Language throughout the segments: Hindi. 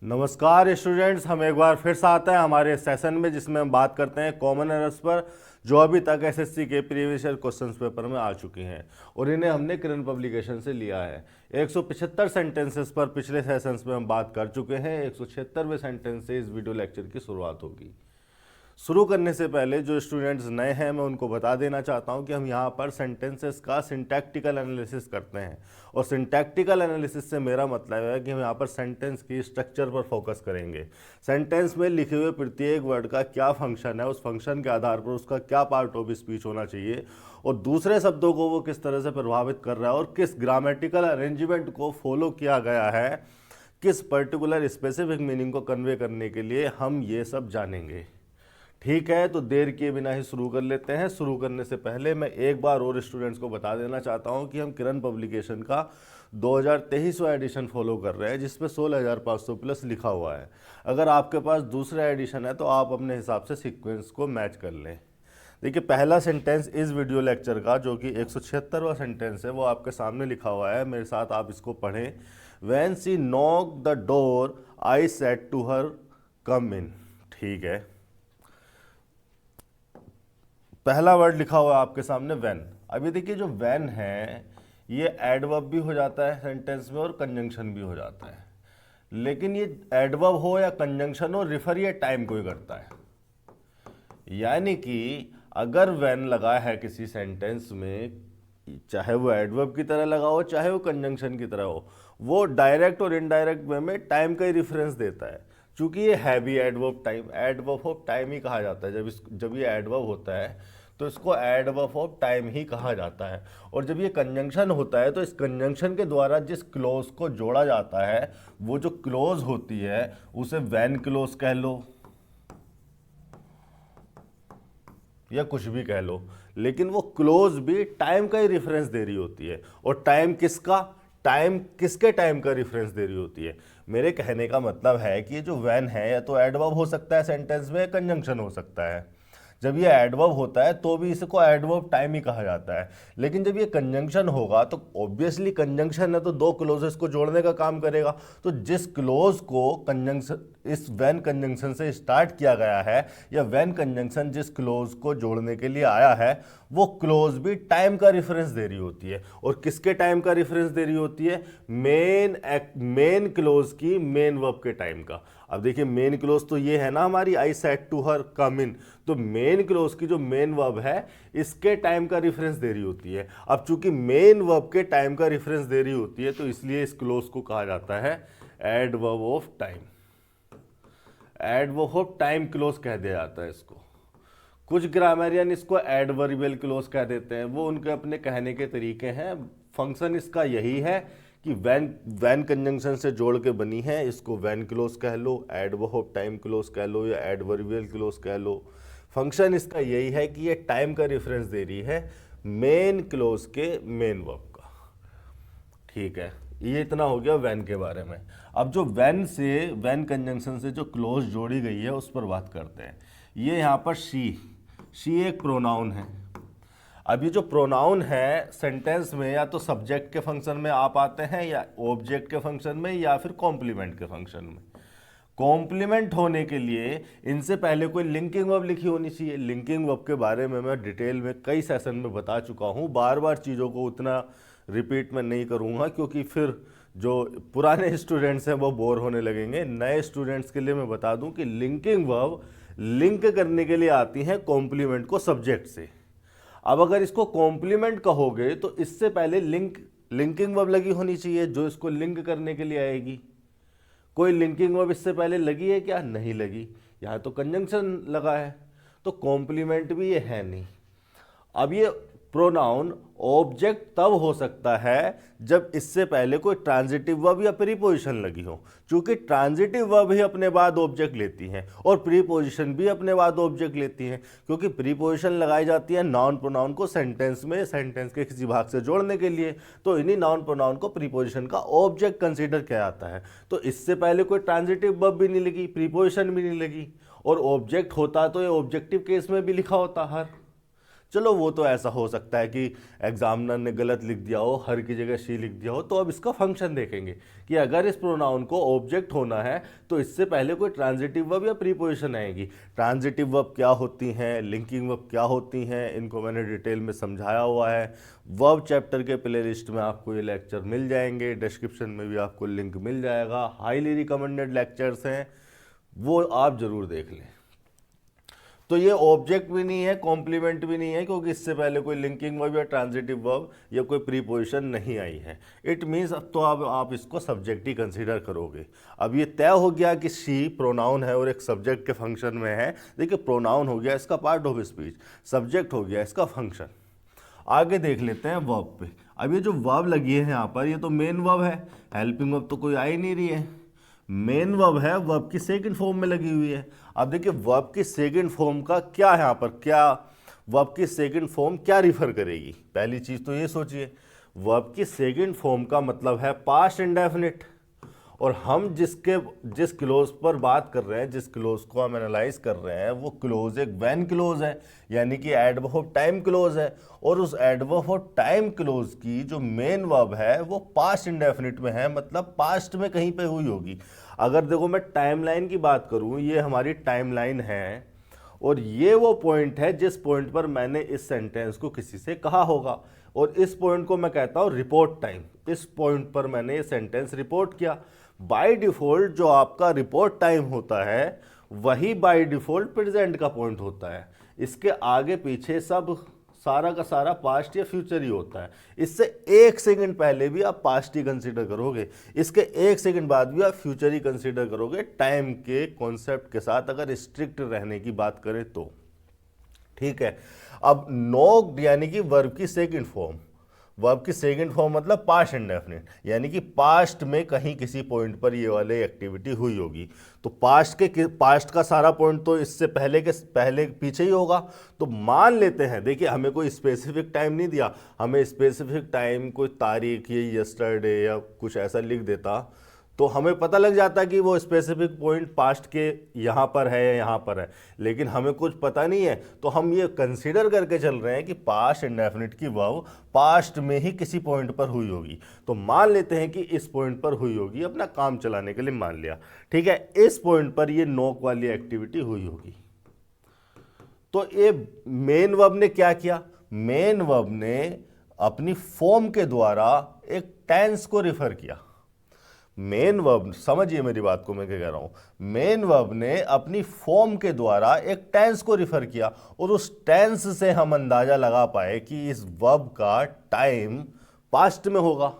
नमस्कार स्टूडेंट्स, हम एक बार फिर से आते हैं हमारे सेशन में जिसमें हम बात करते हैं कॉमन एरर्स पर जो अभी तक एसएससी के प्रीवियस ईयर क्वेश्चंस पेपर में आ चुकी हैं और इन्हें हमने किरण पब्लिकेशन से लिया है। 175 सेंटेंसेस पर पिछले सेशंस में हम बात कर चुके हैं। 176वें सेंटेंस से इस वीडियो लेक्चर की शुरुआत होगी। शुरू करने से पहले जो स्टूडेंट्स नए हैं मैं उनको बता देना चाहता हूं कि हम यहाँ पर सेंटेंसेस का सिंटैक्टिकल एनालिसिस करते हैं और सिंटैक्टिकल एनालिसिस से मेरा मतलब है कि हम यहाँ पर सेंटेंस की स्ट्रक्चर पर फोकस करेंगे। सेंटेंस में लिखे हुए प्रत्येक वर्ड का क्या फंक्शन है, उस फंक्शन के आधार पर उसका क्या पार्ट ऑफ स्पीच होना चाहिए और दूसरे शब्दों को वो किस तरह से प्रभावित कर रहा है और किस ग्रामेटिकल अरेंजमेंट को फॉलो किया गया है, किस पर्टिकुलर स्पेसिफिक मीनिंग को कन्वे करने के लिए हम ये सब जानेंगे। ठीक है, तो देर किए बिना ही शुरू कर लेते हैं। शुरू करने से पहले मैं एक बार और स्टूडेंट्स को बता देना चाहता हूं कि हम किरण पब्लिकेशन का 2023वां एडिशन फॉलो कर रहे हैं जिसपे 16,500 प्लस लिखा हुआ है। अगर आपके पास दूसरा एडिशन है तो आप अपने हिसाब से सीक्वेंस को मैच कर लें। देखिए, पहला सेंटेंस इस वीडियो लेक्चर का जो कि 176वां सेंटेंस है वो आपके सामने लिखा हुआ है। मेरे साथ आप इसको पढ़ें। When she knock the door I said to her come in. ठीक है, पहला वर्ड लिखा हुआ है आपके सामने व्हेन। अभी देखिए, जो व्हेन है ये एडवर्ब भी हो जाता है सेंटेंस में और कंजंक्शन भी हो जाता है, लेकिन ये एडवर्ब हो या कंजंक्शन हो, रिफर ये टाइम को ही करता है। यानी कि अगर व्हेन लगा है किसी सेंटेंस में, चाहे वो एडवर्ब की तरह लगा हो चाहे वो कंजंक्शन की तरह हो, वो डायरेक्ट और इनडायरेक्ट वे में टाइम का ही रिफरेंस देता है। चूंकि ये है भी एडवर्ब ऑफ टाइम ही कहा जाता है। जब ये एडवर्ब होता है तो इसको एडवर्ब ऑफ टाइम ही कहा जाता है। और जब ये कंजंक्शन होता है तो इस कंजंक्शन के द्वारा जिस क्लोज को जोड़ा जाता है वो जो क्लोज होती है उसे व्हेन क्लोज कह लो या कुछ भी कह लो, लेकिन वो क्लोज भी टाइम का ही रेफरेंस दे रही होती है। और टाइम किसका, टाइम किसके टाइम का रेफरेंस दे रही होती है। मेरे कहने का मतलब है कि ये जो व्हेन है या तो एडवर्ब हो सकता है सेंटेंस में, कंजंक्शन हो सकता है। जब ये एडवर्ब होता है तो भी इसको एडवर्ब टाइम ही कहा जाता है, लेकिन जब ये कंजंक्शन होगा तो ऑब्वियसली कंजंक्शन है तो दो क्लोजेस को जोड़ने का काम करेगा। तो जिस क्लोज को कंजंक्शन इस व्हेन कंजंक्शन से स्टार्ट किया गया है या व्हेन कंजंक्शन जिस क्लोज को जोड़ने के लिए आया है वो क्लोज भी टाइम का रेफरेंस दे रही होती है। और किसके टाइम का रेफरेंस दे रही होती है? मेन क्लोज की मेन वर्ब के टाइम का। अब देखिए, मेन क्लोज तो ये है ना हमारी, आई सेड टू हर कम इन। तो मेन क्लोज की जो मेन वर्ब है इसके टाइम का रेफरेंस दे रही होती है। अब चूंकि मेन वर्ब के टाइम का रेफरेंस दे रही होती है तो इसलिए इस क्लोज को कहा जाता है adverb of time. Adverb of time close कह दिया जाता है इसको। कुछ ग्रामरियन इसको एडवर्बियल क्लोज कह देते हैं, वो उनके अपने कहने के तरीके हैं। फंक्शन इसका यही है कि व्हेन कंजंक्शन से जोड़ के बनी है, इसको व्हेन क्लोज कह लो, एडवर्ब ऑफ टाइम क्लोज कह लो या एडवर्बियल क्लोज कह लो। फंक्शन इसका यही है कि ये टाइम का रेफरेंस दे रही है मेन क्लोज के मेन वर्ब का। ठीक है, ये इतना हो गया व्हेन के बारे में। अब जो व्हेन कंजंक्शन से जो क्लोज जोड़ी गई है उस पर बात करते हैं। ये यहाँ पर शी एक प्रोनाउन है। अब ये जो प्रोनाउन है सेंटेंस में या तो सब्जेक्ट के फंक्शन में आप आते हैं या ऑब्जेक्ट के फंक्शन में या फिर कॉम्प्लीमेंट के फंक्शन में। कॉम्प्लीमेंट होने के लिए इनसे पहले कोई लिंकिंग वर्ब लिखी होनी चाहिए। लिंकिंग वर्ब के बारे में मैं डिटेल में कई सेशन में बता चुका हूँ, बार बार चीज़ों को उतना रिपीट में नहीं करूँगा क्योंकि फिर जो पुराने स्टूडेंट्स हैं वो बोर होने लगेंगे। नए स्टूडेंट्स के लिए मैं बता दूं कि लिंकिंग वर्ब लिंक करने के लिए आती हैं कॉम्प्लीमेंट को सब्जेक्ट से। अब अगर इसको कॉम्प्लीमेंट कहोगे तो इससे पहले लिंकिंग वर्ब लगी होनी चाहिए जो इसको लिंक करने के लिए आएगी। कोई लिंकिंग वर्ब इससे पहले लगी है क्या? नहीं लगी। यहाँ तो कंजंक्शन लगा है, तो कॉम्प्लीमेंट भी ये है नहीं। अब ये प्रोनाउन ऑब्जेक्ट तब हो सकता है जब इससे पहले कोई ट्रांजिटिव वर्ब या प्रीपोजिशन लगी हो। चूंकि ट्रांजिटिव वर्ब ही अपने बाद ऑब्जेक्ट लेती हैं और प्रीपोजिशन भी अपने बाद ऑब्जेक्ट लेती हैं, क्योंकि प्रीपोजिशन लगाई जाती है नाउन प्रोनाउन को सेंटेंस में सेंटेंस के किसी भाग से जोड़ने के लिए। तो इन्हीं नाउन प्रोनाउन को प्रीपोजिशन का ऑब्जेक्ट कंसीडर किया जाता है। तो इससे पहले कोई ट्रांजिटिव वर्ब भी नहीं लगी, प्रीपोजिशन भी नहीं लगी, और ऑब्जेक्ट होता तो ये ऑब्जेक्टिव केस में भी लिखा होता हर। चलो वो तो ऐसा हो सकता है कि एग्जामिनर ने गलत लिख दिया हो, हर की जगह शी लिख दिया हो। तो अब इसका फंक्शन देखेंगे कि अगर इस प्रोनाउन को ऑब्जेक्ट होना है तो इससे पहले कोई ट्रांजिटिव वर्ब या प्रीपोजिशन आएगी। ट्रांजिटिव वर्ब क्या होती हैं, लिंकिंग वर्ब क्या होती हैं, इनको मैंने डिटेल में समझाया हुआ है। वर्ब चैप्टर के प्ले लिस्ट में आपको ये लेक्चर मिल जाएंगे, डिस्क्रिप्शन में भी आपको लिंक मिल जाएगा। हाईली रिकमेंडेड लेक्चर्स हैं, वो आप जरूर देख लें। तो ये ऑब्जेक्ट भी नहीं है, कॉम्प्लीमेंट भी नहीं है, क्योंकि इससे पहले कोई लिंकिंग वर्ब या ट्रांजिटिव वर्ब या कोई प्रीपोजिशन नहीं आई है। इट मीन्स अब तो आप इसको सब्जेक्ट ही कंसीडर करोगे। अब ये तय हो गया कि शी प्रोनाउन है और एक सब्जेक्ट के फंक्शन में है। देखिए, प्रोनाउन हो गया इसका पार्ट ऑफ स्पीच, सब्जेक्ट हो गया इसका फंक्शन। आगे देख लेते हैं वर्ब पे। अब ये जो वर्ब लगी है यहाँ पर, ये तो मेन वर्ब है, हेल्पिंग वर्ब तो कोई आ ही नहीं रही है। मेन वर्ब है, वर्ब की सेकंड फॉर्म में लगी हुई है। अब देखिए, वर्ब की सेकंड फॉर्म का क्या है यहाँ पर, क्या वर्ब की सेकंड फॉर्म क्या रिफर करेगी। पहली चीज तो ये सोचिए, वर्ब की सेकंड फॉर्म का मतलब है पास्ट इंडेफिनिट। और हम जिस क्लोज पर बात कर रहे हैं, जिस क्लोज को हम एनालाइज कर रहे हैं, वो क्लोज एक व्हेन क्लोज है, यानी कि एडवर्ब ऑफ टाइम क्लोज है। और उस एडवर्ब ऑफ टाइम क्लोज की जो मेन वर्ब है वो पास्ट इंडेफिनिट में है, मतलब पास्ट में कहीं पे हुई होगी। अगर देखो मैं टाइमलाइन की बात करूं, ये हमारी टाइमलाइन है और ये वो पॉइंट है जिस पॉइंट पर मैंने इस सेंटेंस को किसी से कहा होगा, और इस पॉइंट को मैं कहता हूं रिपोर्ट टाइम। इस पॉइंट पर मैंने ये सेंटेंस रिपोर्ट किया। बाय डिफॉल्ट जो आपका रिपोर्ट टाइम होता है वही बाय डिफॉल्ट प्रेजेंट का पॉइंट होता है। इसके आगे पीछे सब सारा का सारा पास्ट या फ्यूचर ही होता है। इससे एक सेकंड पहले भी आप पास्ट ही कंसीडर करोगे, इसके एक सेकंड बाद भी आप फ्यूचर ही कंसीडर करोगे, टाइम के कॉन्सेप्ट के साथ अगर स्ट्रिक्ट रहने की बात करें तो। ठीक है, अब नोक्ड यानी कि वर्ब की सेकंड फॉर्म, वर्ब की सेकंड फॉर्म मतलब पास्ट इंडेफिनिट, यानी कि पास्ट में कहीं किसी पॉइंट पर ये वाली एक्टिविटी हुई होगी। तो पास्ट का सारा पॉइंट तो इससे पहले पीछे ही होगा। तो मान लेते हैं, देखिए हमें कोई स्पेसिफिक टाइम नहीं दिया, हमें स्पेसिफिक टाइम कोई तारीख ये यस्टरडे या कुछ ऐसा लिख देता तो हमें पता लग जाता कि वो स्पेसिफिक पॉइंट पास्ट के यहाँ पर है या यहाँ पर है। लेकिन हमें कुछ पता नहीं है, तो हम ये कंसीडर करके चल रहे हैं कि पास्ट इंडेफिनिट की वर्ब पास्ट में ही किसी पॉइंट पर हुई होगी। तो मान लेते हैं कि इस पॉइंट पर हुई होगी, अपना काम चलाने के लिए मान लिया। ठीक है, इस पॉइंट पर ये नोक वाली एक्टिविटी हुई होगी। तो ये मेन वर्ब ने क्या किया, मेन वर्ब ने अपनी फॉर्म के द्वारा एक टेंस को रिफर किया। मेन वर्ब, समझिए मेरी बात को मैं क्या कह रहा हूं, मेन वर्ब ने अपनी फॉर्म के द्वारा एक टेंस को रिफर किया और उस टेंस से हम अंदाजा लगा पाए कि इस वर्ब का टाइम पास्ट में होगा।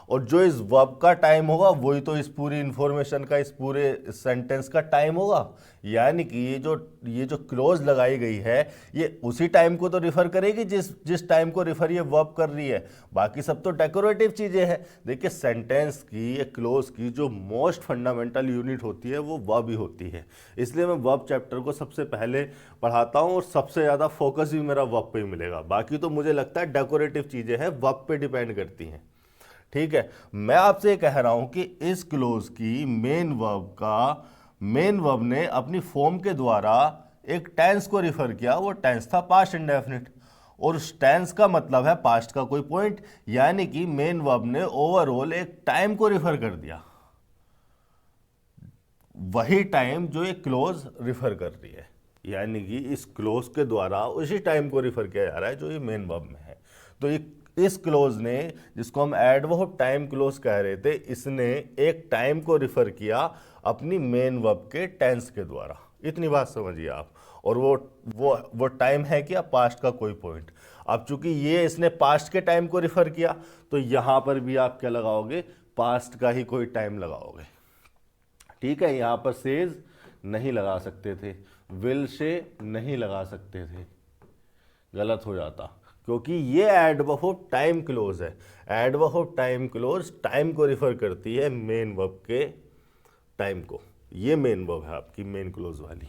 और जो इस वर्ब का टाइम होगा वही तो इस पूरी इंफॉर्मेशन का, इस पूरे सेंटेंस का टाइम होगा। यानी कि ये जो क्लोज लगाई गई है ये उसी टाइम को तो रिफर करेगी जिस टाइम को रिफर ये वर्ब कर रही है। बाकी सब तो डेकोरेटिव चीजें हैं। देखिए, सेंटेंस की या क्लोज की जो मोस्ट फंडामेंटल यूनिट होती है वो वर्ब ही होती है। इसलिए मैं वर्ब चैप्टर को सबसे पहले पढ़ाता हूँ और सबसे ज़्यादा फोकस भी मेरा वर्ब पे ही मिलेगा। बाकी तो मुझे लगता है डेकोरेटिव चीज़ें हैं, वर्ब पे डिपेंड करती हैं। ठीक है, मैं आपसे कह रहा हूं कि इस क्लोज की मेन वर्ब ने अपनी फॉर्म के द्वारा एक टेंस को रिफर किया। वो टेंस था पास्ट इंडेफिनिट और उस टेंस का मतलब है पास्ट का कोई पॉइंट, यानी कि मेन वर्ब ने ओवरऑल एक टाइम को रिफर कर दिया, वही टाइम जो एक क्लोज रिफर कर रही है। यानी कि इस क्लोज के द्वारा उसी टाइम को रिफर किया जा रहा है जो ये मेन वर्ब में है। तो इस क्लोज ने, जिसको हम एडवर्ब ऑफ टाइम क्लोज कह रहे थे, इसने एक टाइम को रिफर किया अपनी मेन वर्ब के टेंस के द्वारा। इतनी बात समझिए आप। और वो टाइम है क्या, पास्ट का कोई पॉइंट। अब चूंकि ये इसने पास्ट के टाइम को रिफर किया तो यहां पर भी आप क्या लगाओगे, पास्ट का ही कोई टाइम लगाओगे। ठीक है, यहां पर सेज नहीं लगा सकते थे, विल से नहीं लगा सकते थे, गलत हो जाता, क्योंकि ये एडवर्ब ऑफ टाइम क्लोज है। Adverb of time close time को रिफर करती है मेन वर्ब के टाइम को। ये मेन वर्ब है आपकी मेन क्लोज वाली।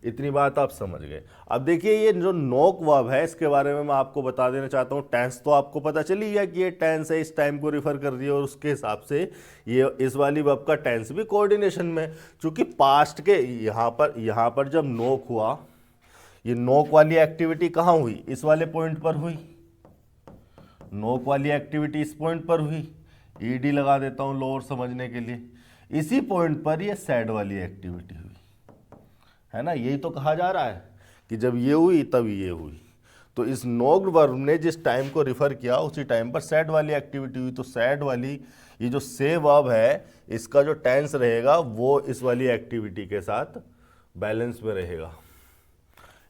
इतनी बात आप समझ गए। अब देखिए, ये जो नोक वर्ब है इसके बारे में मैं आपको बता देना चाहता हूँ। टेंस तो आपको पता चली गया कि ये टेंस है, इस टाइम को रिफर कर रही है और उसके हिसाब से ये इस वाली वर्ब का टेंस भी कोऑर्डिनेशन में, चूंकि पास्ट के यहाँ पर जब नोक हुआ, ये नोक वाली एक्टिविटी कहाँ हुई? इस वाले पॉइंट पर हुई। नोक वाली एक्टिविटी इस पॉइंट पर हुई, ईडी लगा देता हूं लोअर समझने के लिए। इसी पॉइंट पर ये सैड वाली एक्टिविटी हुई, है ना। यही तो कहा जा रहा है कि जब ये हुई तब ये हुई। तो इस नोक्ड वर्ब ने जिस टाइम को रिफर किया उसी टाइम पर सैड वाली एक्टिविटी हुई। तो सैड वाली ये जो से वर्ब है, इसका जो टेंस रहेगा वो इस वाली एक्टिविटी के साथ बैलेंस में रहेगा।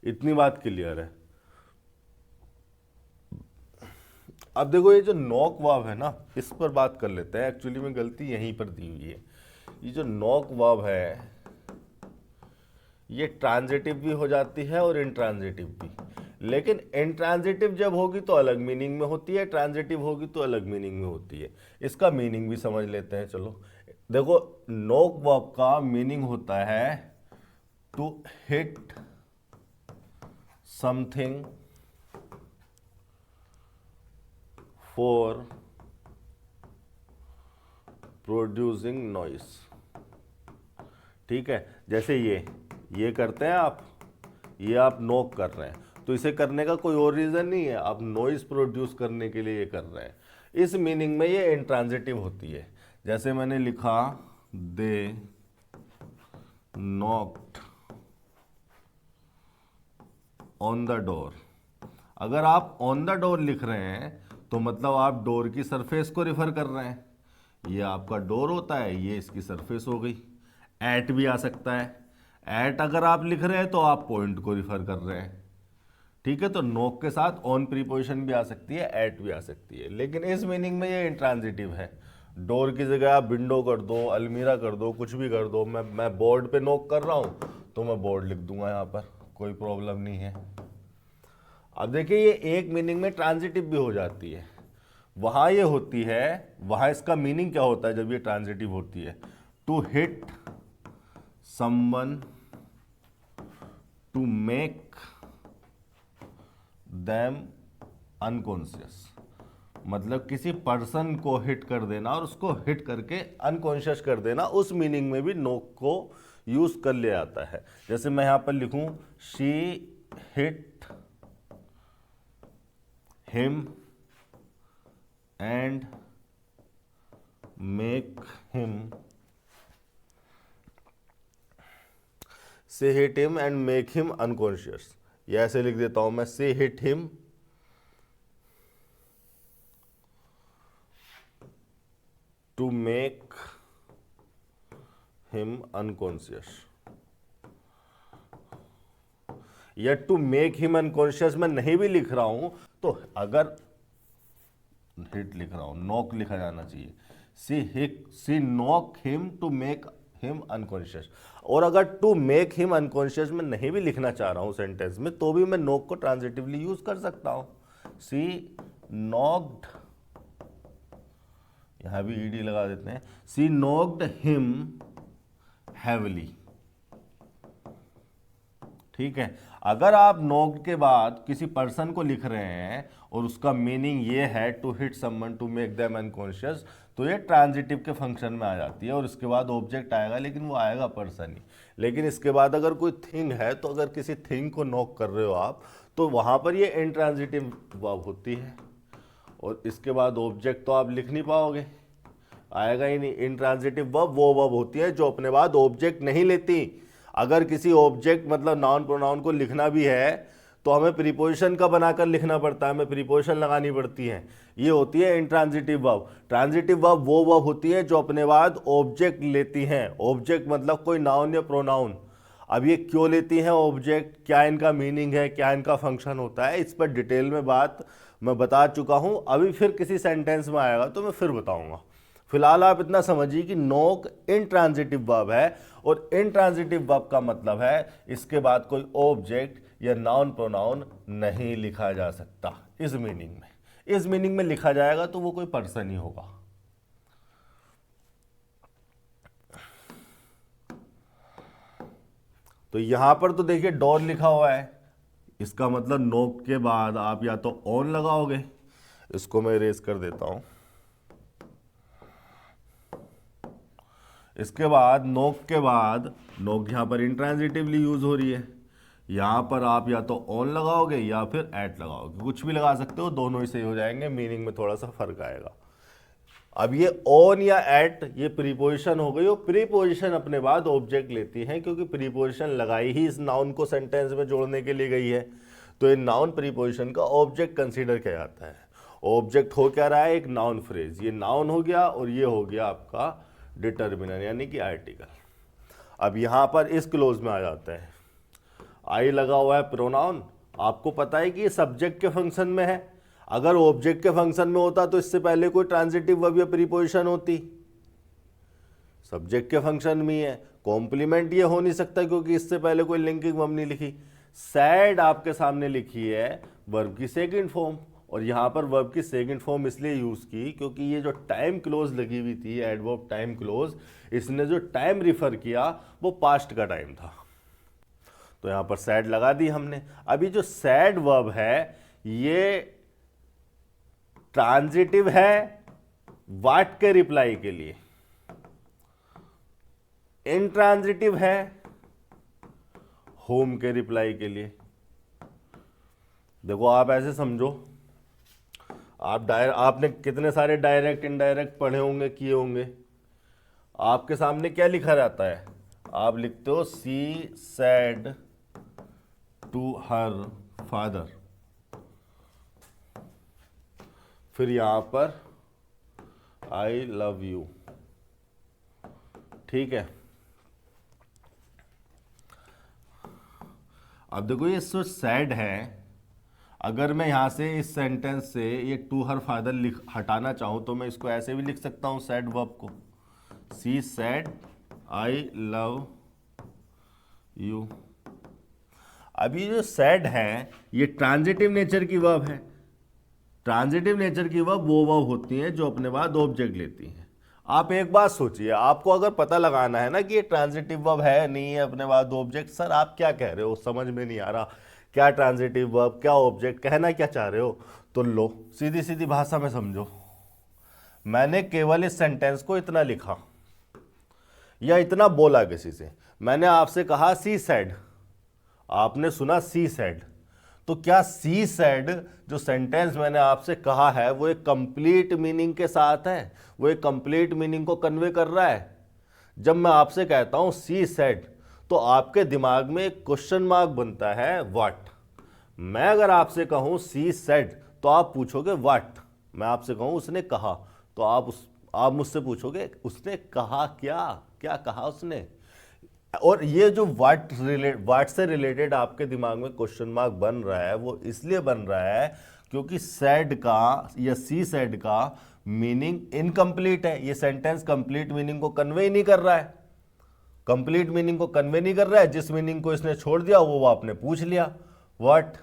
इतनी बात क्लियर है। अब देखो ये जो नॉक वर्ब है ना, इस पर बात कर लेते हैं। एक्चुअली में गलती यहीं पर दी हुई है। ये जो नॉक वर्ब है ये ट्रांजिटिव भी हो जाती है और इंट्रांजिटिव भी, लेकिन इंट्रांजिटिव जब होगी तो अलग मीनिंग में होती है, ट्रांजिटिव होगी तो अलग मीनिंग में होती है। इसका मीनिंग भी समझ लेते हैं। चलो देखो, नॉक वर्ब का मीनिंग होता है to hit something for producing noise. ठीक है, जैसे ये करते हैं आप, ये आप नॉक कर रहे हैं, तो इसे करने का कोई और रीज़न नहीं है, आप नॉइस प्रोड्यूस करने के लिए ये कर रहे हैं। इस मीनिंग में ये इंट्रांजिटिव होती है। जैसे मैंने लिखा दे नॉक्ड ऑन द डोर। अगर आप ऑन द डोर लिख रहे हैं तो मतलब आप डोर की सरफेस को रिफर कर रहे हैं। ये आपका डोर होता है, ये इसकी सरफेस हो गई। एट भी आ सकता है। एट अगर आप लिख रहे हैं तो आप पॉइंट को रिफर कर रहे हैं। ठीक है, तो नोक के साथ ऑन प्रीपोजिशन भी आ सकती है, एट भी आ सकती है, लेकिन इस मीनिंग में ये इंट्रांजिटिव है। डोर की जगह आप विंडो कर दो, अलमीरा कर दो, कुछ भी कर दो। मैं बोर्ड पे नोक कर रहा हूँ तो मैं बोर्ड लिख दूंगा यहाँ पर, कोई प्रॉब्लम नहीं है। अब देखिए ये एक मीनिंग में ट्रांजिटिव भी हो जाती है। वहां ये होती है, वहां इसका मीनिंग क्या होता है जब ये ट्रांजिटिव होती है? To hit someone to make them unconscious. मतलब किसी पर्सन को हिट कर देना और उसको हिट करके अनकॉन्शियस कर देना, उस मीनिंग में भी नोक को यूज कर लिया जाता है। जैसे मैं यहां पर लिखूं she hit him and make him, say hit him and make him unconscious। या ऐसे लिख देता हूं मैं, say hit him to make him unconscious। या टू मेक हिम अनकॉन्शियस मैं नहीं भी लिख रहा हूं तो अगर हिट लिख रहा हूं, नॉक लिखा जाना चाहिए। She knock him to make him unconscious. और अगर टू मेक हिम अनकॉन्शियस मैं नहीं भी लिखना चाह रहा हूं सेंटेंस में, तो भी मैं नॉक को ट्रांजिटिवली यूज कर सकता हूं। सी नॉक्ड, यहां भी ईडी लगा देते हैं, सी नॉक्ड हिम हैवली। ठीक है, अगर आप नॉक्ड के बाद किसी पर्सन को लिख रहे हैं और उसका मीनिंग ये है to hit someone to make them unconscious, तो ये ट्रांजिटिव के फंक्शन में आ जाती है और इसके बाद ऑब्जेक्ट आएगा, लेकिन वो आएगा पर्सन ही। लेकिन इसके बाद अगर कोई थिंग है, तो अगर किसी थिंग को नॉक कर रहे हो आप, तो वहां पर ये इंट्रांजिटिव वर्ब होती है और इसके बाद ऑब्जेक्ट तो आप लिख नहीं पाओगे, आएगा ही नहीं। इंट्रांजिटिव वर्ब वो वर्ब होती है जो अपने बाद ऑब्जेक्ट नहीं लेती। अगर किसी ऑब्जेक्ट मतलब नाउन प्रोनाउन को लिखना भी है तो हमें प्रीपोजिशन का बनाकर लिखना पड़ता है, हमें प्रीपोजिशन लगानी पड़ती है। ये होती है इंट्रांजिटिव वर्ब। ट्रांजिटिव वर्ब वो वर्ब होती है जो अपने बाद ऑब्जेक्ट लेती हैं। ऑब्जेक्ट मतलब कोई नाउन या प्रोनाउन। अब ये क्यों लेती हैं ऑब्जेक्ट, क्या इनका मीनिंग है, क्या इनका फंक्शन होता है, इस पर डिटेल में बात मैं बता चुका हूं। अभी फिर किसी सेंटेंस में आएगा तो मैं फिर बताऊंगा। फिलहाल आप इतना समझिए कि नॉक इंट्रांजिटिव वर्ब है और इंट्रांजिटिव वर्ब का मतलब है इसके बाद कोई ऑब्जेक्ट या नाउन प्रोनाउन नहीं लिखा जा सकता। इस मीनिंग में लिखा जाएगा तो वो कोई पर्सन ही होगा। तो यहां पर तो देखिए डोर लिखा हुआ है, इसका मतलब नॉक के बाद आप या तो ऑन लगाओगे, इसको मैं इरेज कर देता हूं। इसके बाद नॉक के बाद, नॉक यहां पर इंट्रांजिटिवली यूज हो रही है, यहाँ पर आप या तो ऑन लगाओगे या फिर एट लगाओगे, कुछ भी लगा सकते हो, दोनों ही सही हो जाएंगे, मीनिंग में थोड़ा सा फर्क आएगा। अब ये ऑन या एट ये प्रीपोजिशन हो गई, और प्रीपोजिशन अपने बाद ऑब्जेक्ट लेती है, क्योंकि प्रीपोजिशन लगाई ही इस नाउन को सेंटेंस में जोड़ने के लिए गई है, तो ये नाउन प्रीपोजिशन का ऑब्जेक्ट कंसीडर किया जाता है। ऑब्जेक्ट हो क्या रहा है, एक नाउन फ्रेज, ये नाउन हो गया और ये हो गया आपका डिटर्मिनर यानी कि आर्टिकल। अब यहाँ पर इस क्लोज में आ जाता है, आई लगा हुआ है प्रोनाउन, आपको पता है कि ये सब्जेक्ट के फंक्शन में है, अगर ऑब्जेक्ट के फंक्शन में होता तो इससे पहले कोई ट्रांजिटिव वर्ब या प्रीपोजिशन होती, सब्जेक्ट के फंक्शन में ही है, कॉम्प्लीमेंट ये हो नहीं सकता क्योंकि इससे पहले कोई लिंकिंग वर्ब नहीं लिखी। सैड आपके सामने लिखी है वर्ब की सेकंड फॉर्म, और यहाँ पर वर्ब की सेकंड फॉर्म इसलिए यूज़ की क्योंकि ये जो टाइम क्लोज लगी हुई थी, एडवर्ब टाइम क्लोज, इसने जो टाइम रिफर किया वो पास्ट का टाइम था, तो यहाँ पर सैड लगा दी हमने। अभी जो सैड वर्ब है ये ट्रांजिटिव है वाट के रिप्लाई के लिए, इंट्रांजिटिव है होम के रिप्लाई के लिए। देखो आप ऐसे समझो, आपने कितने सारे डायरेक्ट इनडायरेक्ट पढ़े होंगे, किए होंगे। आपके सामने क्या लिखा रहता है, आप लिखते हो सी सैड टू हर फादर, फिर यहां पर आई लव यू, ठीक है। अब देखो ये जो सैड है, अगर मैं यहां से इस सेंटेंस से ये टू हर फादर हटाना चाहूं तो मैं इसको ऐसे भी लिख सकता हूं, सैड वर्ब को, सी सैड आई लव यू। अब ये जो सैड है ये ट्रांजिटिव नेचर की वर्ब है, ट्रांजिटिव नेचर की वर्ब वो वर्ब होती हैं जो अपने बाद ऑब्जेक्ट लेती हैं। आप एक बात सोचिए, आपको अगर पता लगाना है ना कि ये ट्रांजिटिव वर्ब है नहीं है अपने बाद ऑब्जेक्ट, सर आप क्या कह रहे हो, समझ में नहीं आ रहा, क्या ट्रांजिटिव वर्ब क्या ऑब्जेक्ट, कहना क्या चाह रहे हो, तो लो सीधी सीधी भाषा में समझो। मैंने केवल इस सेंटेंस को इतना लिखा या इतना बोला किसी से, मैंने आपसे कहा सी सैड, आपने सुना सी सैड, तो क्या सी सैड जो सेंटेंस मैंने आपसे कहा है वो एक कंप्लीट मीनिंग के साथ है, वो एक कंप्लीट मीनिंग को कन्वे कर रहा है। जब मैं आपसे कहता हूं सी सैड तो आपके दिमाग में एक क्वेश्चन मार्क बनता है व्हाट। मैं अगर आपसे कहूं सी सैड तो आप पूछोगे व्हाट, मैं आपसे कहूं उसने कहा तो आप मुझसे पूछोगे उसने कहा क्या, क्या कहा उसने। और ये जो वाट से रिलेटेड आपके दिमाग में क्वेश्चन मार्क बन रहा है वो इसलिए बन रहा है क्योंकि सैड का या सी सैड का मीनिंग इनकम्प्लीट है, ये सेंटेंस कंप्लीट मीनिंग को कन्वे ही नहीं कर रहा है, कंप्लीट मीनिंग को कन्वे नहीं कर रहा है, जिस मीनिंग को इसने छोड़ दिया वो आपने पूछ लिया व्हाट।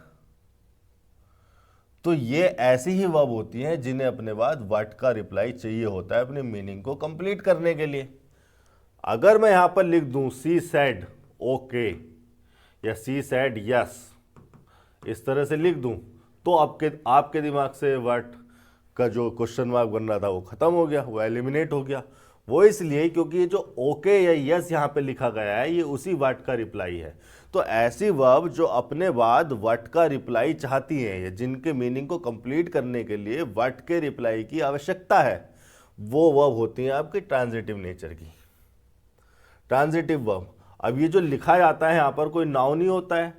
तो ये ऐसी ही वर्ब होती हैं जिन्हें अपने बाद व्हाट का रिप्लाई चाहिए होता है अपनी मीनिंग को कंप्लीट करने के लिए। अगर मैं यहां पर लिख दूं सी सैड ओके या सी सैड यस, इस तरह से लिख दूं तो आपके दिमाग से व्हाट का जो क्वेश्चन मार्क बन रहा था वो खत्म हो गया, वो एलिमिनेट हो गया। वो इसलिए क्योंकि ये जो ओके या यस यहाँ पे लिखा गया है ये उसी व्हाट का रिप्लाई है। तो ऐसी वर्ब जो अपने बाद व्हाट का रिप्लाई चाहती हैं या जिनके मीनिंग को कंप्लीट करने के लिए व्हाट के रिप्लाई की आवश्यकता है, वो वर्ब होती हैं आपकी ट्रांजिटिव नेचर की, ट्रांजिटिव वर्ब। अब ये जो लिखा जाता है यहाँ पर कोई नाउन ही होता है,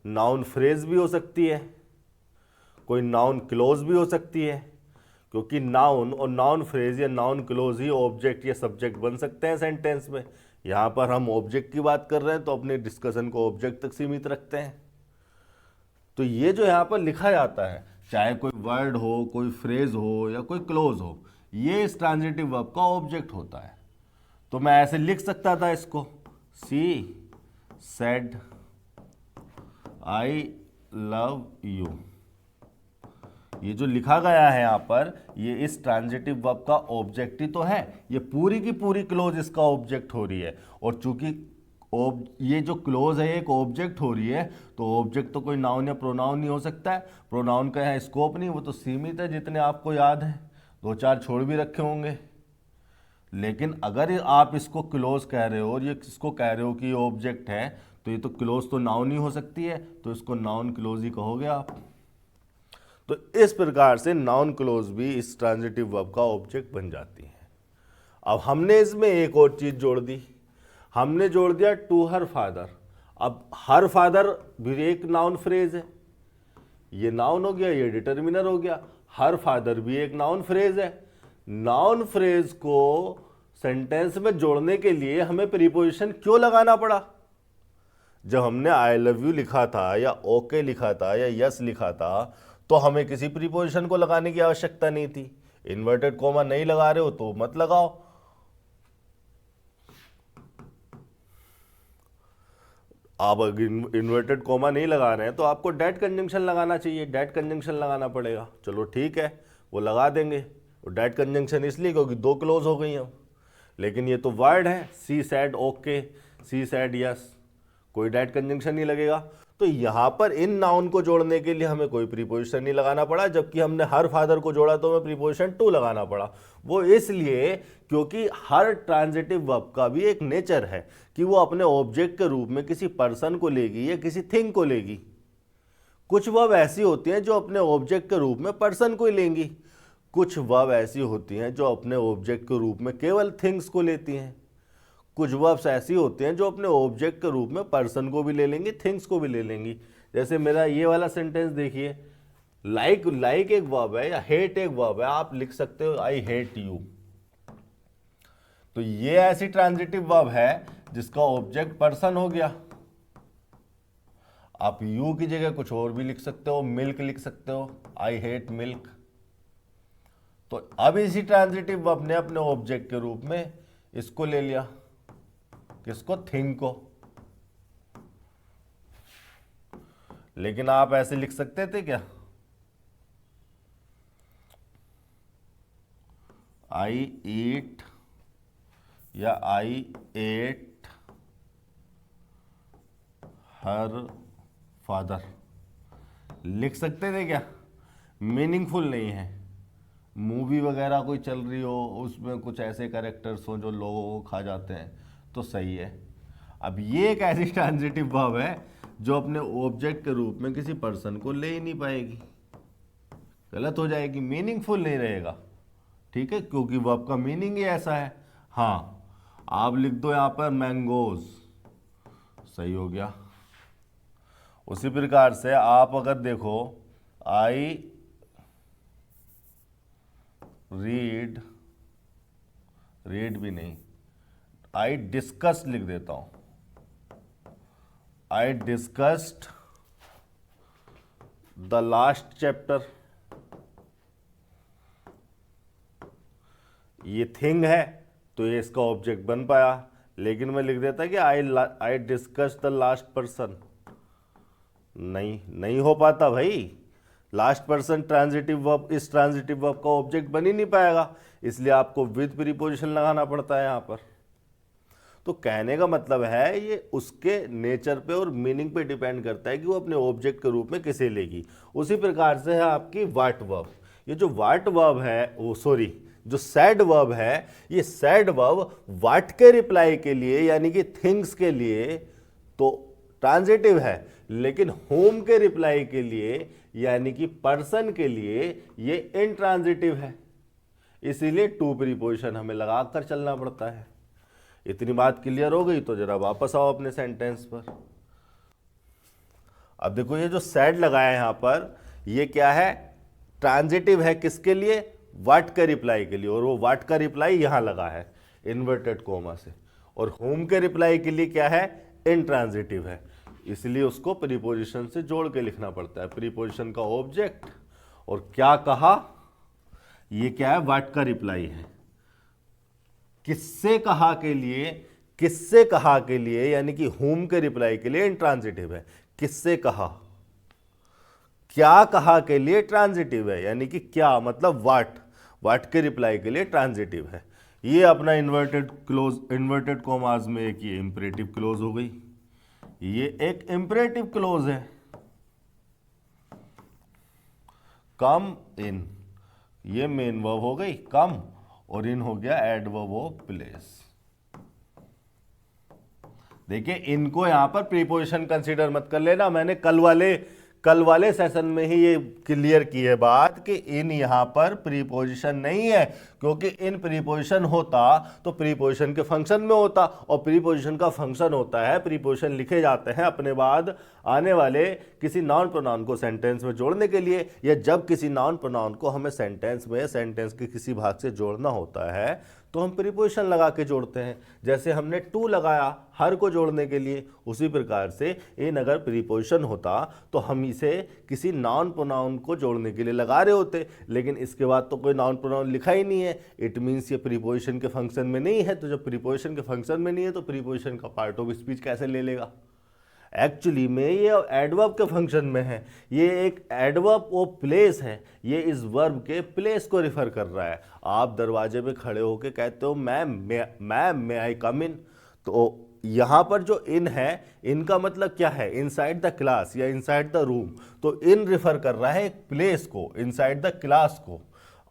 नाउन फ्रेज भी हो सकती है, कोई नाउन क्लोज भी हो सकती है, क्योंकि नाउन और नाउन फ्रेज या नाउन क्लोज ही ऑब्जेक्ट या सब्जेक्ट बन सकते हैं सेंटेंस में। यहाँ पर हम ऑब्जेक्ट की बात कर रहे हैं तो अपने डिस्कशन को ऑब्जेक्ट तक सीमित रखते हैं। तो ये जो यहाँ पर लिखा जाता है चाहे कोई वर्ड हो, कोई फ्रेज हो या कोई क्लोज हो, ये इस ट्रांजिटिव वर्ब का ऑब्जेक्ट होता है। तो मैं ऐसे लिख सकता था इसको, she said I love you. ये जो लिखा गया है यहाँ पर ये इस ट्रांजिटिव वर्ब का ऑब्जेक्ट ही तो है, ये पूरी की पूरी क्लोज इसका ऑब्जेक्ट हो रही है। और चूंकि ये जो क्लोज है एक ऑब्जेक्ट हो रही है तो ऑब्जेक्ट तो कोई नाउन या प्रोनाउन नहीं हो सकता है, प्रोनाउन का यहाँ स्कोप नहीं, वो तो सीमित है जितने आपको याद है, 2-4 छोड़ भी रखे होंगे। लेकिन अगर आप इसको क्लोज कह रहे हो और ये इसको कह रहे हो कि ये ऑब्जेक्ट है तो ये तो क्लोज तो नाउन ही हो सकती है, तो इसको नाउन क्लोज ही कहोगे आप। तो इस प्रकार से नाउन क्लोज भी इस ट्रांजिटिव वर्ब का ऑब्जेक्ट बन जाती है। अब हमने इसमें एक और चीज जोड़ दी, हमने जोड़ दिया टू हर फादर। अब हर फादर भी एक नाउन फ्रेज है, ये नाउन हो गया, ये डिटर्मिनर हो गया। हर फादर भी एक नाउन फ्रेज है। नाउन फ्रेज को सेंटेंस में जोड़ने के लिए हमें प्रीपोजिशन क्यों लगाना पड़ा? जब हमने आई लव यू लिखा था या ओके लिखा था या यस लिखा था तो हमें किसी प्रीपोजिशन को लगाने की आवश्यकता नहीं थी। इन्वर्टेड कॉमा नहीं लगा रहे हो तो मत लगाओ। आप अगर इन्वर्टेड कॉमा नहीं लगा रहे हैं तो आपको डेट कंजंक्शन लगाना चाहिए, डेट कंजंक्शन लगाना पड़ेगा। चलो ठीक है, वो लगा देंगे। और डेट कंजंक्शन इसलिए क्योंकि दो क्लोज हो गई हैं, लेकिन ये तो वर्ड है, she said okay, she said yes, कोई डेट कंजंक्शन नहीं लगेगा। तो यहां पर इन नाउन को जोड़ने के लिए हमें कोई प्रीपोजिशन नहीं लगाना पड़ा, जबकि हमने हर फादर को जोड़ा तो हमें प्रीपोजिशन टू लगाना पड़ा। वो इसलिए क्योंकि हर ट्रांजिटिव वर्ब का भी एक नेचर है कि वो अपने ऑब्जेक्ट के रूप में किसी पर्सन को लेगी या किसी थिंग को लेगी। कुछ वर्ब ऐसी होती हैं जो अपने ऑब्जेक्ट के रूप में पर्सन को ही लेंगी, कुछ वर्ब ऐसी होती हैं जो अपने ऑब्जेक्ट के रूप में केवल थिंग्स को लेती हैं, कुछ वर्ब्स ऐसी होती हैं जो अपने ऑब्जेक्ट के रूप में पर्सन को भी ले लेंगी, थिंग्स को भी ले लेंगी। जैसे मेरा ये वाला सेंटेंस देखिए, लाइक एक वर्ब है या हेट एक वर्ब है, आप लिख सकते हो आई हेट यू। तो ये ऐसी ट्रांजिटिव वर्ब है जिसका ऑब्जेक्ट पर्सन हो गया। आप यू की जगह कुछ और भी लिख सकते हो, मिल्क लिख सकते हो, आई हेट मिल्क। तो अब इसी ट्रांजिटिव वर्ब ने अपने ऑब्जेक्ट के रूप में इसको ले लिया, किसको? थिंग को। लेकिन आप ऐसे लिख सकते थे क्या? आई ईट या आई एट हर फादर लिख सकते थे क्या? मीनिंगफुल नहीं है। मूवी वगैरह कोई चल रही हो, उसमें कुछ ऐसे कैरेक्टर्स हो जो लोगों को खा जाते हैं तो सही है। अब ये एक ऐसी ट्रांजिटिव वर्ब है जो अपने ऑब्जेक्ट के रूप में किसी पर्सन को ले ही नहीं पाएगी, गलत हो जाएगी, मीनिंगफुल नहीं रहेगा। ठीक है, क्योंकि वर्ब का मीनिंग ही ऐसा है। हाँ, आप लिख दो यहां पर मैंगोज, सही हो गया। उसी प्रकार से आप अगर देखो आई रीड भी नहीं, आई डिस्कस लिख देता हूं, I discussed the last chapter. ये थिंग है तो ये इसका ऑब्जेक्ट बन पाया, लेकिन मैं लिख देता कि I discuss the last person, नहीं हो पाता भाई। लास्ट पर्सन ट्रांजिटिव वर्ब, इस ट्रांजिटिव वर्ब का ऑब्जेक्ट बन ही नहीं पाएगा, इसलिए आपको विद प्रीपोजिशन लगाना पड़ता है यहां पर। तो कहने का मतलब है ये उसके नेचर पे और मीनिंग पे डिपेंड करता है कि वो अपने ऑब्जेक्ट के रूप में किसे लेगी। उसी प्रकार से है आपकी वाट वर्ब। ये जो वाट वर्ब है, जो सैड वर्ब है, ये सैड वर्ब वाट के रिप्लाई के लिए यानी कि थिंग्स के लिए तो ट्रांजिटिव है, लेकिन होम के रिप्लाई के लिए यानी कि पर्सन के लिए ये इनट्रांजिटिव है। इसीलिए टू प्रीपोजिशन हमें लगाकर चलना पड़ता है। इतनी बात क्लियर हो गई तो जरा वापस आओ अपने सेंटेंस पर। अब देखो ये जो सैड लगाया है यहां पर, ये क्या है? ट्रांजिटिव है किसके लिए? वाट का रिप्लाई के लिए, और वो वाट का रिप्लाई यहां लगा है इन्वर्टेड कोमा से। और होम के रिप्लाई के लिए क्या है? इनट्रांजिटिव है, इसलिए उसको प्रीपोजिशन से जोड़ के लिखना पड़ता है। प्रीपोजिशन का ऑब्जेक्ट और क्या कहा, ये क्या है? वाट का रिप्लाई है। किससे कहा के लिए, किससे कहा के लिए यानी कि होम के रिप्लाई के लिए इनट्रांजिटिव है। किससे कहा, क्या कहा के लिए ट्रांजिटिव है, यानी कि क्या मतलब वाट के रिप्लाई के लिए ट्रांजिटिव है। ये अपना इन्वर्टेड कॉमास में एक ये इंपरेटिव क्लोज हो गई, ये एक इंपरेटिव क्लोज है। कम इन, ये मेन वर्ब हो गई कम, और इन हो गया एडवर्ब ऑफ प्लेस। देखिए इनको यहां पर प्रीपोजिशन कंसीडर मत कर लेना, मैंने कल वाले सेशन में ही ये क्लियर की है बात कि इन यहां पर प्रीपोजिशन नहीं है, क्योंकि इन प्रीपोजिशन होता तो प्रीपोजिशन के फंक्शन में होता, और प्रीपोजिशन का फंक्शन होता है प्रीपोजिशन लिखे जाते हैं अपने बाद आने वाले किसी नाउन प्रोनाउन को सेंटेंस में जोड़ने के लिए, या जब किसी नाउन प्रोनाउन को हमें सेंटेंस में सेंटेंस के किसी भाग से जोड़ना होता है तो हम प्रीपोजिशन लगा के जोड़ते हैं। जैसे हमने टू लगाया हर को जोड़ने के लिए, उसी प्रकार से इन अगर प्रीपोजिशन होता तो हम इसे किसी नाउन प्रोनाउन को जोड़ने के लिए लगा रहे होते, लेकिन इसके बाद तो कोई नाउन प्रोनाउन लिखा ही नहीं है, इट मीन्स ये प्रीपोजिशन के फंक्शन में नहीं है। तो जब प्रीपोजिशन के फंक्शन में नहीं है तो प्रीपोजिशन का पार्ट ऑफ स्पीच कैसे ले लेगा? एक्चुअली में ये एडवर्ब के फंक्शन में है, ये एक एडवर्ब ऑफ प्लेस है, ये इस वर्ब के प्लेस को रिफर कर रहा है। आप दरवाजे पे खड़े होके कहते हो मैम मे आई कम इन, तो यहाँ पर जो इन है, इनका मतलब क्या है? इनसाइड द क्लास या इनसाइड द रूम। तो इन रिफर कर रहा है एक प्लेस को, इनसाइड द क्लास को।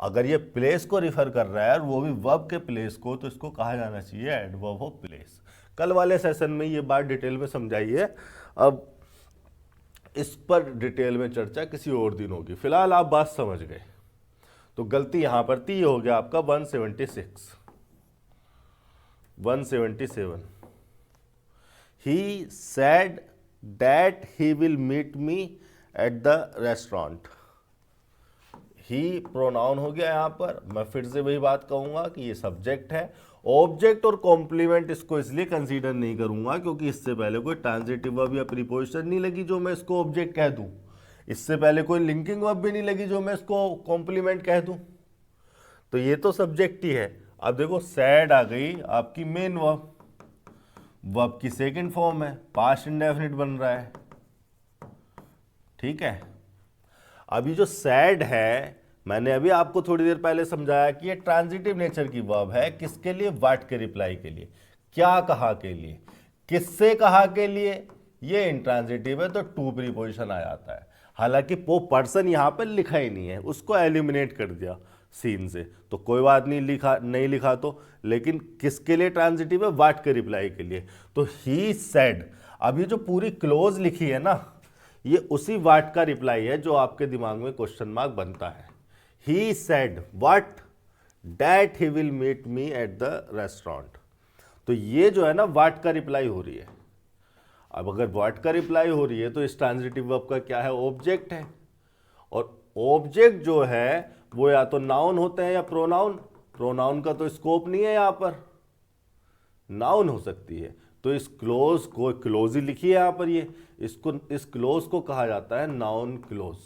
अगर ये प्लेस को रिफर कर रहा है और वो भी वर्ब के प्लेस को, तो इसको कहा जाना चाहिए एडवर्ब ऑफ प्लेस। कल वाले सेशन में ये बात डिटेल में समझाई है, अब इस पर डिटेल में चर्चा किसी और दिन होगी। फिलहाल आप बात समझ गए। तो गलती यहां पर थी, हो गया आपका 176 177। He said that he will meet me at the restaurant. He pronoun हो गया यहां पर। मैं फिर से वही बात कहूंगा कि ये सब्जेक्ट है। ऑब्जेक्ट और कॉम्प्लीमेंट इसको इसलिए कंसीडर नहीं करूंगा क्योंकि इससे पहले कोई ट्रांजिटिव वर्ब या प्रीपोजिशन नहीं लगी जो मैं इसको ऑब्जेक्ट कह दूं, इससे पहले कोई लिंकिंग वर्ब भी नहीं लगी जो मैं इसको कॉम्प्लीमेंट कह दूं। तो ये तो सब्जेक्ट ही है। अब देखो सैड आ गई आपकी मेन वर्ब, वर्ब की सेकंड फॉर्म है, पास्ट इंडेफिनिट बन रहा है, ठीक है। अभी जो सैड है, मैंने अभी आपको थोड़ी देर पहले समझाया कि ये ट्रांजिटिव नेचर की वर्ब है। किसके लिए? व्हाट के रिप्लाई के लिए। क्या कहा के लिए? किससे कहा के लिए? ये इंट्रांजिटिव है तो टू प्रीपोजिशन आ जाता है। हालांकि वो पर्सन यहां पर लिखा ही नहीं है, उसको एलिमिनेट कर दिया सीन से, तो कोई बात नहीं, नहीं लिखा तो। लेकिन किसके लिए ट्रांजिटिव है? व्हाट के रिप्लाई के लिए। तो ही सेड, अभी जो पूरी क्लोज लिखी है ना, ये उसी व्हाट का रिप्लाई है जो आपके दिमाग में क्वेश्चन मार्क बनता है। He said what? That he will meet me at the restaurant। तो ये जो है ना what का रिप्लाई हो रही है। अब अगर what का रिप्लाई हो रही है तो इस ट्रांजिटिव वर्ब का क्या है? ऑब्जेक्ट है। और ऑब्जेक्ट जो है वो या तो नाउन होते हैं या प्रोनाउन। प्रोनाउन का तो स्कोप नहीं है यहां पर, नाउन हो सकती है। तो इस क्लोज को, क्लोज ही लिखी है यहां पर, ये इस क्लोज को कहा जाता है नाउन क्लोज।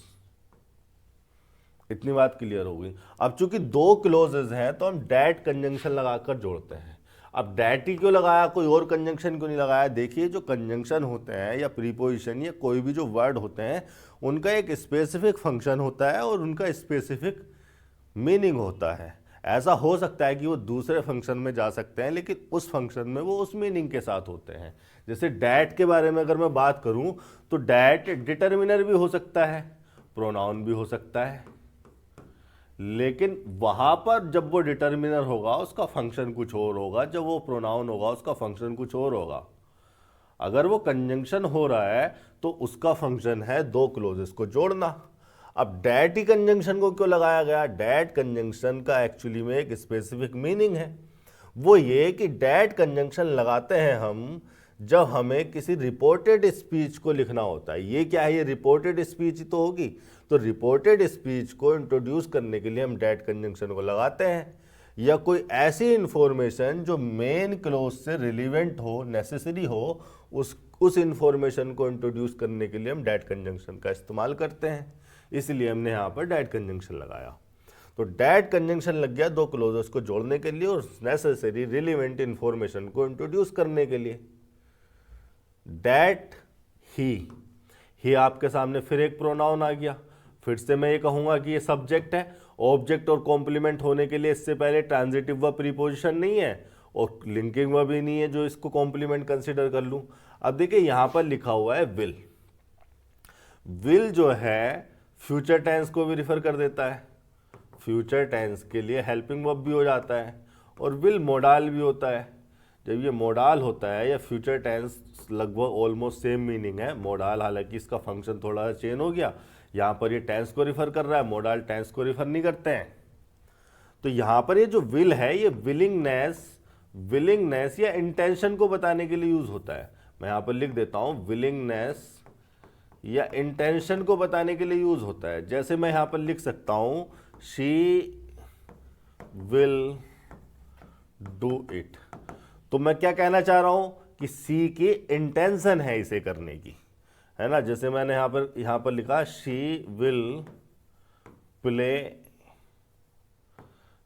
इतनी बात क्लियर हो गई। अब चूंकि दो क्लोजेज हैं तो हम डैट कंजंक्शन लगाकर जोड़ते हैं। अब डैट ही क्यों लगाया, कोई और कंजंक्शन क्यों नहीं लगाया? देखिए जो कंजंक्शन होते हैं या प्रीपोजिशन या कोई भी जो वर्ड होते हैं, उनका एक स्पेसिफिक फंक्शन होता है और उनका स्पेसिफिक मीनिंग होता है। ऐसा हो सकता है कि वो दूसरे फंक्शन में जा सकते हैं, लेकिन उस फंक्शन में वो उस मीनिंग के साथ होते हैं। जैसे डैट के बारे में अगर मैं बात करूं तो डैट डिटर्मिनर भी हो सकता है, प्रोनाउन भी हो सकता है, लेकिन वहां पर जब वो डिटर्मिनर होगा उसका फंक्शन कुछ और होगा, जब वो प्रोनाउन होगा उसका फंक्शन कुछ और होगा। अगर वो कंजंक्शन हो रहा है तो उसका फंक्शन है दो क्लोजेस को जोड़ना। अब डैट ही कंजंक्शन को क्यों लगाया गया? डैट कंजंक्शन का एक्चुअली में एक स्पेसिफिक मीनिंग है, वो ये कि डैट कंजंक्शन लगाते हैं हम जब हमें किसी रिपोर्टेड स्पीच को लिखना होता है। ये क्या है? ये रिपोर्टेड स्पीच ही तो होगी। तो रिपोर्टेड स्पीच को इंट्रोड्यूस करने के लिए हम डैट कंजंक्शन को लगाते हैं, या कोई ऐसी इंफॉर्मेशन जो मेन क्लोज से रिलीवेंट हो, नेसेसरी हो, उस इंफॉर्मेशन को इंट्रोड्यूस करने के लिए हम डैट कंजंक्शन का इस्तेमाल करते हैं। इसलिए हमने यहाँ पर डैट कंजंक्शन लगाया। तो डैट कंजंक्शन लग गया दो क्लोजेस को जोड़ने के लिए और नेसेसरी रिलीवेंट इंफॉर्मेशन को इंट्रोड्यूस करने के लिए। डैट ही आपके सामने फिर एक प्रोनाउन आ गया। फिर से मैं ये कहूंगा कि ये सब्जेक्ट है। ऑब्जेक्ट और कॉम्प्लीमेंट होने के लिए इससे पहले ट्रांजिटिव वर्ब प्रीपोजिशन नहीं है और लिंकिंग वर्ब भी नहीं है जो इसको कॉम्प्लीमेंट कंसीडर कर लूं। अब देखिए यहां पर लिखा हुआ है विल। विल जो है फ्यूचर टेंस को भी रिफर कर देता है। फ्यूचर टेंस के लिए हेल्पिंग वर्ब भी हो जाता है और विल मोडाल भी होता है। जब ये मोडाल होता है या फ्यूचर टेंस लगभग ऑलमोस्ट सेम मीनिंग है। मोडाल हालांकि इसका फंक्शन थोड़ा चेंज हो गया, यहाँ पर ये टेंस को रिफर कर रहा है, मोडाल टेंस को रिफर नहीं करते हैं। तो यहाँ पर ये जो विल है ये विलिंगनेस या इंटेंशन को बताने के लिए यूज होता है। मैं यहाँ पर लिख देता हूँ विलिंगनेस या इंटेंशन को बताने के लिए यूज होता है। जैसे मैं यहाँ पर लिख सकता हूँ शी विल डू इट, तो मैं क्या कहना चाह रहा हूं कि सी की इंटेंशन है इसे करने की, है ना। जैसे मैंने यहां पर लिखा she will play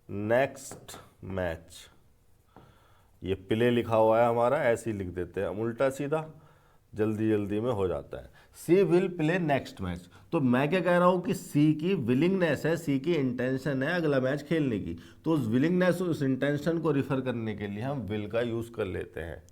next match, ये प्ले लिखा हुआ है हमारा, ऐसे ही लिख देते हैं हम उल्टा सीधा, जल्दी जल्दी में हो जाता है। सी विल प्ले नेक्स्ट मैच, तो मैं क्या कह रहा हूं कि सी की विलिंगनेस है, सी की इंटेंशन है अगला मैच खेलने की। तो उस विलिंगनेस उस इंटेंशन को रिफर करने के लिए हम विल का यूज कर लेते हैं।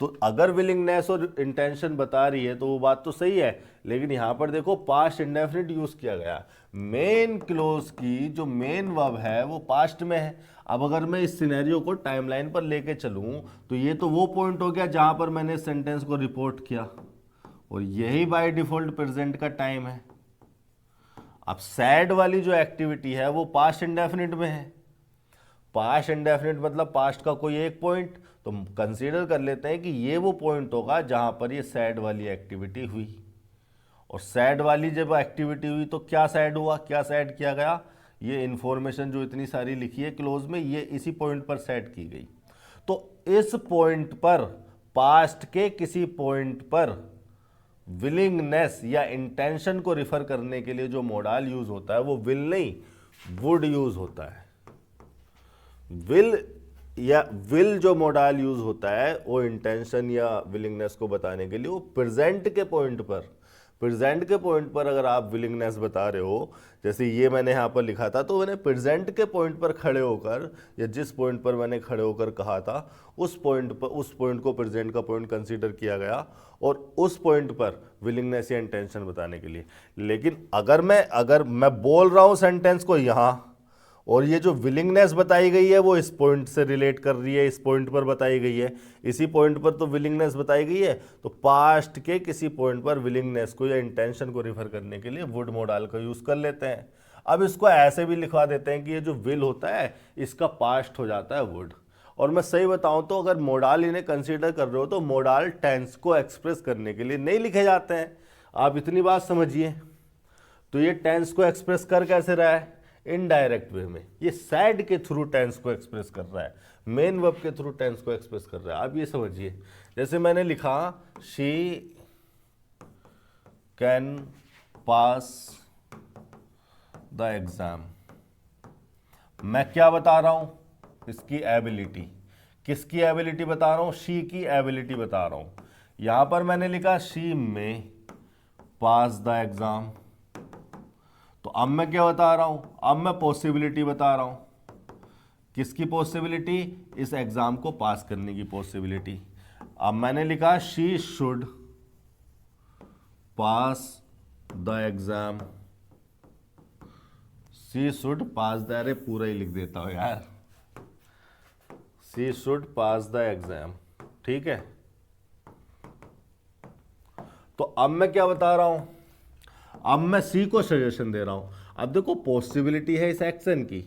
तो अगर विलिंगनेस और इंटेंशन बता रही है तो वो बात तो सही है, लेकिन यहां पर देखो पास्ट इंडेफिनिट यूज किया गया। मेन क्लोज की जो मेन वर्ब है वो पास्ट में है। अब अगर मैं इस सिनेरियो को टाइमलाइन पर लेके चलूं तो ये तो वो पॉइंट हो गया जहां पर मैंने इस सेंटेंस को रिपोर्ट किया, और यही बाय डिफॉल्ट प्रेजेंट का टाइम है। अब सैड वाली जो एक्टिविटी है वो पास्ट इंडेफिनिट में है। पास्ट इंडेफिनिट मतलब पास्ट का कोई एक पॉइंट, तो कंसीडर कर लेते हैं कि ये वो पॉइंट होगा जहां पर ये सैड वाली एक्टिविटी हुई। और सैड वाली जब एक्टिविटी हुई तो क्या सैड हुआ, क्या सैड किया गया, ये इंफॉर्मेशन जो इतनी सारी लिखी है क्लोज में ये इसी पॉइंट पर सेट की गई। तो इस पॉइंट पर पास्ट के किसी पॉइंट पर विलिंगनेस या इंटेंशन को रिफर करने के लिए जो मोडाल यूज होता है वो विल नहीं वुड यूज होता है। विल जो मोडाल यूज होता है वो इंटेंशन या विलिंगनेस को बताने के लिए वो प्रेजेंट के पॉइंट पर अगर आप विलिंगनेस बता रहे हो, जैसे ये मैंने यहाँ पर लिखा था, तो मैंने प्रेजेंट के पॉइंट पर खड़े होकर या जिस पॉइंट पर मैंने खड़े होकर कहा था उस पॉइंट को प्रेजेंट का पॉइंट कंसीडर किया गया और उस पॉइंट पर विलिंगनेस या इंटेंशन बताने के लिए। लेकिन अगर मैं बोल रहा हूँ सेंटेंस को यहाँ और ये जो विलिंगनेस बताई गई है वो इस पॉइंट से रिलेट कर रही है, इस पॉइंट पर बताई गई है, इसी पॉइंट पर तो विलिंगनेस बताई गई है, तो पास्ट के किसी पॉइंट पर विलिंगनेस को या इंटेंशन को रिफर करने के लिए वुड मोडाल का यूज कर लेते हैं। अब इसको ऐसे भी लिखवा देते हैं कि ये जो विल होता है इसका पास्ट हो जाता है वुड। और मैं सही बताऊं तो अगर मोडाल इन्हें कंसीडर कर रहे हो तो मोडाल टेंस को एक्सप्रेस करने के लिए नहीं लिखे जाते हैं। आप इतनी बात समझिए। तो ये टेंस को एक्सप्रेस कर कैसे रहा है, इनडायरेक्ट वे में। ये सैड के थ्रू टेंस को एक्सप्रेस कर रहा है, मेन वर्ब के थ्रू टेंस को एक्सप्रेस कर रहा है। आप ये समझिए, जैसे मैंने लिखा she can pass the exam, मैं क्या बता रहा हूं, इसकी एबिलिटी। किसकी एबिलिटी बता रहा हूं, शी की एबिलिटी बता रहा हूं। यहां पर मैंने लिखा शी में पास द एग्जाम, तो अब मैं क्या बता रहा हूं, अब मैं पॉसिबिलिटी बता रहा हूं। किसकी पॉसिबिलिटी, इस एग्जाम को पास करने की पॉसिबिलिटी। अब मैंने लिखा she should pass the exam, she should pass the, अरे पूरा ही लिख देता हूं यार, she should pass the exam, ठीक है। तो अब मैं क्या बता रहा हूं, अब मैं सी को सजेशन दे रहा हूं। अब देखो पॉसिबिलिटी है इस एक्शन की,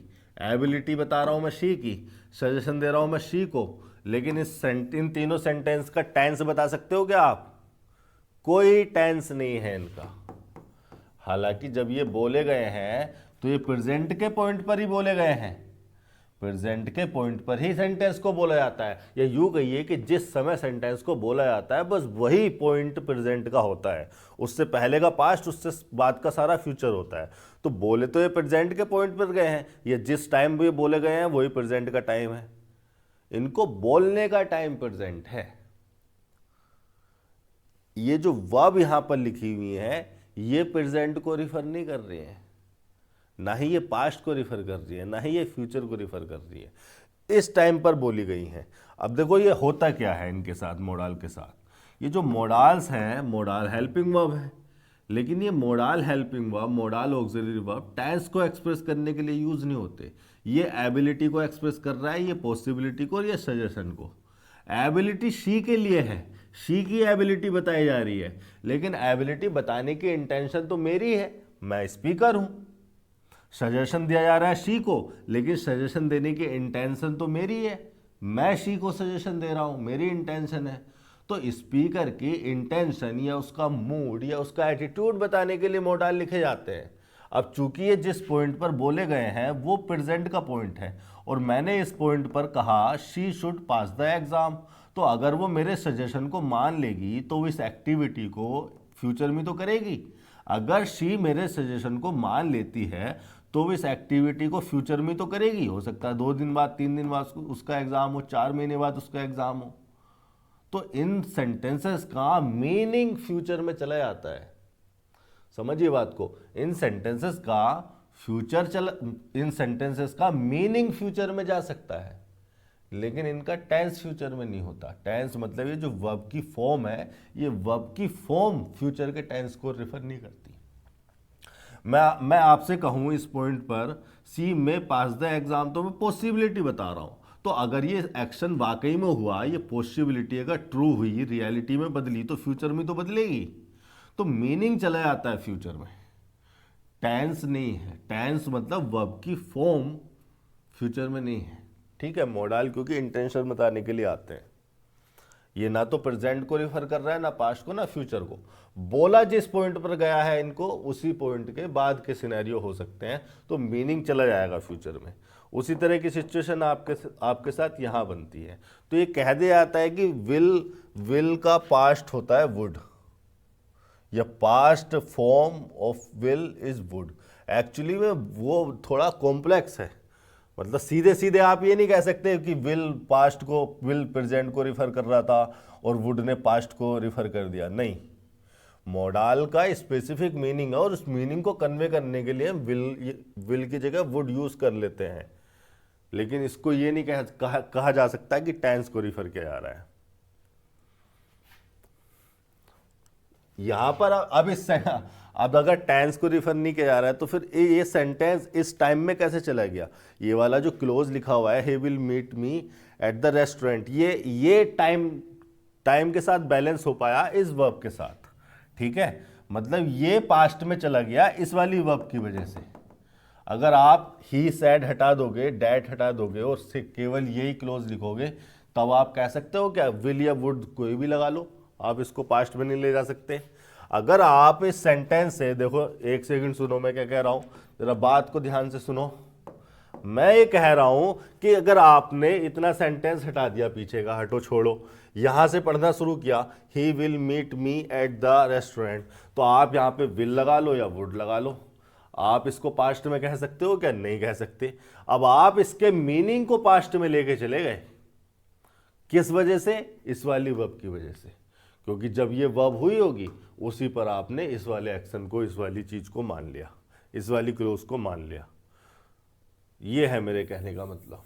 एबिलिटी बता रहा हूं मैं शी की, सजेशन दे रहा हूं मैं शी को, लेकिन इन तीनों सेंटेंस का टेंस बता सकते हो क्या आप, कोई टेंस नहीं है इनका। हालांकि जब ये बोले गए हैं तो ये प्रेजेंट के पॉइंट पर ही बोले गए हैं, प्रेजेंट के पॉइंट पर ही सेंटेंस को बोला जाता है, या यूं कहिए कि जिस समय सेंटेंस को बोला जाता है बस वही पॉइंट प्रेजेंट का होता है, उससे पहले का पास्ट, उससे बाद का सारा फ्यूचर होता है। तो बोले तो ये प्रेजेंट के पॉइंट पर गए हैं, ये जिस टाइम ये बोले गए हैं वही प्रेजेंट का टाइम है, इनको बोलने का टाइम प्रेजेंट है। ये जो वर्ब यहां पर लिखी हुई है ये प्रेजेंट को रिफर नहीं कर रही है, ना ही ये पास्ट को रिफर कर रही है, ना ही ये फ्यूचर को रिफर कर रही है, इस टाइम पर बोली गई हैं। अब देखो ये होता क्या है इनके साथ, मोडाल के साथ, ये जो मोडाल्स हैं, मोडाल हेल्पिंग वर्ब है, लेकिन ये modal helping verb, modal auxiliary verb tense को एक्सप्रेस करने के लिए यूज नहीं होते, ये एबिलिटी को एक्सप्रेस कर रहा है, ये पॉसिबिलिटी को और ये सजेशन को। एबिलिटी शी के लिए है, शी की एबिलिटी बताई जा रही है, लेकिन एबिलिटी बताने की इंटेंशन तो मेरी है, मैं स्पीकर हूं। सजेशन दिया जा रहा है शी को, लेकिन सजेशन देने की इंटेंशन तो मेरी है, मैं शी को सजेशन दे रहा हूं, मेरी इंटेंशन है। तो स्पीकर की इंटेंशन या उसका मूड या उसका एटीट्यूड बताने के लिए मोडाल लिखे जाते हैं। अब चूंकि ये जिस पॉइंट पर बोले गए हैं वो प्रेजेंट का पॉइंट है, और मैंने इस पॉइंट पर कहा she should pass the exam, तो अगर वो मेरे सजेशन को मान लेगी तो इस एक्टिविटी को फ्यूचर में तो करेगी। अगर शी मेरे सजेशन को मान लेती है तो वो इस एक्टिविटी को फ्यूचर में तो करेगी। हो सकता है 2 दिन बाद, 3 दिन बाद उसका एग्जाम हो, 4 महीने बाद उसका एग्जाम हो। तो इन सेंटेंसेस का मीनिंग फ्यूचर में चला जाता है। समझिए बात को, इन सेंटेंसेस का मीनिंग फ्यूचर में जा सकता है, लेकिन इनका टेंस फ्यूचर में नहीं होता। टेंस मतलब ये जो वर्ब की फॉर्म है, ये वर्ब की फॉर्म फ्यूचर के टेंस को रेफर नहीं करती। मैं आपसे कहूं इस पॉइंट पर सी में पास द एग्जाम, तो मैं पॉसिबिलिटी बता रहा हूं। तो अगर ये एक्शन वाकई में हुआ, ये पॉसिबिलिटी अगर ट्रू हुई, रियलिटी में बदली, तो फ्यूचर में तो बदलेगी। तो मीनिंग चला जाता है फ्यूचर में, टेंस नहीं है। टेंस मतलब वर्ब की फॉर्म फ्यूचर में नहीं है। ठीक है, मोडाल क्योंकि इंटेंशन बताने के लिए आते हैं। ये ना तो प्रेजेंट को रिफर कर रहा है, ना पास्ट को, ना फ्यूचर को। बोला जिस पॉइंट पर गया है इनको, उसी पॉइंट के बाद के सिनेरियो हो सकते हैं, तो मीनिंग चला जाएगा फ्यूचर में। उसी तरह की सिचुएशन आपके साथ यहां बनती है। तो ये कह दिया जाता है कि विल का पास्ट होता है वुड, या past form of will is would. Actually में वो थोड़ा कॉम्प्लेक्स है। मतलब सीधे सीधे आप ये नहीं कह सकते कि विल पास्ट को, विल प्रेजेंट को रिफर कर रहा था और वुड ने पास्ट को रिफर कर दिया, नहीं। मोडाल का स्पेसिफिक मीनिंग है और उस मीनिंग को कन्वे करने के लिए हम विल की जगह वुड यूज कर लेते हैं, लेकिन इसको ये नहीं कहा जा सकता कि टेंस को रिफर किया जा रहा है। यहां पर अब अगर टेंस को रिफर नहीं किया जा रहा है तो फिर ये सेंटेंस इस टाइम में कैसे चला गया? ये वाला जो क्लोज लिखा हुआ है, he will meet me at the restaurant, ये टाइम के साथ बैलेंस हो पाया इस वर्ब के साथ। ठीक है, मतलब ये पास्ट में चला गया इस वाली वर्ब की वजह से। अगर आप ही सैड हटा दोगे, डैट हटा दोगे और केवल यही क्लोज लिखोगे, तब आप कह सकते हो क्या विल या वुड कोई भी लगा लो, आप इसको पास्ट में नहीं ले जा सकते। अगर आप इस सेंटेंस से देखो, एक सेकंड सुनो मैं क्या कह रहा हूं, जरा बात को ध्यान से सुनो। मैं ये कह रहा हूं कि अगर आपने इतना सेंटेंस हटा दिया पीछे का, हटो छोड़ो, यहां से पढ़ना शुरू किया, he will meet me at the restaurant, तो आप यहां पे विल लगा लो या वुड लगा लो। आप इसको पास्ट में कह सकते हो क्या? नहीं कह सकते। अब आप इसके मीनिंग को पास्ट में लेके चले गए, किस वजह से? इस वाली वर्ब की वजह से, क्योंकि जब ये वर्ब हुई होगी उसी पर आपने इस वाले एक्शन को, इस वाली चीज को मान लिया, इस वाली क्लोज को मान लिया। ये है मेरे कहने का मतलब।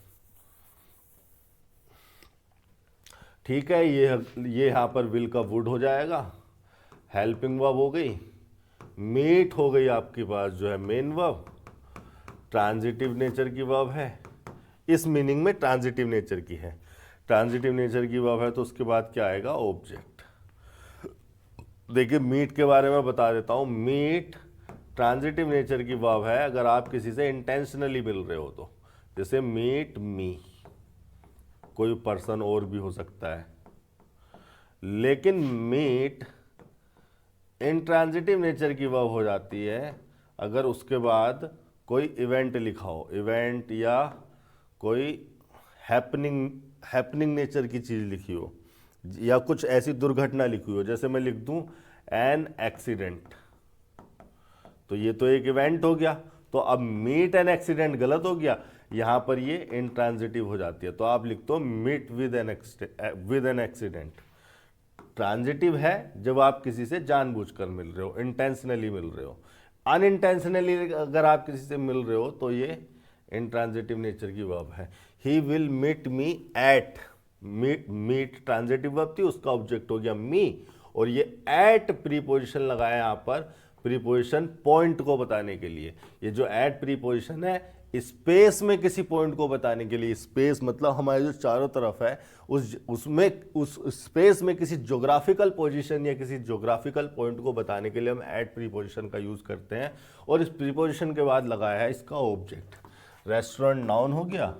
ठीक है, ये यहां पर विल का वुड हो जाएगा, हेल्पिंग वर्ब हो गई, मीट हो गई आपके पास जो है मेन वर्ब, ट्रांजिटिव नेचर की वर्ब है, इस मीनिंग में ट्रांजिटिव नेचर की है, ट्रांजिटिव नेचर की वर्ब है, तो उसके बाद क्या आएगा? ऑब्जेक्ट। देखिए मीट के बारे में बता देता हूं। मीट ट्रांजिटिव नेचर की वर्ब है अगर आप किसी से इंटेंशनली मिल रहे हो तो, जैसे मीट मी, कोई पर्सन और भी हो सकता है। लेकिन मीट इंट्रांजिटिव नेचर की वर्ब हो जाती है अगर उसके बाद कोई इवेंट लिखा हो, इवेंट या कोई हैपनिंग नेचर की चीज लिखी हो, या कुछ ऐसी दुर्घटना लिखी हो। जैसे मैं लिख दूं एन एक्सीडेंट, तो ये तो एक इवेंट हो गया, तो अब मीट एन एक्सीडेंट गलत हो गया, यहां पर ये इंट्रांजिटिव हो जाती है, तो आप लिख दो meet with an accident. Transitive है जब आप किसी से जानबूझकर मिल रहे हो, इंटेंशनली मिल रहे हो। अनइंटेंशनली अगर आप किसी से मिल रहे हो तो ये इंट्रांजिटिव नेचर की वर्ब है। He will meet me at, meet transitive verb थी, उसका ऑब्जेक्ट हो गया मी, और ये एट प्रीपोजिशन लगाया यहां पर, प्रीपोजिशन पॉइंट को बताने के लिए। ये जो एट प्रीपोजिशन है स्पेस में किसी पॉइंट को बताने के लिए, स्पेस मतलब हमारे जो चारों तरफ है उस स्पेस में किसी ज्योग्राफिकल पोजीशन या किसी ज्योग्राफिकल पॉइंट को बताने के लिए हम एट प्रीपोजिशन का यूज करते हैं। और इस प्रीपोजिशन के बाद लगाया है इसका ऑब्जेक्ट। रेस्टोरेंट नाउन हो गया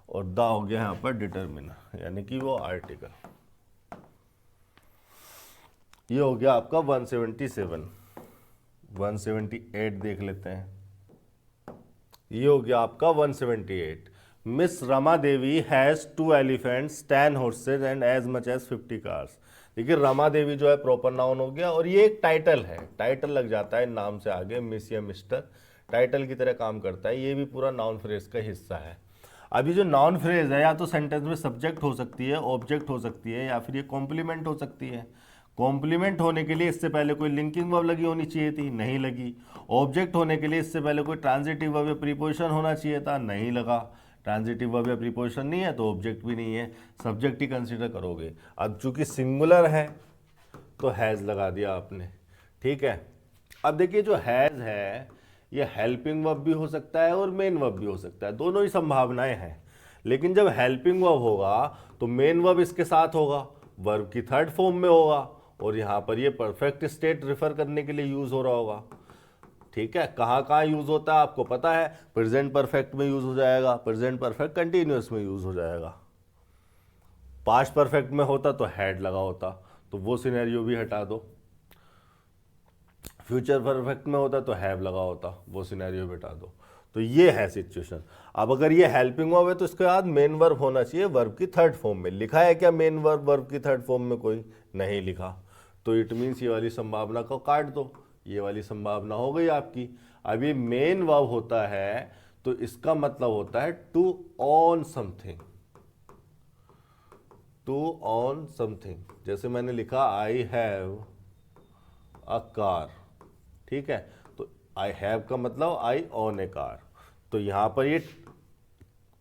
और द हो गया यहाँ पर डिटरमिनर, यानी कि वो आर्टिकल। ये हो गया आपका 177। 178 देख लेते हैं। ये हो गया आपका 178। Miss Rama Devi has 2 elephants 10 horses and as much as 50 cars. देखिए रमा देवी जो है प्रॉपर नाउन हो गया और ये एक टाइटल है, टाइटल लग जाता है नाम से आगे, मिस या मिस्टर टाइटल की तरह काम करता है। ये भी पूरा नाउन फ्रेज का हिस्सा है। अभी जो नाउन फ्रेज है या तो सेंटेंस में सब्जेक्ट हो सकती है, ऑब्जेक्ट हो सकती है, या फिर ये कॉम्प्लीमेंट हो सकती है। कॉम्प्लीमेंट होने के लिए इससे पहले कोई लिंकिंग वर्ब लगी होनी चाहिए थी, नहीं लगी। ऑब्जेक्ट होने के लिए इससे पहले कोई ट्रांजिटिव वर्ब या प्रीपोजिशन होना चाहिए था, नहीं लगा। ट्रांजिटिव वर्ब या प्रीपोजिशन नहीं है तो ऑब्जेक्ट भी नहीं है, सब्जेक्ट ही कंसीडर करोगे। अब चूंकि सिंगुलर है तो हैज़ लगा दिया आपने, ठीक है। अब देखिए जो हैज़ है ये हेल्पिंग वर्ब भी हो सकता है और मेन वर्ब भी हो सकता है, दोनों ही संभावनाएं हैं। लेकिन जब हेल्पिंग वर्ब होगा तो मेन वर्ब इसके साथ होगा, वर्ब की थर्ड फॉर्म में होगा, और यहाँ पर ये परफेक्ट स्टेट रिफर करने के लिए यूज हो रहा होगा, ठीक है। कहाँ कहाँ यूज होता है आपको पता है, प्रेजेंट परफेक्ट में यूज हो जाएगा, प्रेजेंट परफेक्ट कंटिन्यूअस में यूज हो जाएगा। पास्ट परफेक्ट में होता तो हैड लगा होता, तो वो सिनेरियो भी हटा दो। फ्यूचर परफेक्ट में होता तो हैव लगा होता, वो सिनेरियो भी हटा दो। तो ये है सिचुएशन। अब अगर ये हेल्पिंग वर्ब है तो इसके बाद मेन वर्ब होना चाहिए वर्ब की थर्ड फॉर्म में। लिखा है क्या मेन वर्ब वर्ब की थर्ड फॉर्म में? कोई नहीं लिखा, तो इट मीन्स ये वाली संभावना को काट दो, ये वाली संभावना हो गई आपकी। अब ये मेन वर्ब होता है तो इसका मतलब होता है to own something, to own something. जैसे मैंने लिखा आई हैव अ कार, ठीक है, तो आई हैव का मतलब आई ऑन ए कार। तो यहां पर ये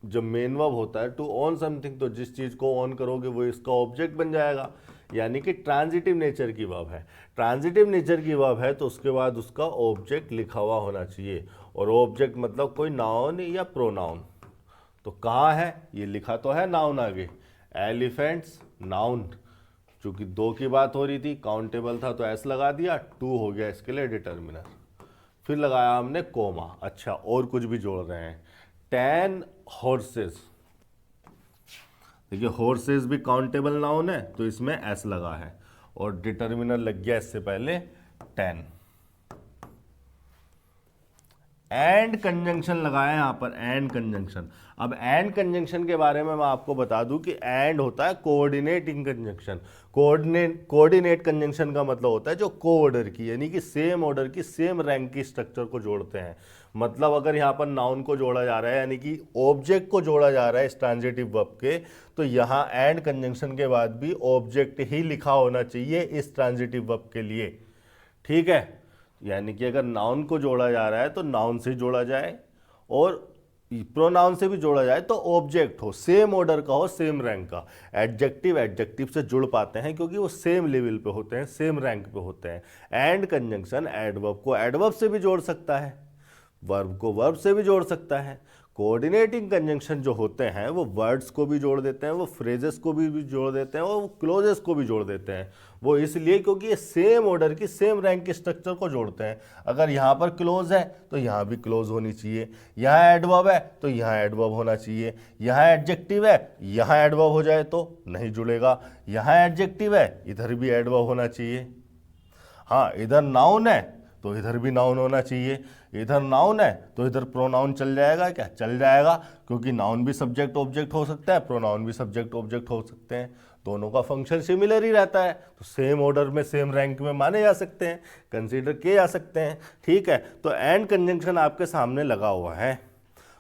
जब मेन वर्ब होता है टू ऑन समथिंग, तो जिस चीज को ऑन करोगे वो इसका ऑब्जेक्ट बन जाएगा, यानी कि ट्रांजिटिव नेचर की वर्ब है। ट्रांजिटिव नेचर की वर्ब है तो उसके बाद उसका ऑब्जेक्ट लिखा हुआ होना चाहिए, और ऑब्जेक्ट मतलब कोई नाउन या प्रोनाउन। तो कहाँ है ये? लिखा तो है नाउन आगे, एलिफेंट्स नाउन। चूंकि 2 की बात हो रही थी, काउंटेबल था तो एस लगा दिया, 2 हो गया इसके लिए डिटर्मिनर। फिर लगाया हमने कोमा। अच्छा और कुछ भी जोड़ रहे हैं, 10 हॉर्सेस। देखिए हॉर्सेस भी काउंटेबल नाउन है तो इसमें एस लगा है, और डिटर्मिनर लग गया इससे पहले 10। एंड कंजंक्शन लगाया यहां पर, एंड कंजंक्शन। अब एंड कंजंक्शन के बारे में मैं आपको बता दूं कि एंड होता है कोऑर्डिनेटिंग कंजंक्शन। कोऑर्डिनेट कंजंक्शन का मतलब होता है जो को ऑर्डर की, यानी कि सेम ऑर्डर की, सेम रैंक की स्ट्रक्चर को जोड़ते हैं। मतलब अगर यहाँ पर नाउन को जोड़ा जा रहा है, यानी कि ऑब्जेक्ट को जोड़ा जा रहा है इस ट्रांजिटिव वर्ब के, तो यहाँ एंड कंजंक्शन के बाद भी ऑब्जेक्ट ही लिखा होना चाहिए इस ट्रांजिटिव वर्ब के लिए, ठीक है। यानी कि अगर नाउन को जोड़ा जा रहा है तो नाउन से जोड़ा जाए, और प्रोनाउन से भी जोड़ा जाए तो ऑब्जेक्ट हो, सेम ऑर्डर का हो, सेम रैंक का। एडजेक्टिव एडजेक्टिव से जुड़ पाते हैं क्योंकि वो सेम लेवल पे होते हैं, सेम रैंक पे होते हैं। एंड कंजंक्शन एडवर्ब को एडवर्ब से भी जोड़ सकता है, वर्ब को वर्ब से भी जोड़ सकता है। कोऑर्डिनेटिंग कंजंक्शन जो होते हैं वो वर्ड्स को भी जोड़ देते हैं, वो फ्रेजेस को भी जोड़ देते हैं, वो क्लोजेस को भी जोड़ देते हैं। वो इसलिए क्योंकि ये सेम ऑर्डर की, सेम रैंक की स्ट्रक्चर को जोड़ते हैं। अगर यहाँ पर क्लोज है तो यहाँ भी क्लोज होनी चाहिए, यहाँ एडवर्ब है तो यहाँ एडवर्ब होना चाहिए, यहाँ एडजेक्टिव है यहाँ एडवर्ब हो जाए तो नहीं जुड़ेगा, यहाँ एडजेक्टिव है इधर भी एडवर्ब होना चाहिए। हाँ इधर नाउन है तो इधर भी नाउन होना चाहिए, इधर नाउन है तो इधर प्रोनाउन चल जाएगा क्या? चल जाएगा, क्योंकि नाउन भी सब्जेक्ट ऑब्जेक्ट हो सकता है, प्रोनाउन भी सब्जेक्ट ऑब्जेक्ट हो सकते हैं, दोनों का फंक्शन सिमिलर ही रहता है, तो सेम ऑर्डर में सेम रैंक में माने जा सकते हैं, कंसीडर किए जा सकते हैं, ठीक है। तो एंड कंजंक्शन आपके सामने लगा हुआ है,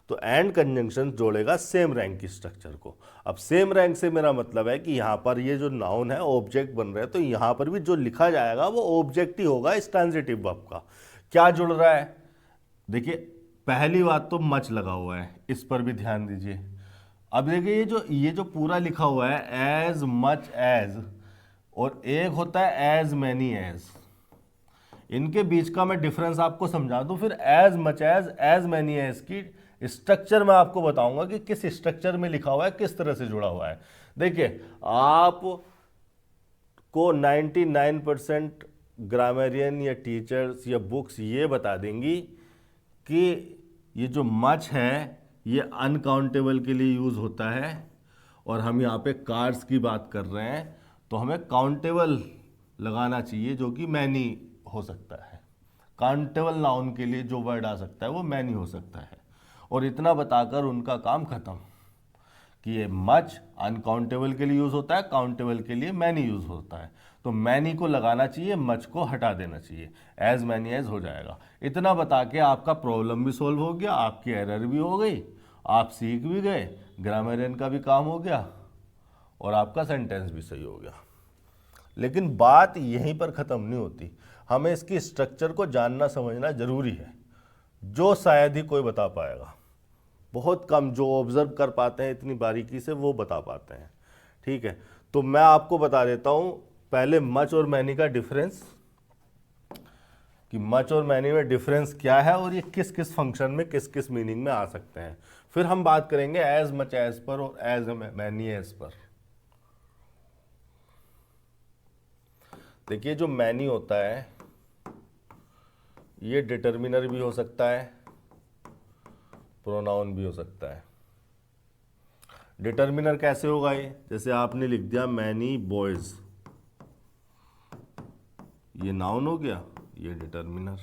तो एंड कंजंक्शन जोड़ेगा सेम रैंक की स्ट्रक्चर को। अब सेम रैंक से मेरा मतलब है कि यहाँ पर ये जो नाउन है ऑब्जेक्ट बन रहा है, तो यहाँ पर भी जो लिखा जाएगा वो ऑब्जेक्ट ही होगा इस ट्रांजिटिव वर्ब का। क्या जुड़ रहा है? देखिए पहली बात तो मच लगा हुआ है, इस पर भी ध्यान दीजिए। अब देखिए ये जो पूरा लिखा हुआ है एज मच एज, और एक होता है एज मैनी एज, इनके बीच का मैं डिफरेंस आपको समझा दूं, फिर as much as many as की स्ट्रक्चर मैं आपको बताऊंगा कि किस स्ट्रक्चर में लिखा हुआ है, किस तरह से जुड़ा हुआ है। देखिए, आप को 99% ग्रामरियन या टीचर्स या बुक्स ये बता देंगी कि ये जो मच है ये अनकाउंटेबल के लिए यूज़ होता है, और हम यहाँ पे कार्स की बात कर रहे हैं तो हमें काउंटेबल लगाना चाहिए, जो कि मैनी हो सकता है। काउंटेबल नाउन के लिए जो वर्ड आ सकता है वो मैनी हो सकता है। और इतना बताकर उनका काम खत्म कि ये मच अनकाउंटेबल के लिए यूज़ होता है, काउंटेबल के लिए मैनी यूज़ होता है। तो मैनी को लगाना चाहिए, मच को हटा देना चाहिए, एज मैनी एज हो जाएगा। इतना बता के आपका प्रॉब्लम भी सॉल्व हो गया, आपकी एरर भी हो गई, आप सीख भी गए, ग्रामरियन का भी काम हो गया, और आपका सेंटेंस भी सही हो गया। लेकिन बात यहीं पर ख़त्म नहीं होती, हमें इसकी स्ट्रक्चर को जानना समझना ज़रूरी है, जो शायद ही कोई बता पाएगा। बहुत कम जो ऑब्जर्व कर पाते हैं इतनी बारीकी से वो बता पाते हैं। ठीक है, तो मैं आपको बता देता हूँ पहले मच और मैनी का डिफरेंस, कि मच और मैनी में डिफरेंस क्या है और ये किस किस फंक्शन में किस किस मीनिंग में आ सकते हैं। फिर हम बात करेंगे एज मच एज पर और एज मैनी एज पर। देखिए, जो मैनी होता है ये डिटर्मिनर भी हो सकता है, प्रोनाउन भी हो सकता है। डिटर्मिनर कैसे होगा ये? जैसे आपने लिख दिया मैनी बॉयज, ये नाउन हो गया, ये डिटर्मिनर।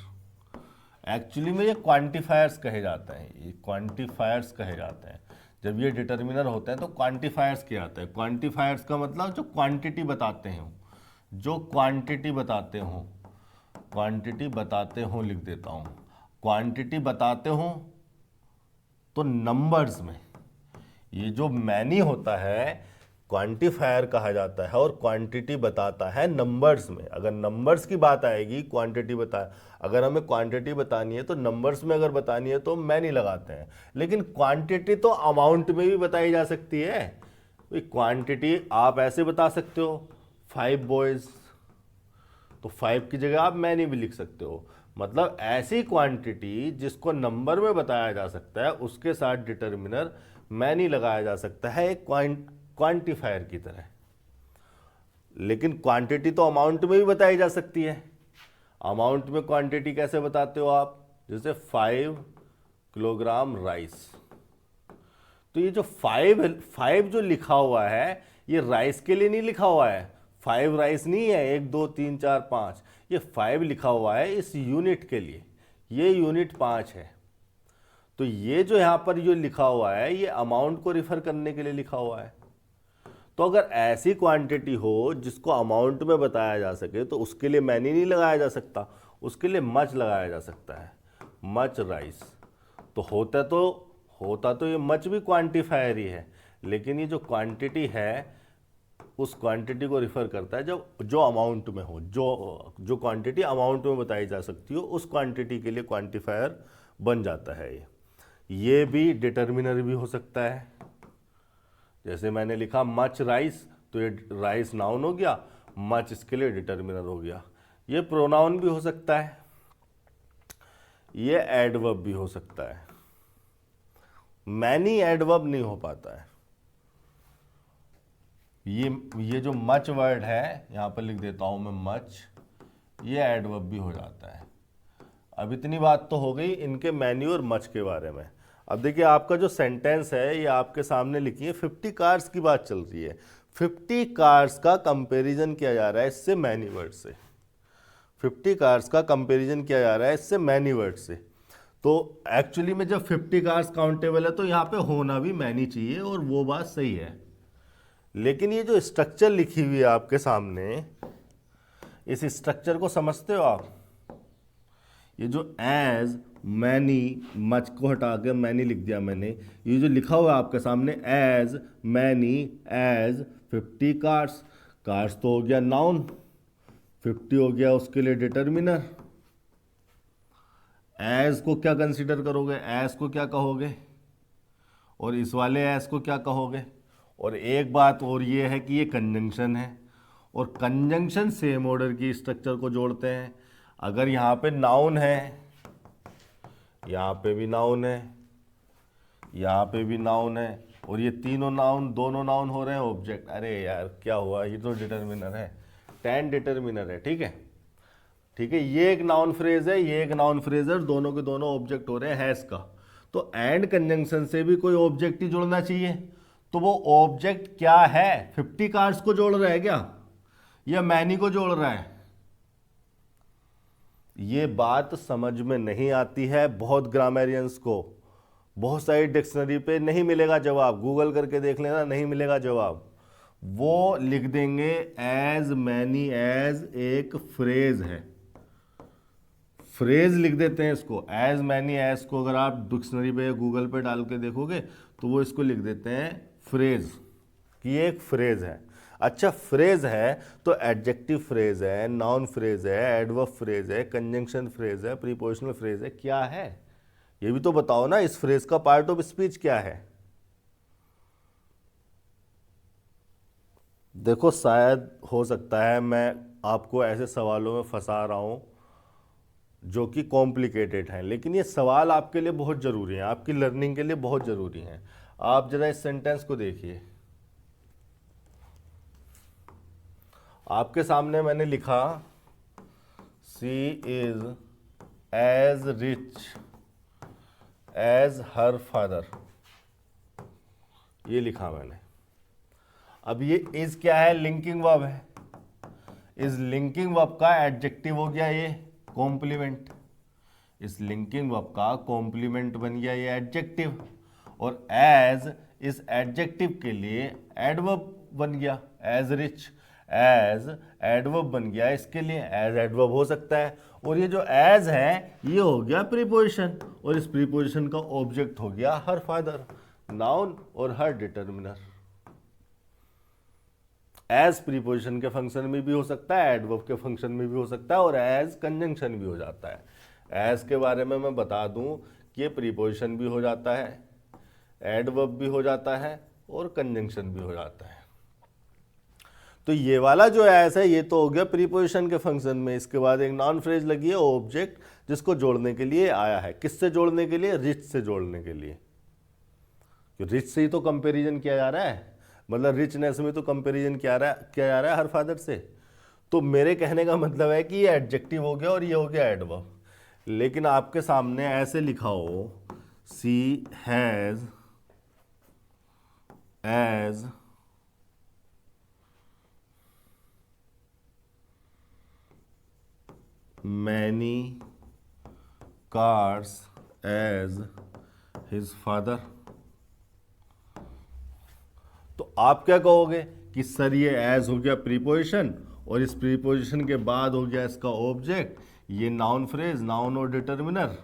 एक्चुअली में ये क्वांटिफायर्स कहे जाते हैं, ये क्वांटिफायर्स कहे जाते हैं। जब ये डिटर्मिनर होते हैं तो क्वांटिफायर्स क्या आता है? क्वांटिफायर्स का मतलब जो क्वांटिटी बताते हैं, जो क्वांटिटी बताते हो, क्वांटिटी बताते हो लिख देता हूँ, क्वांटिटी बताते हो तो नंबर्स में। ये जो मैनी होता है क्वांटिफायर कहा जाता है, और क्वांटिटी बताता है नंबर्स में। अगर नंबर्स की बात आएगी, क्वांटिटी अगर हमें क्वांटिटी बतानी है तो नंबर्स में अगर बतानी है तो मैनी लगाते हैं। लेकिन क्वांटिटी तो अमाउंट में भी बताई जा सकती है। क्वांटिटी आप ऐसे बता सकते हो 5 बॉयज, तो 5 की जगह आप मैनी भी लिख सकते हो। मतलब ऐसी क्वांटिटी जिसको नंबर में बताया जा सकता है उसके साथ डिटर्मिनर मैनी लगाया जा सकता है, एक क्वांटिफायर की तरह। लेकिन क्वांटिटी तो अमाउंट में भी बताई जा सकती है। अमाउंट में क्वांटिटी कैसे बताते हो आप? जैसे 5 किलोग्राम राइस। तो ये जो 5 जो लिखा हुआ है ये राइस के लिए नहीं लिखा हुआ है, 5 राइस नहीं है 1 2 3 4 5, ये 5 लिखा हुआ है इस यूनिट के लिए, ये यूनिट 5 है। तो ये जो यहाँ पर जो लिखा हुआ है ये अमाउंट को रिफर करने के लिए लिखा हुआ है। तो अगर ऐसी क्वांटिटी हो जिसको अमाउंट में बताया जा सके तो उसके लिए मैनी नहीं लगाया जा सकता, उसके लिए मच लगाया जा सकता है, मच राइस। तो होता तो ये मच भी क्वांटिफायर ही है, लेकिन ये जो क्वांटिटी है उस क्वांटिटी को रिफर करता है जो अमाउंट में हो, जो क्वांटिटी अमाउंट में बताई जा सकती हो उस क्वांटिटी के लिए क्वांटिफायर बन जाता है। ये भी डिटर्मिनर भी हो सकता है। जैसे मैंने लिखा मच राइस, तो ये राइस नाउन हो गया, मच इसके लिए डिटर्मिनर हो गया। ये प्रोनाउन भी हो सकता है, ये एडवर्ब भी हो सकता है। मैनी एडवर्ब नहीं हो पाता है। ये जो मच वर्ड है यहाँ पर लिख देता हूं मैं मच, ये एडवर्ब भी हो जाता है। अब इतनी बात तो हो गई इनके मैनी और मच के बारे में। अब देखिए, आपका जो सेंटेंस है ये आपके सामने लिखी है, 50 कार्स की बात चल रही है। 50 कार्स का कंपैरिजन किया जा रहा है इससे मैनी वर्ड से, 50 कार्स का कंपैरिजन किया जा रहा है इससे मैनी वर्ड से। तो एक्चुअली में जब 50 कार्स काउंटेबल है तो यहाँ पे होना भी मैनी चाहिए, और वो बात सही है। लेकिन ये जो स्ट्रक्चर लिखी हुई है आपके सामने, इस स्ट्रक्चर को समझते हो आप? ये जो एज मैनी, मच को हटा के मैनी लिख दिया मैंने, ये जो लिखा हुआ है आपके सामने as many as 50 cars, cars तो हो गया नाउन, 50 हो गया उसके लिए डिटर्मिनर। एज को क्या कंसीडर करोगे? एज को क्या कहोगे? और इस वाले एज को क्या कहोगे? और एक बात और ये है कि ये कंजंक्शन है, और कंजंक्शन सेम ऑर्डर की स्ट्रक्चर को जोड़ते हैं। अगर यहाँ पे नाउन है, यहाँ पे भी नाउन है, यहाँ पे भी नाउन है, और ये तीनों नाउन, दोनों नाउन हो रहे हैं ऑब्जेक्ट। अरे यार क्या हुआ, ये तो डिटर्मिनर है, 10 डिटर्मिनर है, ठीक है ठीक है। ये एक नाउन फ्रेज है, ये एक नाउन फ्रेज है, दोनों के दोनों ऑब्जेक्ट हो रहे हैं हैज का। तो एंड कंजंक्शन से भी कोई ऑब्जेक्ट ही जुड़ना चाहिए। तो वो ऑब्जेक्ट क्या है? 50 कार्ड्स को जोड़ रहा है क्या, या मैनी को जोड़ रहा है? ये बात समझ में नहीं आती है बहुत ग्रामेरियंस को। बहुत सारी डिक्शनरी पे नहीं मिलेगा जवाब, गूगल करके देख लेना, नहीं मिलेगा जवाब। वो लिख देंगे एज मैनी एज एक फ्रेज है, फ्रेज लिख देते हैं इसको। एज मैनी एज को अगर आप डिक्शनरी पे गूगल पे डाल के देखोगे तो वो इसको लिख देते हैं फ्रेज, कि ये एक फ्रेज है। अच्छा फ्रेज है तो एडजेक्टिव फ्रेज है, नाउन फ्रेज है, एडवर्ब फ्रेज है, कंजंक्शन फ्रेज है, प्रीपोजिशनल फ्रेज है, क्या है ये भी तो बताओ ना। इस फ्रेज का पार्ट ऑफ स्पीच क्या है? देखो शायद हो सकता है मैं आपको ऐसे सवालों में फंसा रहा हूं जो कि कॉम्प्लिकेटेड हैं, लेकिन ये सवाल आपके लिए बहुत ज़रूरी हैं, आपकी लर्निंग के लिए बहुत ज़रूरी हैं। आप जरा इस सेंटेंस को देखिए, आपके सामने मैंने लिखा she is as rich as her father, ये लिखा मैंने। अब ये इज क्या है? लिंकिंग वर्ब है। इस लिंकिंग वर्ब का एडजेक्टिव हो गया ये कॉम्प्लीमेंट, इस लिंकिंग वर्ब का कॉम्प्लीमेंट बन गया ये एडजेक्टिव, और एज इस एडजेक्टिव के लिए एडवर्ब बन गया। एज रिच एज एडवर्ब बन गया, इसके लिए एज एडवर्ब हो सकता है। और ये जो एज है ये हो गया प्रीपोजिशन, और इस प्रीपोजिशन का ऑब्जेक्ट हो गया हर फादर, नाउन और हर डिटर्मिनर। एज प्रीपोजिशन के फंक्शन में भी हो सकता है, एडवर्ब के फंक्शन में भी हो सकता है, और एज कंजंक्शन भी हो जाता है। एज के बारे में मैं बता दूं कि ये प्रीपोजिशन भी हो जाता है, एडवर्ब भी हो जाता है, और कंजंक्शन भी हो जाता है। तो ये वाला जो एज है ये तो हो गया प्रीपोजिशन के फंक्शन में। इसके बाद एक नॉन फ्रेज लगी है ऑब्जेक्ट, जिसको जोड़ने के लिए आया है। किससे जोड़ने के लिए? रिच से जोड़ने के लिए। रिच से ही तो कंपेरिजन किया जा रहा है, मतलब रिचनेस में तो कंपैरिजन किया जा रहा है हर फादर से। तो मेरे कहने का मतलब है कि ये एडजेक्टिव हो गया और ये हो गया एडवर्ब। लेकिन आपके सामने ऐसे लिखा हो she has as many cars as his father, तो आप क्या कहोगे कि सर ये एज हो गया प्रीपोजिशन, और इस प्रीपोजिशन के बाद हो गया इसका ऑब्जेक्ट, ये नाउन फ्रेज, नाउन और डिटर्मिनर,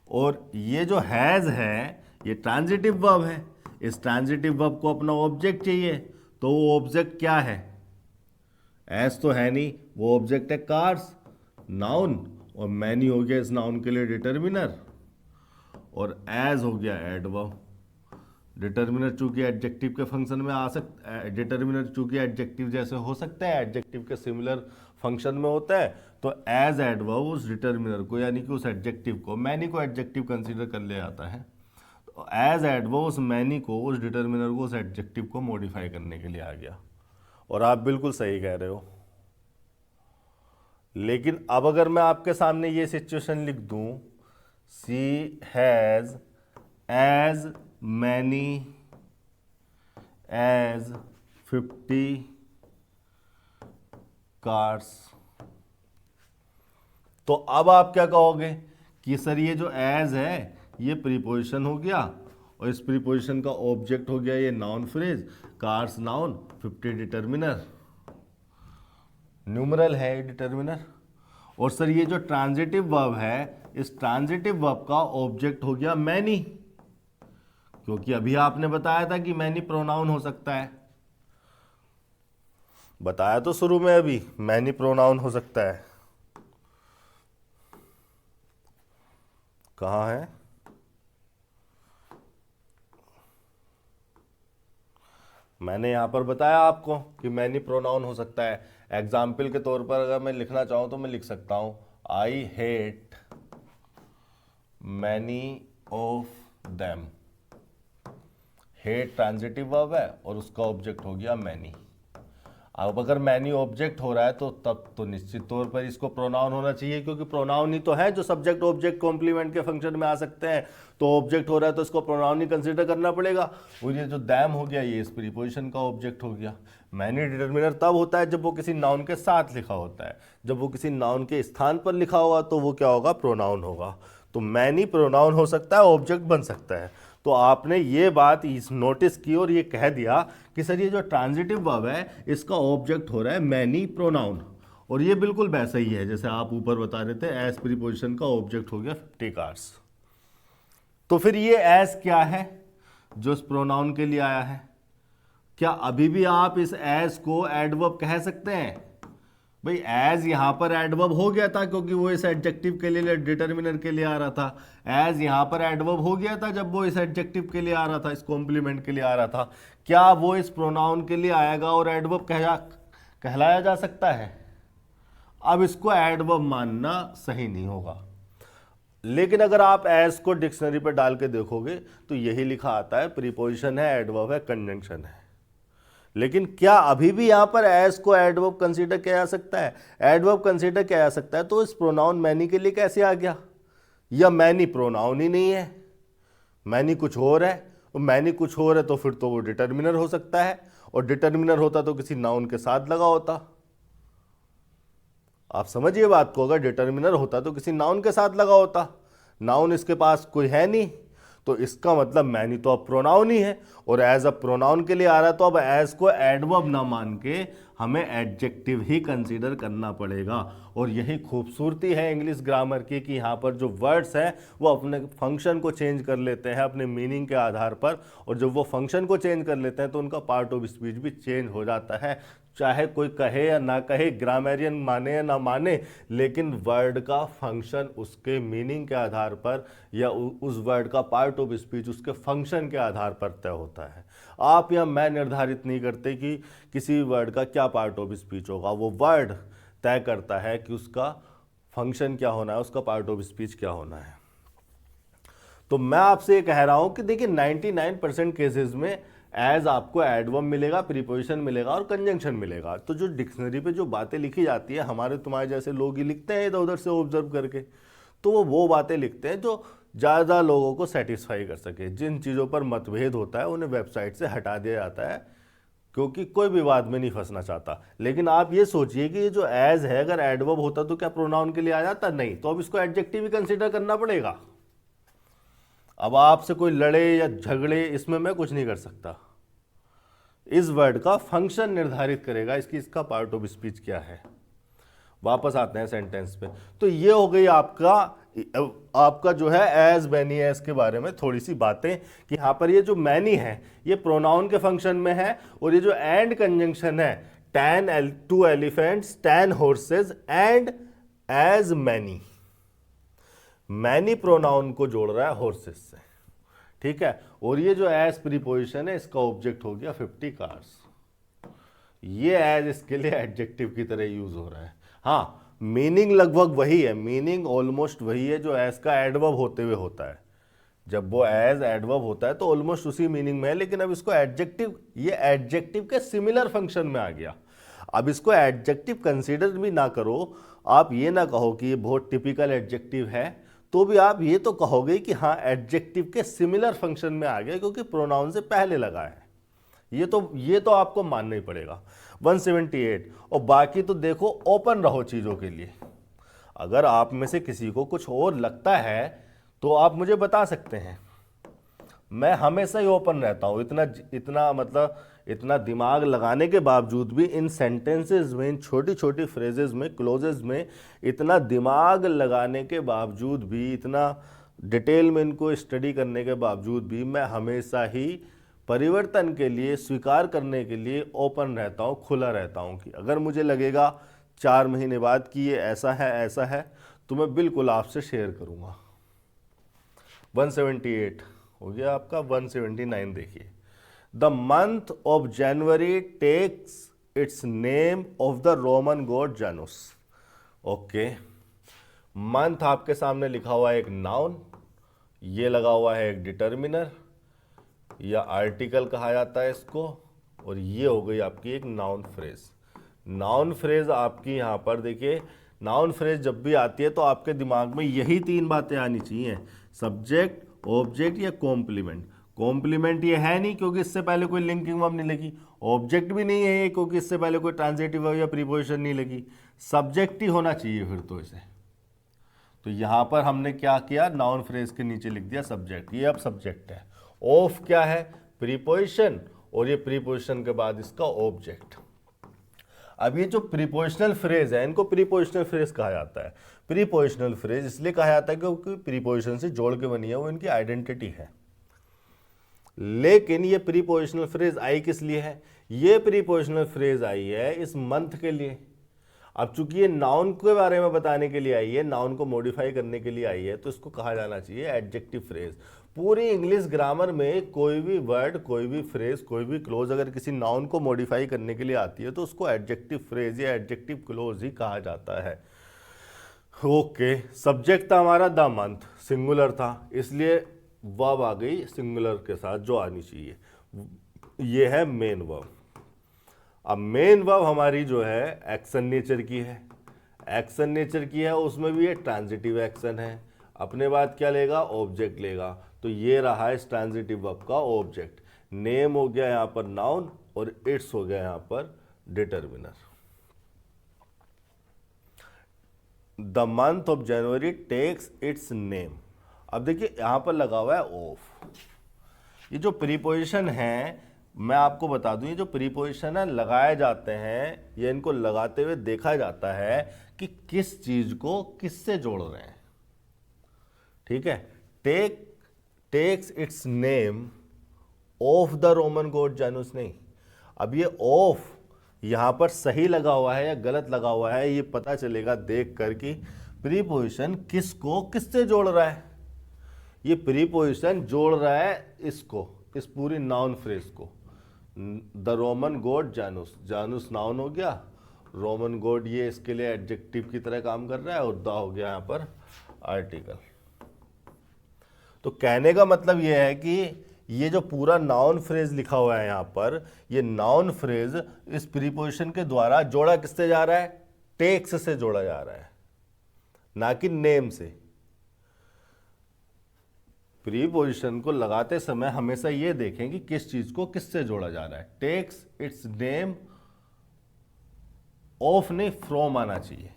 और ये जो हैज है ये ट्रांजिटिव वर्ब है। इस ट्रांजिटिव वर्ब को अपना ऑब्जेक्ट चाहिए, तो वो ऑब्जेक्ट क्या है? एज तो है नहीं, वो ऑब्जेक्ट है कार्स, नाउन, और मैनी हो गया इस नाउन के लिए डिटर्मिनर, और एज हो गया एडवर्ब। डिटर्मिनर चूंकि एडजेक्टिव के फंक्शन में आ सकता, डिटर्मिनर चूंकि एडजेक्टिव जैसे हो सकता है, एडजेक्टिव के सिमिलर फंक्शन में होता है, तो एज एडवर्ब उस डिटर्मिनर को, यानी कि उस एडजेक्टिव को, मैनी को एडजेक्टिव कंसीडर कर लिया जाता है, तो एज एडवर्ब उस मैनी को, उस डिटर्मिनर को, उस एडजेक्टिव को मॉडिफाई करने के लिए आ गया। और आप बिल्कुल सही कह रहे हो। लेकिन अब अगर मैं आपके सामने ये सिचुएशन लिख दूं, she has as many as 50 cars, तो अब आप क्या कहोगे कि सर ये जो एज है ये प्रीपोजिशन हो गया, और इस प्रीपोजिशन का ऑब्जेक्ट हो गया ये noun phrase, cars noun, 50 determiner, numeral है डिटर्मिनर, और सर ये जो ट्रांजिटिव वर्ब है, इस ट्रांजिटिव वर्ब का ऑब्जेक्ट हो गया मैनी, क्योंकि अभी आपने बताया था कि मैनी प्रोनाउन हो सकता है, बताया तो शुरू में अभी मैनी प्रोनाउन हो सकता है। कहाँ है? मैंने यहां पर बताया आपको कि मैनी प्रोनाउन हो सकता है। एग्जाम्पल के तौर पर अगर मैं लिखना चाहूं तो मैं लिख सकता हूं I hate many of them. Hate transitive verb है और उसका ऑब्जेक्ट हो गया मैनी। अब अगर मैनी ऑब्जेक्ट हो रहा है तो तब तो निश्चित तौर पर इसको प्रोनाउन होना चाहिए, क्योंकि प्रोनाउन ही तो है जो सब्जेक्ट ऑब्जेक्ट कॉम्प्लीमेंट के फंक्शन में आ सकते हैं। तो ऑब्जेक्ट हो रहा है तो इसको प्रोनाउन ही कंसीडर करना पड़ेगा। और ये जो दैम हो गया ये इस प्रीपोजिशन का ऑब्जेक्ट हो गया। मैनी डिटर्मिनर तब होता है जब वो किसी नाउन के साथ लिखा होता है, जब वो किसी नाउन के स्थान पर लिखा होगा तो वो क्या होगा, प्रोनाउन होगा। तो मैनी प्रोनाउन हो सकता है, ऑब्जेक्ट बन सकता है। तो आपने ये बात इस नोटिस की और ये कह दिया कि सर ये जो ट्रांजिटिव वर्ब है इसका ऑब्जेक्ट हो रहा है मैनी प्रोनाउन, और ये बिल्कुल वैसा ही है जैसे आप ऊपर बता रहे थे, एज प्रीपोजिशन का ऑब्जेक्ट हो गया 50 कार्स। तो फिर ये एज क्या है जो इस प्रोनाउन के लिए आया है? क्या अभी भी आप इस एज को एडवर्ब कह सकते हैं? भाई एज यहां पर एडवर्ब हो गया था क्योंकि वो इस एडजेक्टिव के लिए डिटर्मिनर के लिए आ रहा था। एज यहां पर एडवर्ब हो गया था जब वो इस एडजेक्टिव के लिए आ रहा था, इस कॉम्प्लीमेंट के लिए आ रहा था। क्या वो इस प्रोनाउन के लिए आएगा और एडवर्ब कहलाया जा सकता है? अब इसको एडवर्ब मानना सही नहीं होगा। लेकिन अगर आप एज को डिक्शनरी पर डाल के देखोगे तो यही लिखा आता है, प्रीपोजिशन है, एडवर्ब है, कंजंक्शन है। लेकिन क्या अभी भी यहां पर एज को एडवर्ब कंसीडर किया जा सकता है? एडवर्ब कंसीडर किया जा सकता है तो इस प्रोनाउन मैनी के लिए कैसे आ गया? या मैनी प्रोनाउन ही नहीं है, मैनी कुछ और है। और मैनी कुछ और है तो फिर तो वो डिटर्मिनर हो सकता है, और डिटर्मिनर होता तो किसी नाउन के साथ लगा होता। आप समझिए बात को, अगर डिटर्मिनर होता तो किसी नाउन के साथ लगा होता। नाउन इसके पास कोई है नहीं, तो इसका मतलब मैनी तो अब प्रोनाउन ही है, और एज अ प्रोनाउन के लिए आ रहा है। तो अब एज को एडवर्ब ना मान के हमें एडजेक्टिव ही कंसीडर करना पड़ेगा। और यही खूबसूरती है इंग्लिश ग्रामर की कि यहाँ पर जो वर्ड्स हैं वो अपने फंक्शन को चेंज कर लेते हैं अपने मीनिंग के आधार पर, और जब वो फंक्शन को चेंज कर लेते हैं तो उनका पार्ट ऑफ स्पीच भी चेंज हो जाता है। चाहे कोई कहे या ना कहे, ग्रामेरियन माने या ना माने, लेकिन वर्ड का फंक्शन उसके मीनिंग के आधार पर या उस वर्ड का पार्ट ऑफ स्पीच उसके फंक्शन के आधार पर तय होता है। आप या मैं निर्धारित नहीं करते कि किसी वर्ड का क्या पार्ट ऑफ स्पीच होगा, वो वर्ड तय करता है कि उसका फंक्शन क्या होना है, उसका पार्ट ऑफ स्पीच क्या होना है। तो मैं आपसे ये कह रहा हूं कि देखिए 99% केसेस में एज आपको एडवर्ब मिलेगा, प्रीपोजिशन मिलेगा और कंजंक्शन मिलेगा। तो जो डिक्शनरी पे जो बातें लिखी जाती है, हमारे तुम्हारे जैसे लोग ही लिखते हैं इधर उधर से ऑब्जर्व करके, तो वो बातें लिखते हैं जो ज़्यादा लोगों को सेटिस्फाई कर सके। जिन चीज़ों पर मतभेद होता है उन्हें वेबसाइट से हटा दिया जाता है, क्योंकि कोई विवाद में नहीं फंसना चाहता। लेकिन आप ये सोचिए कि ये जो एज है अगर एडवर्ब होता तो क्या प्रोनाउन के लिए आ जाता? नहीं, तो अब इसको एडजेक्टिव ही कंसीडर करना पड़ेगा। अब आपसे कोई लड़े या झगड़े, इसमें मैं कुछ नहीं कर सकता। इस वर्ड का फंक्शन निर्धारित करेगा इसका पार्ट ऑफ स्पीच क्या है। वापस आते हैं सेंटेंस पे। तो ये हो गई आपका जो है एज मैनी एज के बारे में थोड़ी सी बातें, कि यहाँ पर ये जो मैनी है ये प्रोनाउन के फंक्शन में है, और ये जो एंड कंजंक्शन है, 2 elephants 10 horses and as many, many pronoun को जोड़ रहा है हॉर्सेस से, ठीक है। और ये जो एज प्रीपोजिशन है इसका ऑब्जेक्ट हो गया 50 कार्स। ये एज इसके लिए एडजेक्टिव की तरह यूज हो रहा है। हाँ, मीनिंग लगभग वही है, मीनिंग ऑलमोस्ट वही है जो एज का एडवर्ब होते हुए होता है। जब वो एज एडवर्ब होता है तो ऑलमोस्ट उसी मीनिंग में है, लेकिन अब इसको एडजेक्टिव, ये एडजेक्टिव के सिमिलर फंक्शन में आ गया। अब इसको एडजेक्टिव कंसीडर भी ना करो, आप ये ना कहो कि ये बहुत टिपिकल एडजेक्टिव है, तो भी आप ये तो कहोगे कि हाँ एडजेक्टिव के सिमिलर फंक्शन में आ गया क्योंकि प्रोनाउन से पहले लगा है। ये तो आपको मानना ही पड़ेगा। 178। और बाकी तो देखो, ओपन रहो चीज़ों के लिए। अगर आप में से किसी को कुछ और लगता है तो आप मुझे बता सकते हैं। मैं हमेशा ही ओपन रहता हूँ, इतना दिमाग लगाने के बावजूद भी इन सेंटेंसेस में, इन छोटी छोटी फ्रेजेस में, क्लोजेस में इतना दिमाग लगाने के बावजूद भी, इतना डिटेल में इनको स्टडी करने के बावजूद भी मैं हमेशा ही परिवर्तन के लिए, स्वीकार करने के लिए ओपन रहता हूँ, खुला रहता हूँ कि अगर मुझे लगेगा 4 महीने बाद कि ये ऐसा है तो मैं बिल्कुल आपसे शेयर करूँगा। 178 हो गया आपका। 179 देखिए, the month of January takes its name of the Roman god Janus. Okay, month आपके सामने लिखा हुआ है एक नाउन, ये लगा हुआ है एक डिटर्मिनर, या आर्टिकल कहा जाता है इसको, और ये हो गई आपकी एक नाउन फ्रेज। नाउन फ्रेज आपकी यहाँ पर देखिए, नाउन फ्रेज जब भी आती है तो आपके दिमाग में यही तीन बातें आनी चाहिए, सब्जेक्ट, ऑब्जेक्ट या कॉम्प्लीमेंट। कॉम्प्लीमेंट ये है नहीं क्योंकि इससे पहले कोई लिंकिंग वर्ब नहीं लगी, ऑब्जेक्ट भी नहीं है ये क्योंकि इससे पहले कोई ट्रांजिटिव वर्ब या प्रीपोजिशन नहीं लगी, सब्जेक्ट ही होना चाहिए फिर तो इसे। तो यहाँ पर हमने क्या किया, नाउन फ्रेज के नीचे लिख दिया सब्जेक्ट, ये अब सब्जेक्ट है। ऑफ क्या है, प्रीपोजिशन, और ये प्रीपोजिशन के बाद इसका ऑब्जेक्ट। अब ये जो प्रीपोजिशनल फ्रेज है इनको प्रीपोजिशनल फ्रेज कहा जाता है। प्रीपोजिशनल फ्रेज इसलिए कहा जाता है क्योंकि प्रीपोजिशन से जोड़ के बनी है, वो इनकी आइडेंटिटी है। लेकिन ये प्रीपोजिशनल फ्रेज आई किस लिए है, ये प्रीपोजिशनल फ्रेज आई है इस मंथ के लिए। अब चूंकि ये नाउन के बारे में बताने के लिए आई है, नाउन को मॉडिफाई करने के लिए आई है, तो इसको कहा जाना चाहिए एडजेक्टिव फ्रेज। पूरी इंग्लिश ग्रामर में कोई भी वर्ड, कोई भी फ्रेज, कोई भी क्लोज अगर किसी नाउन को मॉडिफाई करने के लिए आती है तो उसको एडजेक्टिव फ्रेज या एडजेक्टिव क्लोज ही कहा जाता है। ओके, सब्जेक्ट था हमारा द मंथ, सिंगुलर था, इसलिए वर्ब आ गई सिंगुलर के साथ जो आनी चाहिए, ये है मेन वर्ब। अब मेन वर्ब हमारी जो है एक्शन नेचर की है, एक्शन नेचर की है, उसमें भी ये ट्रांजिटिव एक्शन है, अपने बाद क्या लेगा, ऑब्जेक्ट लेगा। तो ये रहा इस ट्रांजिटिव वर्ब का ऑब्जेक्ट। नेम हो गया यहाँ पर नाउन और इट्स हो गया यहाँ पर determiner. The month of January takes its name. अब देखिए यहाँ पर लगा हुआ है ऑफ। ये जो प्रीपोजिशन है, मैं आपको बता दूं, ये जो प्रीपोजिशन है लगाए जाते हैं, या इनको लगाते हुए देखा जाता है कि किस चीज को किससे जोड़ रहे हैं। ठीक है, takes its name of the Roman god Janus नहीं। अब ये ऑफ यहां पर सही लगा हुआ है या गलत लगा हुआ है, ये पता चलेगा देख कर कि प्रीपोजिशन किसको किससे जोड़ रहा है। ये प्रीपोजिशन जोड़ रहा है इसको, इस पूरी नाउन फ्रेज को। द रोमन गॉड जानूस, जानूस नाउन हो गया, रोमन गॉड ये इसके लिए एडजेक्टिव की तरह काम कर रहा है, और द हो गया यहाँ पर आर्टिकल। तो कहने का मतलब ये है कि ये जो पूरा नाउन फ्रेज लिखा हुआ है यहाँ पर, ये नाउन फ्रेज इस प्रीपोजिशन के द्वारा जोड़ा किससे जा रहा है, टेक्स से जोड़ा जा रहा है, ना कि नेम से। प्रीपोजिशन को लगाते समय हमेशा ये देखें कि किस चीज को किससे जोड़ा जा रहा है। टेक्स इट्स नेम ऑफ नहीं, फ्रॉम आना चाहिए,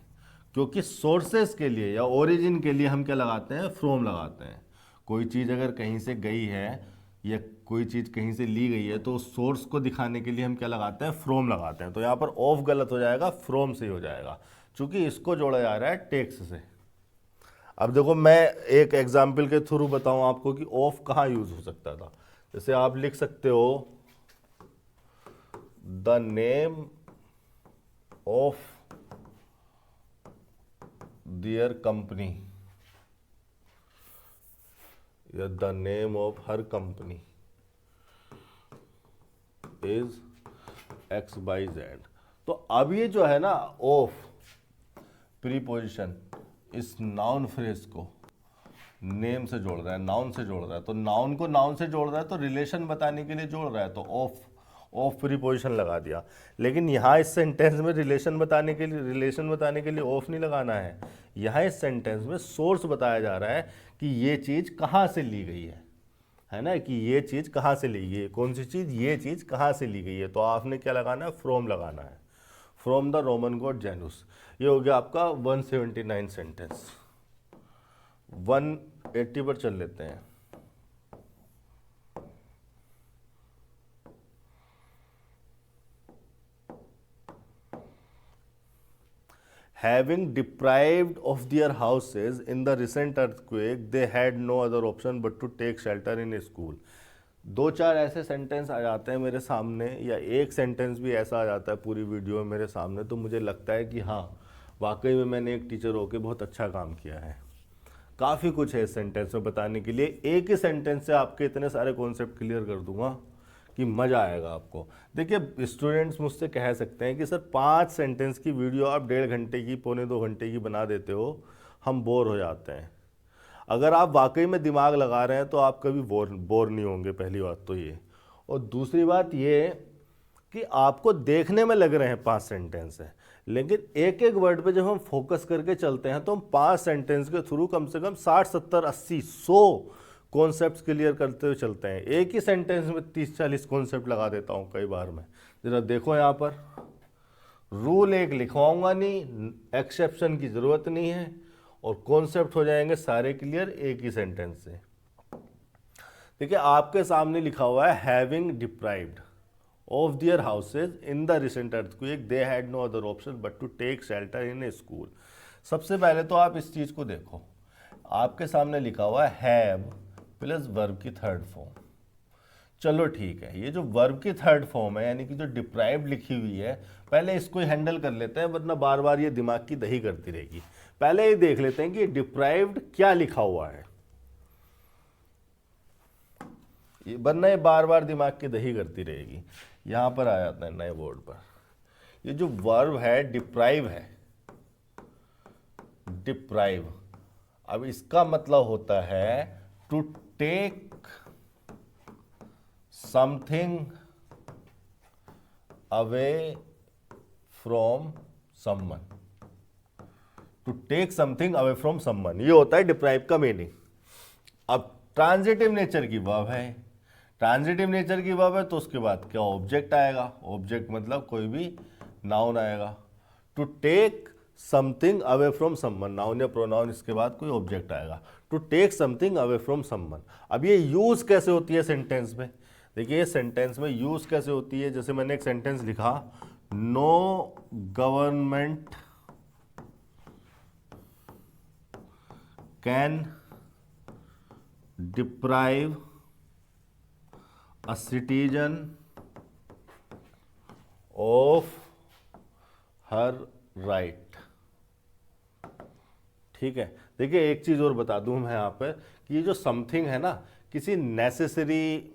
क्योंकि सोर्सेस के लिए या ओरिजिन के लिए हम क्या लगाते हैं, फ्रॉम लगाते हैं। कोई चीज अगर कहीं से गई है या कोई चीज कहीं से ली गई है तो सोर्स को दिखाने के लिए हम क्या लगाते हैं, फ्रॉम लगाते हैं। तो यहां पर ऑफ गलत हो जाएगा, फ्रॉम से ही हो जाएगा, क्योंकि इसको जोड़ा जा रहा है टेक्स से। अब देखो मैं एक एग्जाम्पल के थ्रू बताऊं आपको कि ऑफ कहाँ यूज हो सकता था। जैसे आप लिख सकते हो the name of their company, या the name of her company is XYZ। तो अब ये जो है ना ऑफ प्रीपोजिशन इस नाउन फ्रेज को नेम से जोड़ रहा है, नाउन से जोड़ रहा है। तो नाउन को नाउन से जोड़ रहा है तो रिलेशन बताने के लिए जोड़ रहा है, तो ऑफ प्रीपोजिशन लगा दिया। लेकिन यहाँ इस सेंटेंस में रिलेशन बताने के लिए ऑफ नहीं लगाना है। यहाँ इस सेंटेंस में सोर्स बताया जा रहा है कि ये चीज़ कहाँ से ली गई है ना, कि ये चीज़ कहाँ से ली गई है, कौन सी चीज़, ये चीज़ कहाँ से ली गई है। तो आपने क्या लगाना है, फ्रॉम लगाना है, फ्रॉम द रोमन गॉड जानूस। ये हो गया आपका 179 सेंटेंस। 180 पर चल लेते हैं। Having deprived of their houses in the recent earthquake, they had no other option but to take shelter in a school। दो चार ऐसे सेंटेंस आ जाते हैं मेरे सामने, या एक सेंटेंस भी ऐसा आ जाता है पूरी वीडियो में मेरे सामने, तो मुझे लगता है कि हाँ वाकई में मैंने एक टीचर होकर बहुत अच्छा काम किया है। काफ़ी कुछ है इस सेंटेंस में बताने के लिए। एक ही सेंटेंस से आपके इतने सारे कॉन्सेप्ट क्लियर कर दूंगा कि मज़ा आएगा आपको। देखिए स्टूडेंट्स मुझसे कह सकते हैं कि सर 5 सेंटेंस की वीडियो आप 1.5 घंटे की, 1.25 घंटे की बना देते हो, हम बोर हो जाते हैं। अगर आप वाकई में दिमाग लगा रहे हैं तो आप कभी बोर नहीं होंगे, पहली बात तो ये। और दूसरी बात ये कि आपको देखने में लग रहे हैं 5 सेंटेंस है, लेकिन एक एक वर्ड पे जब हम फोकस करके चलते हैं तो हम 5 सेंटेंस के थ्रू कम से कम 60, 70, 80, 100 कॉन्सेप्ट्स क्लियर करते हुए चलते हैं। एक ही सेंटेंस में 30-40 कॉन्सेप्ट लगा देता हूँ कई बार मैं। जरा देखो यहाँ पर, रूल एक लिखवाऊंगा नहीं, एक्सेप्शन की ज़रूरत नहीं है, और कॉन्सेप्ट हो जाएंगे सारे क्लियर एक ही सेंटेंस से। देखिए आपके सामने लिखा हुआ है having deprived of their houses in the recent earthquake they had no other option but to take shelter in a school. सबसे पहले तो आप इस चीज़ को देखो, आपके सामने लिखा हुआ है हैव प्लस वर्ब की थर्ड फॉर्म। चलो ठीक है, ये जो वर्ब की थर्ड फॉर्म है यानी कि जो डिप्राइव्ड लिखी हुई है, पहले इसको हैंडल कर लेते हैं, वरना बार बार ये दिमाग की दही करती रहेगी। पहले ये देख लेते हैं कि डिप्राइव्ड क्या लिखा हुआ है, वरना ये बार बार दिमाग की दही करती रहेगी। यहां पर आ जाता है नए बोर्ड पर, ये जो वर्ब है डिप्राइव है, डिप्राइव, अब इसका मतलब होता है to take something away from someone, to take something away from someone, ये होता है डिप्राइव का मीनिंग। अब ट्रांजिटिव नेचर की वर्ब है, ट्रांजिटिव नेचर की वर्ब है तो उसके बाद क्या ऑब्जेक्ट आएगा, ऑब्जेक्ट मतलब कोई भी नाउन आएगा। To take something away from someone, noun या प्रोनाउन, इसके बाद कोई ऑब्जेक्ट आएगा। To take something away from someone. अब ये यूज कैसे होती है सेंटेंस में, देखिए सेंटेंस में यूज कैसे होती है। जैसे मैंने एक सेंटेंस लिखा, no government can deprive a citizen of her right. ठीक है, देखिए एक चीज और बता दूं मैं यहाँ पर कि ये जो समथिंग है ना, किसी नेसेसरी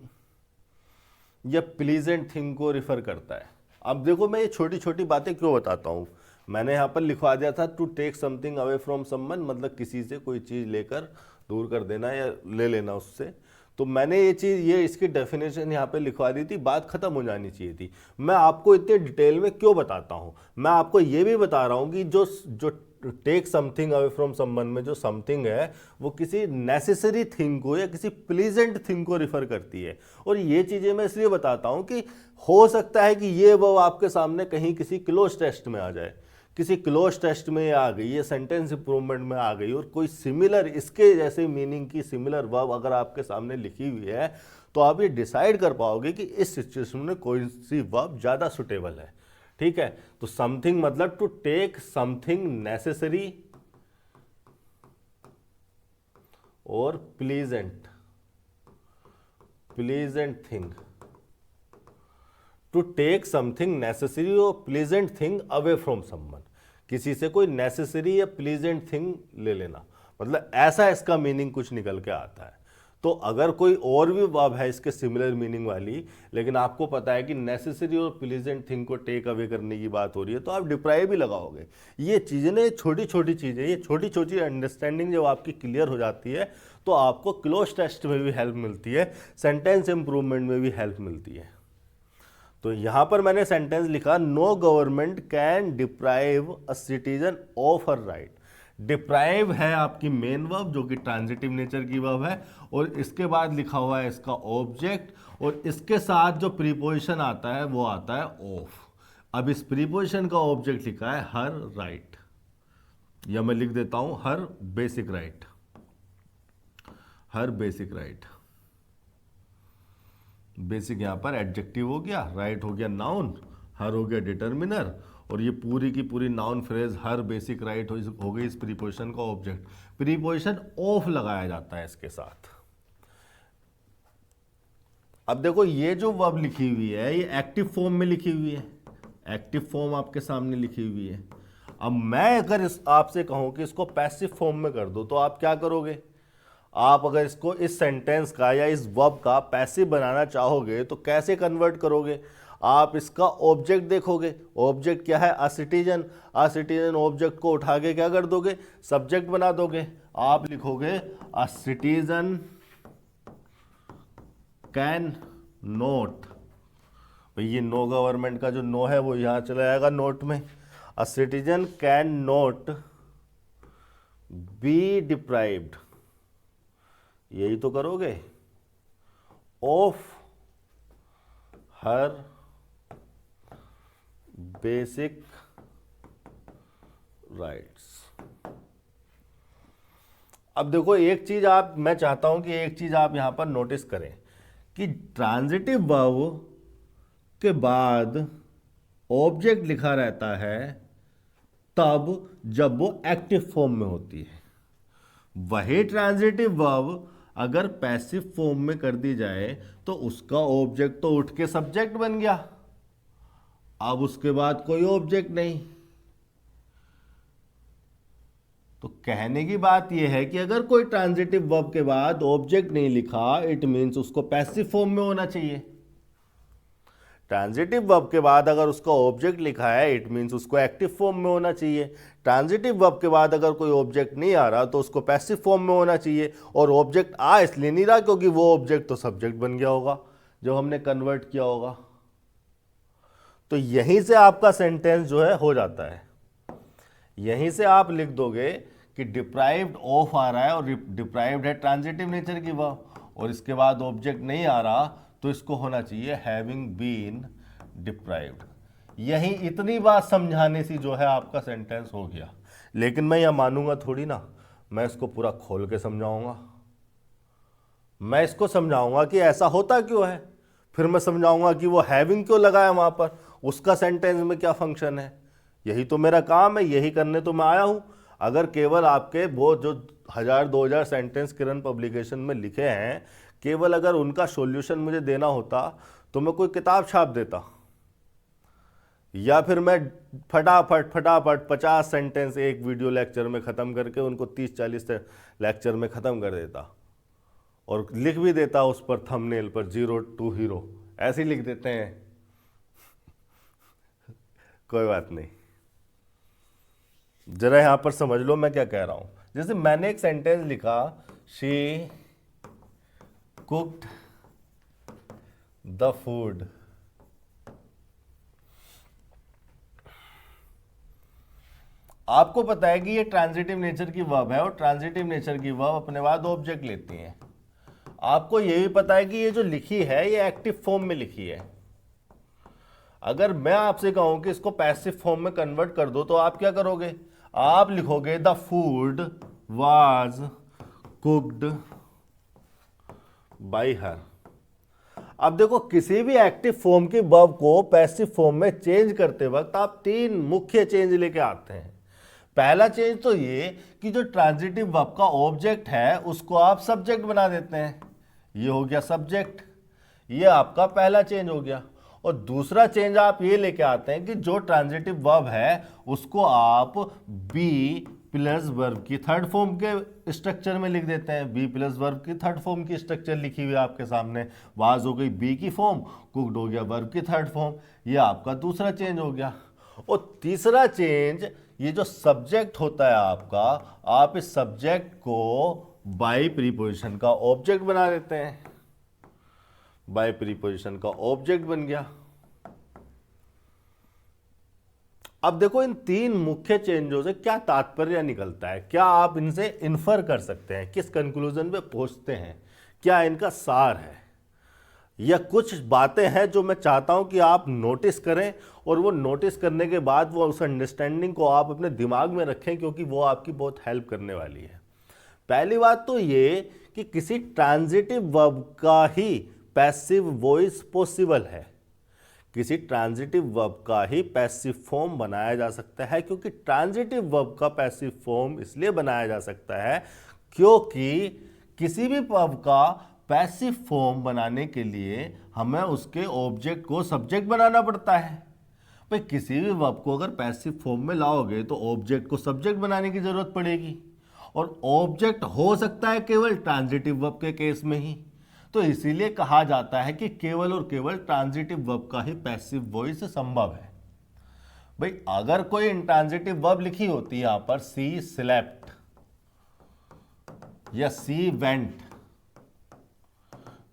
या प्लीजेंट थिंग को रिफर करता है। अब देखो मैं ये छोटी छोटी बातें क्यों बताता हूँ, मैंने यहाँ पर लिखवा दिया था to take something away from someone, मतलब किसी से कोई चीज़ लेकर दूर कर देना या ले लेना उससे। तो मैंने ये चीज़, ये इसकी डेफिनेशन यहाँ पे लिखवा दी थी, बात खत्म हो जानी चाहिए थी। मैं आपको इतने डिटेल में क्यों बताता हूँ, मैं आपको ये भी बता रहा हूँ कि जो जो take something away from someone में जो समथिंग है वो किसी नेसेसरी थिंग को या किसी प्लीजेंट थिंग को रिफर करती है। और ये चीज़ें मैं इसलिए बताता हूँ कि हो सकता है कि ये वो आपके सामने कहीं किसी क्लोज टेस्ट में आ जाए, किसी क्लोज टेस्ट में आ गई, ये सेंटेंस इंप्रूवमेंट में आ गई, और कोई सिमिलर इसके जैसे मीनिंग की सिमिलर वर्ब अगर आपके सामने लिखी हुई है तो आप ये डिसाइड कर पाओगे कि इस सिचुएशन में कौन सी वर्ब ज़्यादा सुटेबल है। ठीक है, तो समथिंग मतलब टू टेक समथिंग नेसेसरी और pleasant, pleasant thing, to take something necessary और pleasant thing away from someone, किसी से कोई नेसेसरी या प्लीजेंट थिंग ले लेना, मतलब ऐसा इसका मीनिंग कुछ निकल के आता है। तो अगर कोई और भी वर्ब है इसके सिमिलर मीनिंग वाली, लेकिन आपको पता है कि नेसेसरी और प्लीजेंट थिंग को टेक अवे करने की बात हो रही है, तो आप डिप्राइव भी लगाओगे। ये चीज़ें ना, छोटी छोटी चीज़ें, ये छोटी छोटी अंडरस्टैंडिंग जब आपकी क्लियर हो जाती है तो आपको क्लोज टेस्ट में भी हेल्प मिलती है, सेंटेंस इंप्रूवमेंट में भी हेल्प मिलती है। तो यहां पर मैंने सेंटेंस लिखा, no government can deprive a citizen of her right. Deprive है आपकी मेन वर्ब जो कि ट्रांजिटिव नेचर की वर्ब है, और इसके बाद लिखा हुआ है इसका ऑब्जेक्ट, और इसके साथ जो प्रीपोजिशन आता है वो आता है ऑफ। अब इस प्रीपोजिशन का ऑब्जेक्ट लिखा है हर राइट, या मैं लिख देता हूं हर बेसिक राइट, हर बेसिक राइट। बेसिक यहां पर एडजेक्टिव हो गया, राइट हो गया नाउन, हर हो गया डिटर्मिनर, और ये पूरी की पूरी नाउन फ्रेज हर बेसिक राइट हो गई इस प्रीपोजिशन का ऑब्जेक्ट। प्रीपोजिशन ऑफ लगाया जाता है इसके साथ। अब देखो ये जो वर्ब लिखी हुई है ये एक्टिव फॉर्म में लिखी हुई है, एक्टिव फॉर्म आपके सामने लिखी हुई है। अब मैं अगर आपसे कहूं कि इसको पैसिव फॉर्म में कर दो तो आप क्या करोगे? आप अगर इसको इस सेंटेंस का या इस वर्ब का पैसिव बनाना चाहोगे तो कैसे कन्वर्ट करोगे? आप इसका ऑब्जेक्ट देखोगे, ऑब्जेक्ट क्या है? A citizen. A citizen object को उठा के क्या कर दोगे? सब्जेक्ट बना दोगे। आप लिखोगे अ सिटीजन कैन नोट, भाई ये नो गवर्नमेंट का जो नो है वो यहां चला जाएगा नोट में। A citizen can note B deprived, यही तो करोगे, ऑफ हर बेसिक राइट्स। अब देखो एक चीज आप, मैं चाहता हूं कि एक चीज आप यहां पर नोटिस करें कि ट्रांजिटिव वर्ब के बाद ऑब्जेक्ट लिखा रहता है तब जब वो एक्टिव फॉर्म में होती है। वही ट्रांजिटिव वर्ब अगर पैसिव फॉर्म में कर दी जाए तो उसका ऑब्जेक्ट तो उठ के सब्जेक्ट बन गया, अब उसके बाद कोई ऑब्जेक्ट नहीं। तो कहने की बात यह है कि अगर कोई ट्रांजिटिव वर्ब के बाद ऑब्जेक्ट नहीं लिखा, इट मीन्स उसको पैसिव फॉर्म में होना चाहिए। ट्रांजिटिव वर्ब के बाद अगर उसका ऑब्जेक्ट लिखा है, इट मीन्स उसको एक्टिव फॉर्म में होना चाहिए। ट्रांजिटिव वर्ब के बाद अगर कोई ऑब्जेक्ट नहीं आ रहा तो उसको पैसिव फॉर्म में होना चाहिए, और ऑब्जेक्ट आ इसलिए नहीं रहा क्योंकि वो ऑब्जेक्ट तो सब्जेक्ट बन गया होगा जो हमने कन्वर्ट किया होगा। तो यहीं से आपका सेंटेंस जो है हो जाता है। यहीं से आप लिख दोगे कि डिप्राइव्ड ऑफ आ रहा है और डिप्राइव्ड है ट्रांजिटिव नेचर की वर्ब, और इसके बाद ऑब्जेक्ट नहीं आ रहा तो इसको होना चाहिए हैविंग बीन डिप्राइव्ड। यही इतनी बात समझाने से जो है आपका सेंटेंस हो गया। लेकिन मैं यह मानूंगा थोड़ी ना, मैं इसको पूरा खोल के समझाऊंगा। मैं इसको समझाऊंगा कि ऐसा होता क्यों है, फिर मैं समझाऊंगा कि वो हैविंग क्यों लगाया वहां पर, उसका सेंटेंस में क्या फंक्शन है। यही तो मेरा काम है, यही करने तो मैं आया हूं। अगर केवल आपके वो जो 1000-2000 सेंटेंस किरण पब्लिकेशन में लिखे हैं, केवल अगर उनका सॉल्यूशन मुझे देना होता तो मैं कोई किताब छाप देता, या फिर मैं फटाफट 50 सेंटेंस एक वीडियो लेक्चर में ख़त्म करके उनको 30-40 लेक्चर में ख़त्म कर देता, और लिख भी देता उस पर थंबनेल पर 0 to हीरो, ऐसे ही लिख देते हैं। कोई बात नहीं, जरा यहां पर समझ लो मैं क्या कह रहा हूं। जैसे मैंने एक सेंटेंस लिखा, शी कुक्ड द फूड। आपको पता है कि ये ट्रांजिटिव नेचर की वर्ब है, और ट्रांजिटिव नेचर की वर्ब अपने बाद ऑब्जेक्ट लेती है। आपको ये भी पता है कि ये जो लिखी है ये एक्टिव फॉर्म में लिखी है। अगर मैं आपसे कहूं कि इसको पैसिव फॉर्म में कन्वर्ट कर दो तो आप क्या करोगे? आप लिखोगे the food was cooked bye हर। अब देखो, किसी भी एक्टिव फॉर्म की वर्ब को पैसिव फॉर्म में चेंज करते वक्त आप 3 मुख्य चेंज लेके आते हैं। पहला चेंज तो ये कि जो ट्रांजिटिव वर्ब का ऑब्जेक्ट है उसको आप सब्जेक्ट बना देते हैं, ये हो गया सब्जेक्ट, ये आपका पहला चेंज हो गया। और दूसरा चेंज आप ये लेके आते हैं कि जो ट्रांजिटिव वर्ब है उसको आप बी प्लस वर्ब की थर्ड फॉर्म के स्ट्रक्चर में लिख देते हैं। बी प्लस वर्ब की थर्ड फॉर्म की स्ट्रक्चर लिखी हुई है आपके सामने, वाज हो गई बी की फॉर्म, कुक्ड हो गया वर्ब की थर्ड फॉर्म, ये आपका दूसरा चेंज हो गया। और तीसरा चेंज, ये जो सब्जेक्ट होता है आपका, आप इस सब्जेक्ट को बाय प्रीपोजिशन का ऑब्जेक्ट बना देते हैं, बाय प्रीपोजिशन का ऑब्जेक्ट बन गया। अब देखो, इन 3 मुख्य चेंजों से क्या तात्पर्य निकलता है, क्या आप इनसे इन्फर कर सकते हैं, किस कंक्लूजन पे पहुंचते हैं, क्या इनका सार है, या कुछ बातें हैं जो मैं चाहता हूं कि आप नोटिस करें, और वो नोटिस करने के बाद वो उस अंडरस्टैंडिंग को आप अपने दिमाग में रखें, क्योंकि वो आपकी बहुत हेल्प करने वाली है। पहली बात तो ये कि किसी ट्रांजिटिव वर्ब का ही पैसिव वॉइस पॉसिबल है, किसी ट्रांजिटिव वर्ब का ही पैसिव फॉर्म बनाया जा सकता है। क्योंकि ट्रांजिटिव वर्ब का पैसिव फॉर्म इसलिए बनाया जा सकता है क्योंकि किसी भी वर्ब का पैसिव फॉर्म बनाने के लिए हमें उसके ऑब्जेक्ट को सब्जेक्ट बनाना पड़ता है। भाई, किसी भी वर्ब को अगर पैसिव फॉर्म में लाओगे तो ऑब्जेक्ट को सब्जेक्ट बनाने की जरूरत पड़ेगी, और ऑब्जेक्ट हो सकता है केवल ट्रांजिटिव वर्ब के केस में ही। तो इसीलिए कहा जाता है कि केवल और केवल ट्रांजिटिव वर्ब का ही पैसिव वॉइस संभव है। भाई, अगर कोई इंट्रांजिटिव वर्ब लिखी होती है यहां पर सी स्लेप्ट, या सी वेंट,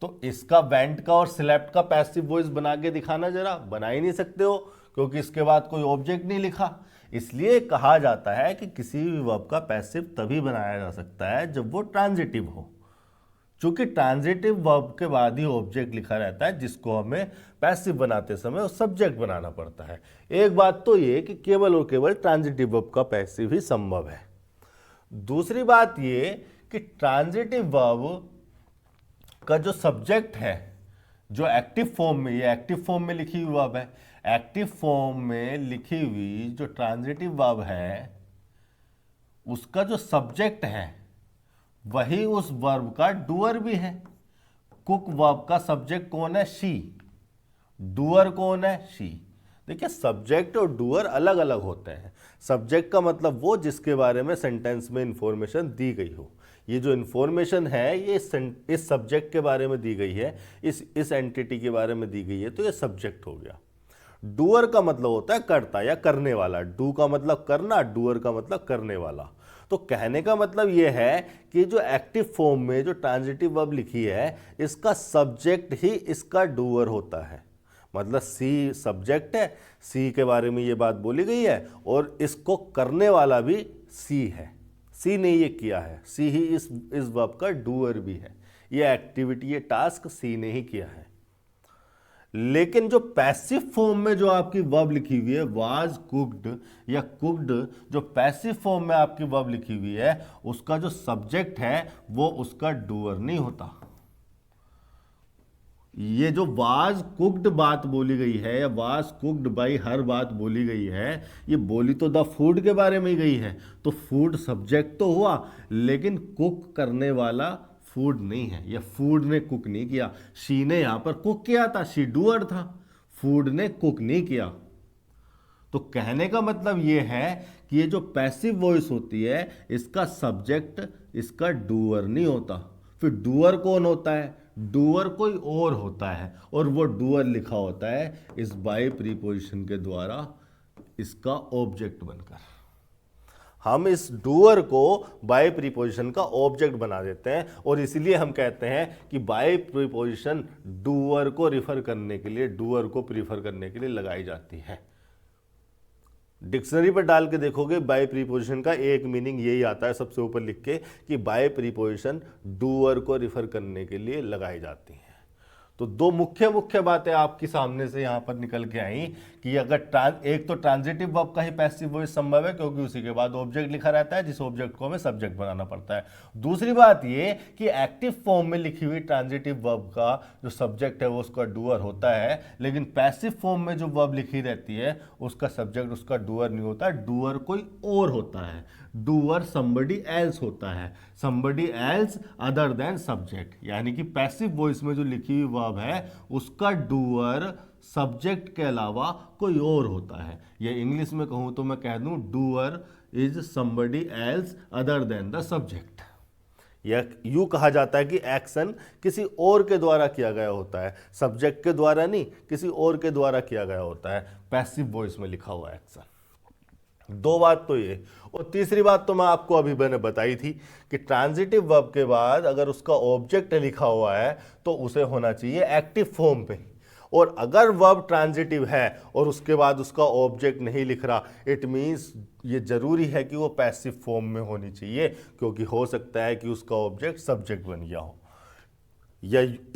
तो इसका वेंट का और स्लेप्ट का पैसिव वॉइस बना के दिखाना जरा। बना ही नहीं सकते हो क्योंकि इसके बाद कोई ऑब्जेक्ट नहीं लिखा। इसलिए कहा जाता है कि किसी भी वर्ब का पैसिव तभी बनाया जा सकता है जब वो ट्रांजिटिव हो। चूंकि ट्रांजिटिव वर्ब के बाद ही ऑब्जेक्ट लिखा रहता है जिसको हमें पैसिव बनाते समय सब्जेक्ट बनाना पड़ता है। एक बात तो ये कि केवल और केवल ट्रांजिटिव वर्ब का पैसिव ही संभव है। दूसरी बात ये कि ट्रांजिटिव वर्ब का जो सब्जेक्ट है, जो एक्टिव फॉर्म में, ये एक्टिव फॉर्म में लिखी हुई वर्ब है, एक्टिव फॉर्म में लिखी हुई जो ट्रांजिटिव वर्ब है उसका जो सब्जेक्ट है वही उस वर्ब का डूअर भी है। कुक वर्ब का सब्जेक्ट कौन है? शी। डूअर कौन है? शी। देखिए, सब्जेक्ट और डूअर अलग अलग होते हैं। सब्जेक्ट का मतलब वो जिसके बारे में सेंटेंस में इंफॉर्मेशन दी गई हो। ये जो इंफॉर्मेशन है ये इस सब्जेक्ट के बारे में दी गई है, इस एंटिटी के बारे में दी गई है, तो ये सब्जेक्ट हो गया। डूअर का मतलब होता है करता या करने वाला। डू का मतलब करना, डूअर का मतलब करने वाला। तो कहने का मतलब यह है कि जो एक्टिव फॉर्म में जो ट्रांजिटिव वर्ब लिखी है इसका सब्जेक्ट ही इसका डूअर होता है। मतलब सी सब्जेक्ट है, सी के बारे में ये बात बोली गई है और इसको करने वाला भी सी है। सी ने ये किया है, सी ही इस वर्ब का डूअर भी है। ये एक्टिविटी, ये टास्क सी ने ही किया है। लेकिन जो पैसिव फॉर्म में जो आपकी वर्ब लिखी हुई है, वाज कुक्ड या कुक्ड, जो पैसिव फॉर्म में आपकी वर्ब लिखी हुई है उसका जो सब्जेक्ट है वो उसका डूअर नहीं होता। ये जो वाज कुक्ड बात बोली गई है या वाज कुक्ड बाई हर बात बोली गई है, ये बोली तो द फूड के बारे में ही गई है। तो फूड सब्जेक्ट तो हुआ, लेकिन कुक करने वाला फूड नहीं है, या फूड ने कुक नहीं किया। शी ने यहां पर कुक किया था, शी डूअर था, फूड ने कुक नहीं किया। तो कहने का मतलब यह है कि ये जो पैसिव वॉइस होती है इसका सब्जेक्ट इसका डूअर नहीं होता। फिर डूअर कौन होता है? डूअर कोई और होता है, और वो डूअर लिखा होता है इस बाय प्रीपोजिशन के द्वारा, इसका ऑब्जेक्ट बनकर। हम इस डूअर को बाय प्रीपोजिशन का ऑब्जेक्ट बना देते हैं और इसलिए हम कहते हैं कि बाय प्रीपोजिशन डूअर को रिफर करने के लिए, डूअर को प्रीफर करने के लिए लगाई जाती है। डिक्शनरी पर डाल के देखोगे बाय प्रीपोजिशन का एक मीनिंग यही आता है सबसे ऊपर लिख के कि बाय प्रीपोजिशन डूअर को रिफर करने के लिए लगाई जाती हैं। तो दो मुख्य बातें आपके सामने से यहां पर निकल के आई कि अगर एक तो ट्रांजिटिव वर्ब का ही पैसिव वॉइस संभव है क्योंकि उसी के बाद ऑब्जेक्ट लिखा रहता है जिस ऑब्जेक्ट को हमें सब्जेक्ट बनाना पड़ता है। दूसरी बात ये कि एक्टिव फॉर्म में लिखी हुई ट्रांजिटिव वर्ब का जो सब्जेक्ट है वो उसका डूअर होता है, लेकिन पैसिव फॉर्म में जो वर्ब लिखी रहती है उसका सब्जेक्ट उसका डूअर नहीं होता, डूअर कोई और होता है। डूअर somebody else होता है, somebody else other than subject। यानी कि पैसिव वॉइस में जो लिखी हुई वर्ब है उसका डूअर सब्जेक्ट के अलावा कोई और होता है। या इंग्लिश में कहूं तो मैं कह दूं doer is somebody else other than the subject। या यूं कहा जाता है कि एक्शन किसी और के द्वारा किया गया होता है, सब्जेक्ट के द्वारा नहीं, किसी और के द्वारा किया गया होता है पैसिव वॉइस में लिखा हुआ एक्शन। दो बात तो ये, और तीसरी बात तो मैं आपको अभी मैंने बताई थी कि ट्रांजिटिव वर्ब के बाद अगर उसका ऑब्जेक्ट लिखा हुआ है तो उसे होना चाहिए एक्टिव फॉर्म पे, और अगर वर्ब ट्रांजिटिव है और उसके बाद उसका ऑब्जेक्ट नहीं लिख रहा, इट मीन्स ये जरूरी है कि वो पैसिव फॉर्म में होनी चाहिए, क्योंकि हो सकता है कि उसका ऑब्जेक्ट सब्जेक्ट बन गया हो।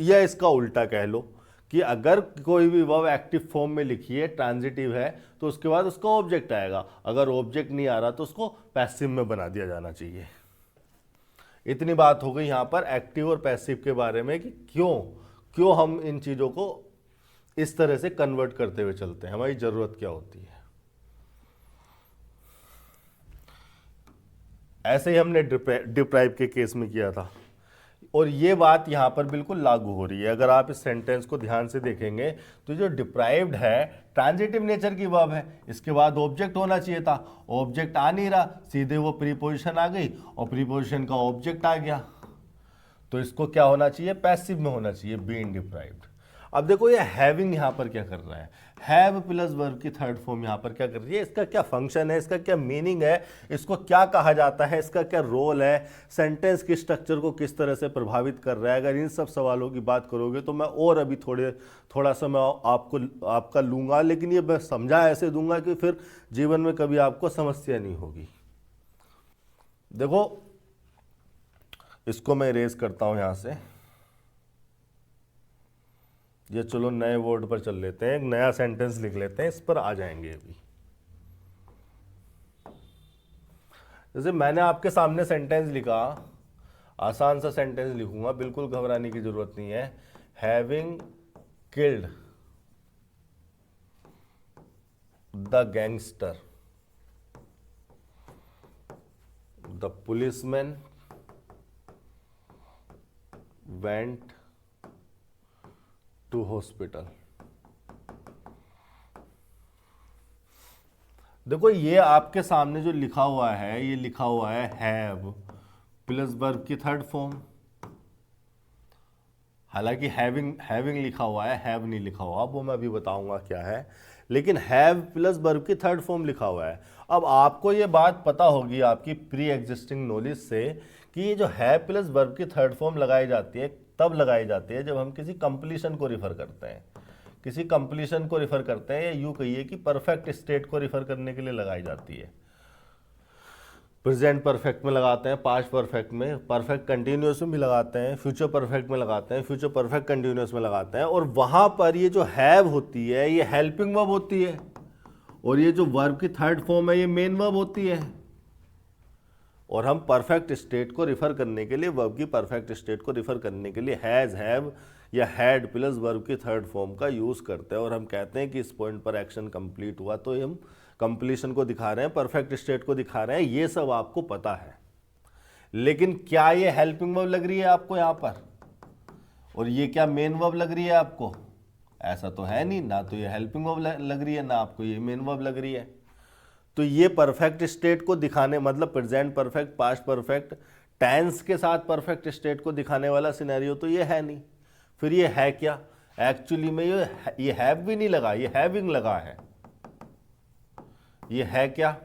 या इसका उल्टा कह लो कि अगर कोई भी वर्ब एक्टिव फॉर्म में लिखी है, ट्रांजिटिव है, तो उसके बाद उसका ऑब्जेक्ट आएगा। अगर ऑब्जेक्ट नहीं आ रहा तो उसको पैसिव में बना दिया जाना चाहिए। इतनी बात हो गई यहां पर एक्टिव और पैसिव के बारे में कि क्यों हम इन चीजों को इस तरह से कन्वर्ट करते हुए चलते हैं, हमारी जरूरत क्या होती है। ऐसे ही हमने डिप्राइव के केस में किया था, और ये बात यहां पर बिल्कुल लागू हो रही है। अगर आप इस सेंटेंस को ध्यान से देखेंगे तो जो डिप्राइव्ड है ट्रांजिटिव नेचर की वर्ब है, इसके बाद ऑब्जेक्ट होना चाहिए था, ऑब्जेक्ट आ नहीं रहा, सीधे वो प्रीपोजिशन आ गई और प्रीपोजिशन का ऑब्जेक्ट आ गया, तो इसको क्या होना चाहिए? पैसिव में होना चाहिए, बीइंग डिप्राइव्ड। अब देखो ये हैविंग यहाँ पर क्या कर रहा है, हैव प्लस वर्ब की थर्ड फॉर्म यहाँ पर क्या कर रही है, इसका क्या फंक्शन है, इसका क्या मीनिंग है, इसको क्या कहा जाता है, इसका क्या रोल है, सेंटेंस की स्ट्रक्चर को किस तरह से प्रभावित कर रहा है। अगर इन सब सवालों की बात करोगे तो मैं और अभी थोड़ा सा मैं आपका लूंगा, लेकिन ये मैं समझा ऐसे दूंगा कि फिर जीवन में कभी आपको समस्या नहीं होगी। देखो इसको मैं इरेज करता हूं यहां से, ये चलो नए वर्ड पर चल लेते हैं, एक नया सेंटेंस लिख लेते हैं, इस पर आ जाएंगे अभी। जैसे मैंने आपके सामने सेंटेंस लिखा, आसान सा सेंटेंस लिखूंगा, बिल्कुल घबराने की जरूरत नहीं है। Having killed the gangster, the policeman went to hospital. देखो ये आपके सामने जो लिखा हुआ है, ये लिखा हुआ है हैव प्लस वर्ब की थर्ड फॉर्म। हालांकि हैविंग लिखा हुआ है, हैव नहीं लिखा हुआ, वो मैं अभी बताऊंगा क्या है, लेकिन हैव प्लस वर्ब की थर्ड फॉर्म लिखा हुआ है। अब आपको ये बात पता होगी आपकी प्री एग्जिस्टिंग नॉलेज से कि ये जो हैव प्लस वर्ब की थर्ड फॉर्म लगाई जाती है, तब लगाई जाती है जब हम किसी कंप्लीशन को रिफर करते हैं, किसी कंप्लीशन को रिफर करते हैं, या यूं कहिए कि परफेक्ट स्टेट को रिफर करने के लिए लगाई जाती है। प्रेजेंट परफेक्ट में लगाते हैं, पास्ट परफेक्ट में, परफेक्ट कंटिन्यूअस में भी लगाते हैं, फ्यूचर परफेक्ट में लगाते हैं, फ्यूचर परफेक्ट कंटिन्यूअस में लगाते हैं। और वहां पर ये जो हैव होती है ये हेल्पिंग वर्ब होती है, और ये जो वर्ब की थर्ड फॉर्म है ये मेन वर्ब होती है। और हम परफेक्ट स्टेट को रिफर करने के लिए, वर्ब की परफेक्ट स्टेट को रिफर करने के लिए हैज, हैव या हैड प्लस वर्ब की थर्ड फॉर्म का यूज करते हैं, और हम कहते हैं कि इस पॉइंट पर एक्शन कंप्लीट हुआ, तो हम कंप्लीशन को दिखा रहे हैं, परफेक्ट स्टेट को दिखा रहे हैं। ये सब आपको पता है, लेकिन क्या ये हेल्पिंग वर्ब लग रही है आपको यहां पर, और ये क्या मेन वर्ब लग रही है आपको? ऐसा तो है नहीं, ना तो ये हेल्पिंग वर्ब लग रही है, ना आपको ये मेन वर्ब लग रही है। तो ये परफेक्ट स्टेट को दिखाने, मतलब present perfect, past perfect, tense के साथ परफेक्ट स्टेट को दिखाने वाला सिनेरियो तो ये है नहीं। फिर ये है क्या? एक्चुअली में ये हैव भी नहीं लगा, ये हैविंग लगा है। ये है क्या?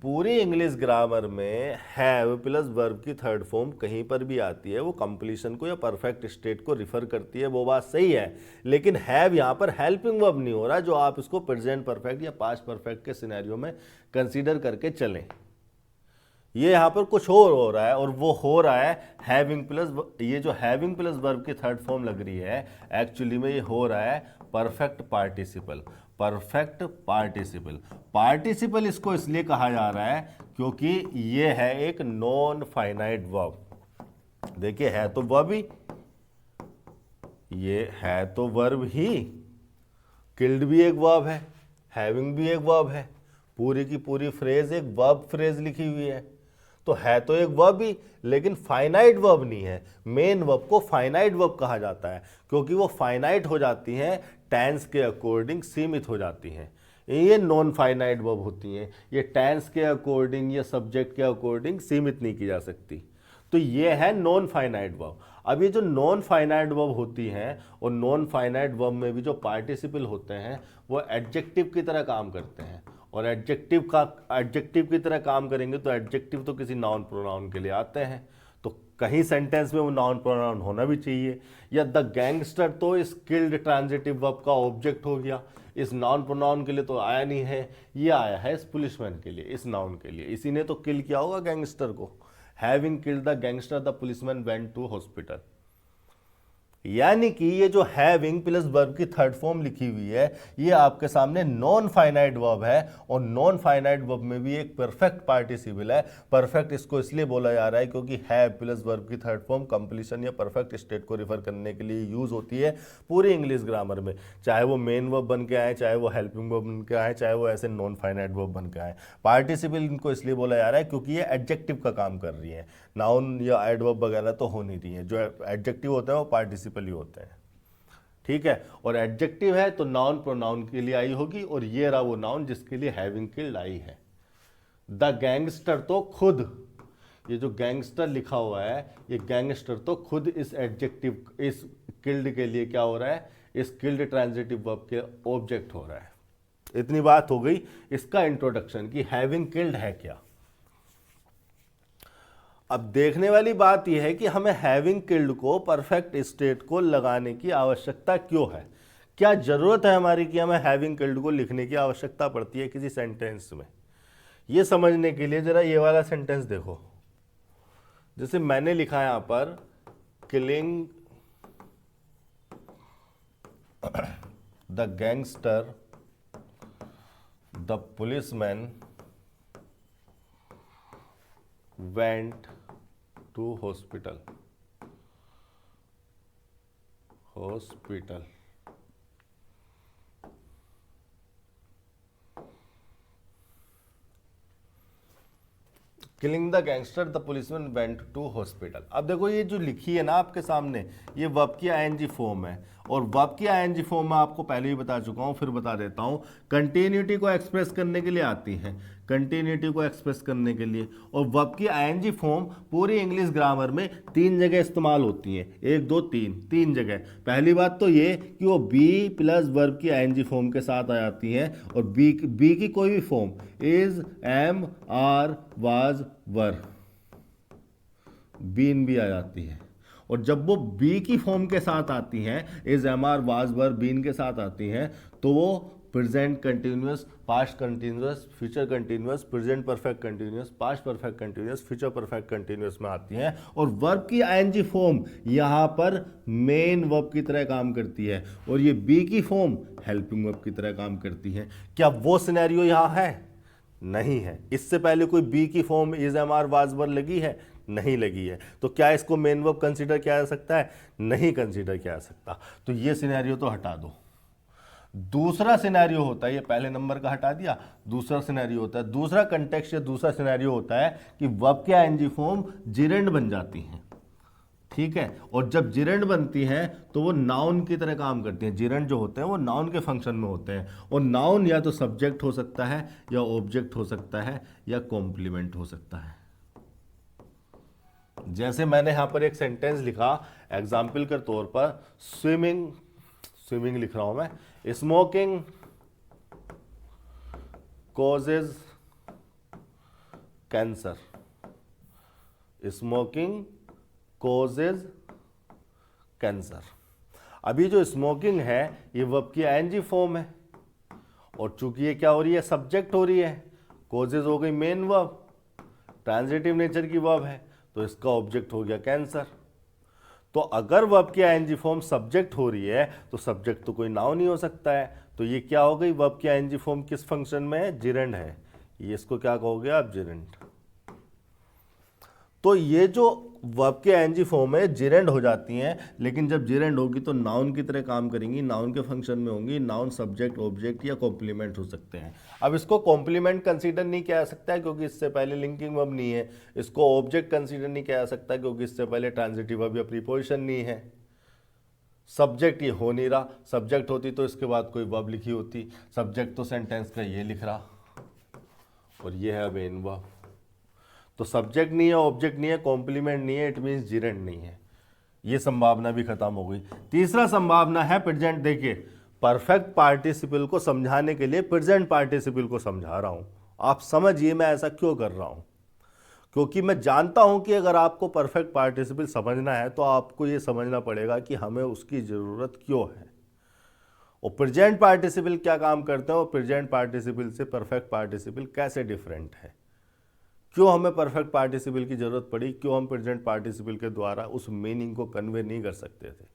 पूरी इंग्लिश ग्रामर में हैव प्लस वर्ब की थर्ड फॉर्म कहीं पर भी आती है, वो कंप्लीशन को या परफेक्ट स्टेट को रिफर करती है, वो बात सही है, लेकिन हैव यहां पर हेल्पिंग वर्ब नहीं हो रहा, जो आप इसको प्रेजेंट परफेक्ट या पास्ट परफेक्ट के सिनेरियो में कंसीडर करके चलें। ये यहां पर कुछ और हो रहा है, और वो हो रहा है हैविंग प्लस, ये जो हैविंग प्लस वर्ब की थर्ड फॉर्म लग रही है, एक्चुअली में ये हो रहा है perfect participle. Perfect participle, participle इसको इसलिए कहा जा रहा है क्योंकि ये है एक नॉन फाइनाइट वर्ब। देखिए है तो वर्ब ही, ये है तो वर्ब ही, किल्ड भी एक वर्ब है, हैविंग भी एक वर्ब है, पूरी की पूरी फ्रेज एक वर्ब फ्रेज लिखी हुई है, तो है तो एक वर्ब ही, लेकिन फाइनाइट वर्ब नहीं है। मेन वर्ब को फाइनाइट वर्ब कहा जाता है क्योंकि वो फाइनाइट हो जाती हैं, टेंस के अकॉर्डिंग सीमित हो जाती हैं। ये नॉन फाइनाइट वर्ब होती हैं, ये टेंस के अकॉर्डिंग या सब्जेक्ट के अकॉर्डिंग सीमित नहीं की जा सकती। तो ये है नॉन फाइनाइट वर्ब। अब ये जो नॉन फाइनाइट वर्ब होती हैं, और नॉन फाइनाइट वर्ब में भी जो पार्टिसिपल होते हैं वो एडजेक्टिव की तरह काम करते हैं, और एडजेक्टिव की तरह काम करेंगे तो एडजेक्टिव तो किसी नाउन प्रोनाउन के लिए आते हैं, तो कहीं सेंटेंस में वो नाउन प्रोनाउन होना भी चाहिए। या द गैंगस्टर तो इस किल्ड ट्रांजिटिव वर्ब का ऑब्जेक्ट हो गया, इस नाउन प्रोनाउन के लिए तो आया नहीं है, ये आया है इस पुलिसमैन के लिए, इस नाउन के लिए, इसी ने तो किल किया होगा गैंगस्टर को। Having killed the gangster the policeman went to hospital. यानी कि ये जो हैविंग प्लस वर्ब की थर्ड फॉर्म लिखी हुई है, ये आपके सामने नॉन फाइनाइट वर्ब है, और नॉन फाइनाइट वर्ब में भी एक परफेक्ट पार्टिसिपल है। परफेक्ट इसको इसलिए बोला जा रहा है क्योंकि हैव प्लस वर्ब की थर्ड फॉर्म कंप्लीशन या परफेक्ट स्टेट को रिफर करने के लिए यूज होती है पूरी इंग्लिश ग्रामर में, चाहे वो मेन वर्ब बन के आए, चाहे वो हेल्पिंग वर्ब बन के आए, चाहे वो ऐसे नॉन फाइनाइट वर्ब बन के आए। पार्टिसिपल इनको इसलिए बोला जा रहा है क्योंकि ये एडजेक्टिव का काम कर रही है, नाउन या एडवर्ब वगैरह तो हो नहीं रही है। जो एडजेक्टिव होते हैं वो पार्टिसिपल ही होते हैं, ठीक है। और एडजेक्टिव है तो नाउन प्रोनाउन के लिए आई होगी, और ये रहा वो नाउन जिसके लिए हैविंग किल्ड आई है। द गैंगस्टर तो खुद, ये जो गैंगस्टर लिखा हुआ है, ये गैंगस्टर तो खुद इस एडजेक्टिव, इस किल्ड के लिए क्या हो रहा है, स्किल्ड ट्रांजिटिव वर्ब के ऑब्जेक्ट हो रहा है। इतनी बात हो गई इसका इंट्रोडक्शन कि हैविंग किल्ड है क्या। अब देखने वाली बात यह है कि हमें हैविंग किल्ड को परफेक्ट स्टेट को लगाने की आवश्यकता क्यों है, क्या जरूरत है हमारी कि हमें हैविंग किल्ड को लिखने की आवश्यकता पड़ती है किसी सेंटेंस में। ये समझने के लिए जरा ये वाला सेंटेंस देखो, जैसे मैंने लिखा यहां पर killing the gangster the policeman went to hospital. Killing the gangster the policeman went to hospital. अब देखो ये जो लिखी है ना आपके सामने, ये वर्ब की आईएनजी फॉर्म है, और वर्ब की आईएनजी फॉर्म में आपको पहले ही बता चुका हूं, फिर बता देता हूं, कंटिन्यूटी को एक्सप्रेस करने के लिए आती है, कंटिन्यूटी को एक्सप्रेस करने के लिए। और वर्ब की आईएनजी फॉर्म पूरी इंग्लिश ग्रामर में 3 जगह इस्तेमाल होती है, 1 2 3 जगह। पहली बात तो ये कि वो बी प्लस वर्ब की आईएनजी फॉर्म के साथ आ जाती है, और बी की कोई भी form, is, am, are, was, were, been भी आ जाती है। और जब वो बी की फॉर्म के साथ आती हैं, is, am, are, was, were, been के साथ आती हैं, तो वो present continuous, past continuous, future continuous, present perfect continuous, past perfect continuous, future perfect continuous में आती हैं। और वर्ब की आईएनजी फॉर्म यहां पर मेन वर्ब की तरह काम करती है, और ये बी की फॉर्म हेल्पिंग वर्ब की तरह काम करती है। क्या वो सिनेरियो यहां है? नहीं है। इससे पहले कोई बी की form is, am, are, was, were लगी है? नहीं लगी है। तो क्या इसको मेन वर्ब कंसीडर किया जा सकता है? नहीं कंसीडर किया जा सकता। तो ये सिनेरियो तो हटा दो। दूसरा सिनेरियो होता है, ये पहले नंबर का हटा दिया, दूसरा सिनेरियो होता है, दूसरा कंटेक्स्ट या दूसरा सिनेरियो होता है कि वर्ब के आईएनजी फॉर्म जिरेंड बन जाती हैं, ठीक है। और जब जिरेंड बनती हैं तो वो नाउन की तरह काम करती हैं। जिरेंड जो होते हैं वो नाउन के फंक्शन में होते हैं, और नाउन या तो सब्जेक्ट हो सकता है, या ऑब्जेक्ट हो सकता है, या कॉम्प्लीमेंट हो सकता है। जैसे मैंने यहां पर एक सेंटेंस लिखा एग्जाम्पल के तौर पर, स्विमिंग लिख रहा हूं मैं, smoking causes cancer, smoking causes cancer. अभी जो स्मोकिंग है ये वर्ब की आईएनजी फॉर्म है, और चूंकि ये क्या हो रही है, सब्जेक्ट हो रही है, कॉजेज हो गई मेन वर्ब, ट्रांजिटिव नेचर की वर्ब है, तो इसका ऑब्जेक्ट हो गया कैंसर। तो अगर वर्ब की आईएनजी फॉर्म सब्जेक्ट हो रही है तो सब्जेक्ट तो कोई नाउन नहीं हो सकता है। तो ये क्या हो गई, वर्ब की आईएनजी फॉर्म किस फंक्शन में है? जिरेंड है। ये इसको क्या कहोगे आप? जिरेंड। तो ये जो वर्ब की आईएनजी फॉर्म है जिरेंड हो जाती हैं, लेकिन जब जिरेंड होगी तो नाउन की तरह काम करेंगी, नाउन के फंक्शन में होंगी। नाउन सब्जेक्ट, ऑब्जेक्ट या कॉम्प्लीमेंट हो सकते हैं। अब इसको कॉम्प्लीमेंट कंसीडर नहीं किया जा सकता है क्योंकि इससे पहले लिंकिंग वर्ब नहीं है। इसको ऑब्जेक्ट कंसीडर नहीं किया जा सकता क्योंकि इससे पहले ट्रांजिटिव वर्ब या प्रीपोजिशन नहीं है। सब्जेक्ट ये हो नहीं रहा, सब्जेक्ट होती तो इसके बाद कोई वर्ब लिखी होती, सब्जेक्ट तो सेंटेंस का ये लिख रहा, और ये है मेन वर्ब। तो सब्जेक्ट नहीं है, ऑब्जेक्ट नहीं है, कॉम्प्लीमेंट नहीं है, इट मीन्स जिरेंड नहीं है। ये संभावना भी खत्म हो गई। तीसरा संभावना है प्रेजेंट। देखिए, परफेक्ट पार्टिसिपल को समझाने के लिए प्रेजेंट पार्टिसिपल को समझा रहा हूं। आप समझिए मैं ऐसा क्यों कर रहा हूं, क्योंकि मैं जानता हूं कि अगर आपको परफेक्ट पार्टिसिपल समझना है तो आपको ये समझना पड़ेगा कि हमें उसकी जरूरत क्यों है, और प्रेजेंट पार्टिसिपल क्या काम करते हैं, और प्रेजेंट पार्टिसिपल से परफेक्ट पार्टिसिपल कैसे डिफरेंट है, क्यों हमें परफेक्ट पार्टिसिपल की जरूरत पड़ी, क्यों हम प्रेजेंट पार्टिसिपल के द्वारा उस मीनिंग को कन्वे नहीं कर सकते थे।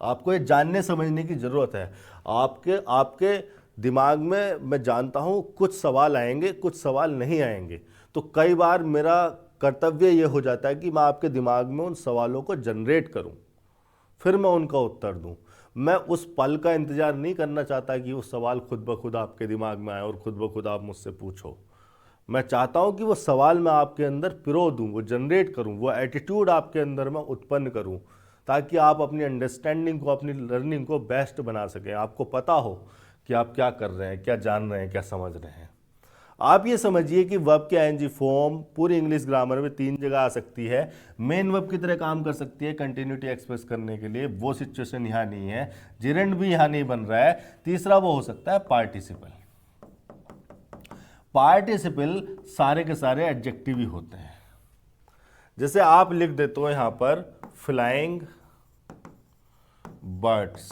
आपको ये जानने समझने की जरूरत है। आपके दिमाग में मैं जानता हूं कुछ सवाल आएंगे, कुछ सवाल नहीं आएंगे। तो कई बार मेरा कर्तव्य ये हो जाता है कि मैं आपके दिमाग में उन सवालों को जनरेट करूं, फिर मैं उनका उत्तर दूं। मैं उस पल का इंतजार नहीं करना चाहता कि वो सवाल खुद ब खुद आपके दिमाग में आए और खुद ब खुद आप मुझसे पूछो। मैं चाहता हूं कि वो सवाल मैं आपके अंदर पिरो दूं, वो जनरेट करूं, वो एटीट्यूड आपके अंदर मैं उत्पन्न करूं, ताकि आप अपनी अंडरस्टैंडिंग को, अपनी लर्निंग को बेस्ट बना सकें। आपको पता हो कि आप क्या कर रहे हैं, क्या जान रहे हैं, क्या समझ रहे हैं। आप ये समझिए कि वर्ब की आईएनजी फॉर्म पूरी इंग्लिश ग्रामर में 3 जगह आ सकती है, मेन वर्ब की तरह काम कर सकती है कंटिन्यूटी एक्सप्रेस करने के लिए, वो सिचुएशन यहाँ नहीं है, जिरेंड भी यहाँ नहीं बन रहा है। तीसरा वो हो सकता है पार्टिसिपल। पार्टिसिपल सारे के सारे एडजेक्टिव ही होते हैं। जैसे आप लिख देते हो यहां पर फ्लाइंग बर्ड्स,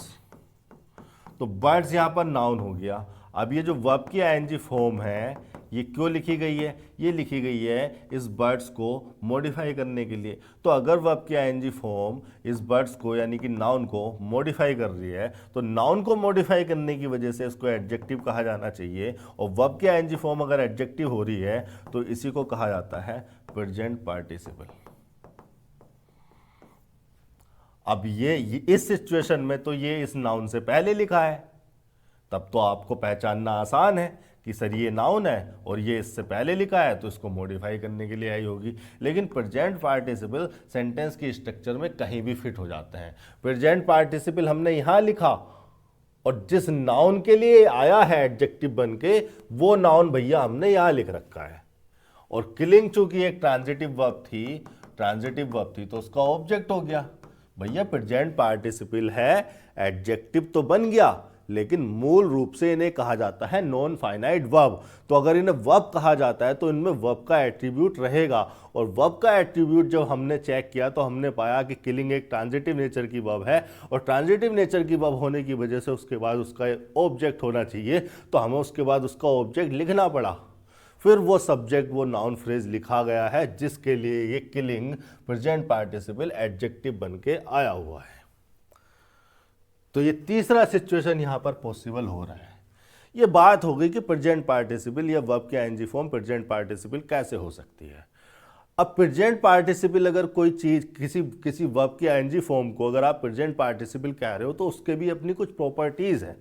तो बर्ड्स यहां पर नाउन हो गया। अब ये जो वर्ब की आईएनजी फॉर्म है ये क्यों लिखी गई है? ये लिखी गई है इस बर्ड्स को मॉडिफाई करने के लिए। तो अगर वर्ब की आईएनजी फॉर्म इस बर्ड्स को यानी कि नाउन को मॉडिफाई कर रही है, तो नाउन को मॉडिफाई करने की वजह से इसको एडजेक्टिव कहा जाना चाहिए। और वर्ब की आईएनजी फॉर्म अगर एडजेक्टिव हो रही है तो इसी को कहा जाता है प्रेजेंट पार्टिसिपल। अब ये इस सिचुएशन में तो ये इस नाउन से पहले लिखा है, तब तो आपको पहचानना आसान है कि सर ये नाउन है और ये इससे पहले लिखा है, तो इसको मॉडिफाई करने के लिए आई होगी। लेकिन प्रेजेंट पार्टिसिपल सेंटेंस की स्ट्रक्चर में कहीं भी फिट हो जाते हैं। प्रेजेंट पार्टिसिपल हमने यहां लिखा और जिस नाउन के लिए आया है एडजेक्टिव बन के, वो नाउन भैया हमने यहां लिख रखा है। और किलिंग चूंकि एक ट्रांजिटिव वर्ब थी तो उसका ऑब्जेक्ट हो गया। भैया प्रेजेंट पार्टिसिपल है, एडजेक्टिव तो बन गया, लेकिन मूल रूप से इन्हें कहा जाता है नॉन फाइनाइट वर्ब। तो अगर इन्हें वर्ब कहा जाता है तो इनमें वर्ब का एट्रीब्यूट रहेगा। और वर्ब का एट्रीब्यूट जब हमने चेक किया तो हमने पाया कि किलिंग एक ट्रांजिटिव नेचर की वर्ब है, और ट्रांजिटिव नेचर की वर्ब होने की वजह से उसके बाद उसका ऑब्जेक्ट होना चाहिए, तो हमें उसके बाद उसका ऑब्जेक्ट लिखना पड़ा। फिर वो सब्जेक्ट, वो नाउन फ्रेज लिखा गया है जिसके लिए ये किलिंग प्रेजेंट पार्टिसिपल एडजेक्टिव बन के आया हुआ है। तो ये तीसरा सिचुएशन यहां पर पॉसिबल हो रहा है। ये बात हो गई कि प्रेजेंट पार्टिसिपल या वर्ब की आईएनजी फॉर्म प्रेजेंट पार्टिसिपल कैसे हो सकती है। अब प्रेजेंट पार्टिसिपल अगर कोई चीज किसी वर्ब की आईएनजी फॉर्म को अगर आप प्रेजेंट पार्टिसिपल कह रहे हो तो उसके भी अपनी कुछ प्रॉपर्टीज हैं,